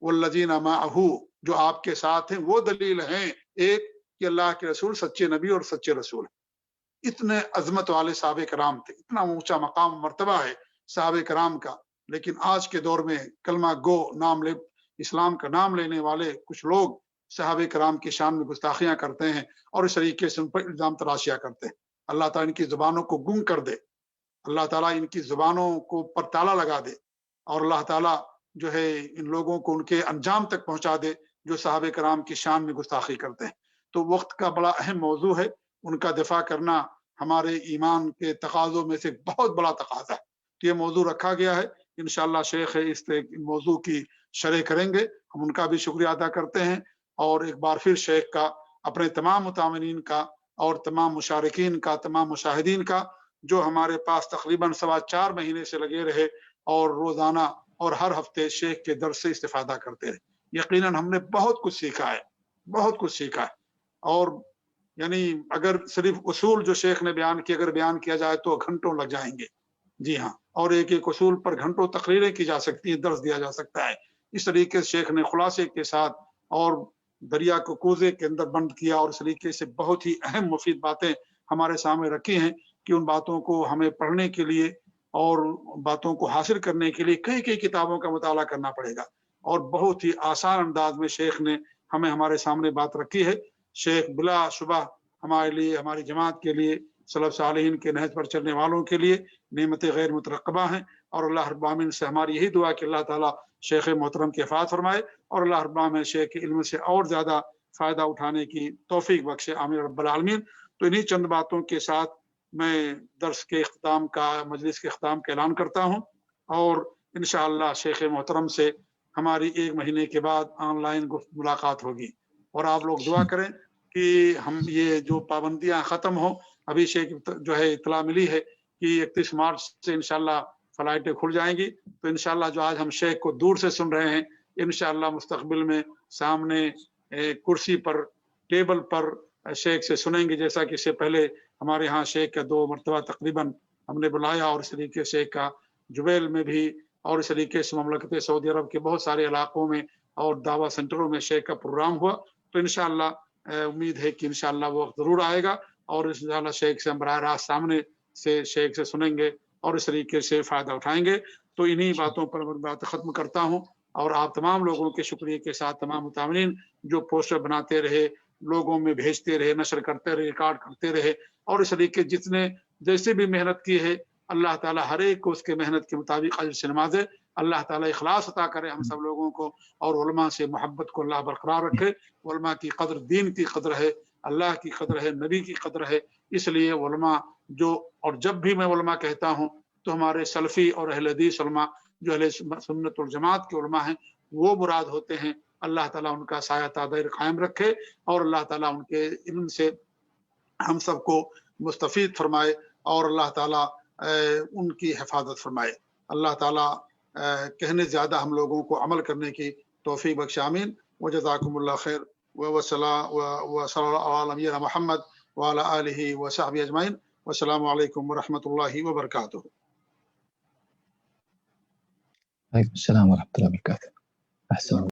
والذین معہ، جو آپ کے ساتھ ہیں، وہ دلیل ہیں ایک کہ اللہ کے رسول سچے نبی اور سچے رسول ہیں۔ اتنے عظمت والے صحابہ کرام تھے، اتنا اونچا مقام و مرتبہ ہے صحابہ کرام کا، لیکن آج کے دور میں کلمہ گو اسلام کا نام لینے والے کچھ لوگ صحابہ کرام کی شان میں گستاخیاں کرتے ہیں اور اس طریقے سے ان پر الزام تراشیاں کرتے ہیں۔ اللہ تعالیٰ ان کی زبانوں کو گم کر دے، اللہ تعالیٰ ان کی زبانوں کو پر تالا لگا دے، اور اللہ تعالیٰ جو ہے ان لوگوں کو ان کے انجام تک پہنچا دے جو صحابہ کرام کی شان میں گستاخی کرتے ہیں۔ تو وقت کا بڑا اہم موضوع ہے، ان کا دفاع کرنا ہمارے ایمان کے تقاضوں میں سے بہت بڑا تقاضا ہے۔ تو یہ موضوع رکھا گیا ہے، انشاءاللہ شیخ اس موضوع کی شرح کریں گے، ہم ان کا بھی شکریہ ادا کرتے ہیں، اور ایک بار پھر شیخ کا، اپنے تمام متامنین کا، اور تمام مشارکین کا، تمام مشاہدین کا، جو ہمارے پاس تقریباً 4.25 مہینے سے لگے رہے اور روزانہ اور ہر ہفتے شیخ کے درس سے استفادہ کرتے رہے۔ یقیناً ہم نے بہت کچھ سیکھا ہے، بہت کچھ سیکھا ہے، اور یعنی اگر صرف اصول جو شیخ نے بیان کیا اگر بیان کیا جائے تو گھنٹوں لگ جائیں گے، جی ہاں، اور ایک ایک اصول پر گھنٹوں تقریریں کی جا سکتی ہیں، درس دیا جا سکتا ہے۔ اس طریقے سے شیخ نے خلاصے کے ساتھ اور دریا کو کوزے کے اندر بند کیا، اور اس طریقے سے بہت ہی اہم مفید باتیں ہمارے سامنے رکھی ہیں کہ ان باتوں کو ہمیں پڑھنے کے لیے اور باتوں کو حاصل کرنے کے لیے کئی کئی کتابوں کا مطالعہ کرنا پڑے گا، اور بہت ہی آسان انداز میں شیخ نے ہمارے سامنے بات رکھی ہے۔ شیخ بلا شبہ ہمارے لیے، ہماری جماعت کے لیے، سلف صالحین کے نہج پر چلنے والوں کے لیے نعمت غیر مترقبہ ہیں، اور اللہ رب العالمین سے ہماری یہی دعا کہ اللہ تعالیٰ شیخ محترم کی حفاظت فرمائے، اور اللہ رب العالمین شیخ کے علم سے اور زیادہ فائدہ اٹھانے کی توفیق بخشے، آمین رب العالمین۔ تو انہی چند باتوں کے ساتھ میں درس کے اختتام کا، مجلس کے اختتام کا اعلان کرتا ہوں، اور انشاءاللہ شیخ محترم سے ہماری 1 مہینے کے بعد آن لائن ملاقات ہوگی، اور آپ لوگ دعا کریں کہ ہم یہ جو پابندیاں ختم ہوں۔ ابھی شیخ جو ہے اطلاع ملی ہے کہ 31 مارچ سے انشاءاللہ فلائٹیں کھل جائیں گی، تو انشاءاللہ جو آج ہم شیخ کو دور سے سن رہے ہیں، انشاءاللہ مستقبل میں سامنے کرسی پر، ٹیبل پر شیخ سے سنیں گے، جیسا کہ اس سے پہلے ہمارے ہاں شیخ کا 2 مرتبہ تقریباً ہم نے بلایا، اور اس طریقے سے شیخ کا جبیل میں بھی، اور اس طریقے سے مملکت سعودی عرب کے بہت سارے علاقوں میں اور دعویٰ سینٹروں میں شیخ کا پروگرام ہوا۔ تو انشاءاللہ امید ہے کہ انشاءاللہ وہ وقت ضرور آئے گا، اور انشاءاللہ شیخ سے ہم براہ راست سامنے سے شیخ سے سنیں گے اور اس طریقے سے فائدہ اٹھائیں گے۔ تو انہی باتوں پر بات ختم کرتا ہوں، اور آپ تمام لوگوں کے شکریہ کے ساتھ، تمام متامنین جو پوسٹر بناتے رہے، لوگوں میں بھیجتے رہے، نشر کرتے رہے، ریکارڈ کرتے رہے، اور اس طریقے جتنے جیسے بھی محنت کی ہے، اللہ تعالیٰ ہر ایک کو اس کے محنت کے مطابق اجر سے نوازے۔ اللہ تعالیٰ اخلاص عطا کرے ہم سب لوگوں کو، اور علماء سے محبت کو اللہ برقرار رکھے۔ علماء کی قدر دین کی قدر ہے، اللہ کی قدر ہے، نبی کی قدر ہے، اس لیے علماء جو، اور جب بھی میں علماء کہتا ہوں تو ہمارے سلفی اور اہل حدیث علماء جو اہل سنت والجماعت کے علماء ہیں، وہ مراد ہوتے ہیں. اللہ تعالیٰ ان کا سایہ دائر قائم رکھے اور اللہ تعالیٰ ان کے علم سے ہم سب کو مستفید فرمائے اور اللہ تعالیٰ ان کی حفاظت فرمائے. اللہ تعالیٰ کہنے زیادہ ہم لوگوں کو عمل کرنے کی توفیق بخش. آمین. وجزاکم اللہ خیر وصلی اللہ علی نبینا محمد وعلی آلہ وصحبہ اجمعین. والسلام علیکم ورحمۃ اللہ وبرکاتہ. وعلیکم السلام ورحمۃ اللہ وبرکاتہ. احسن.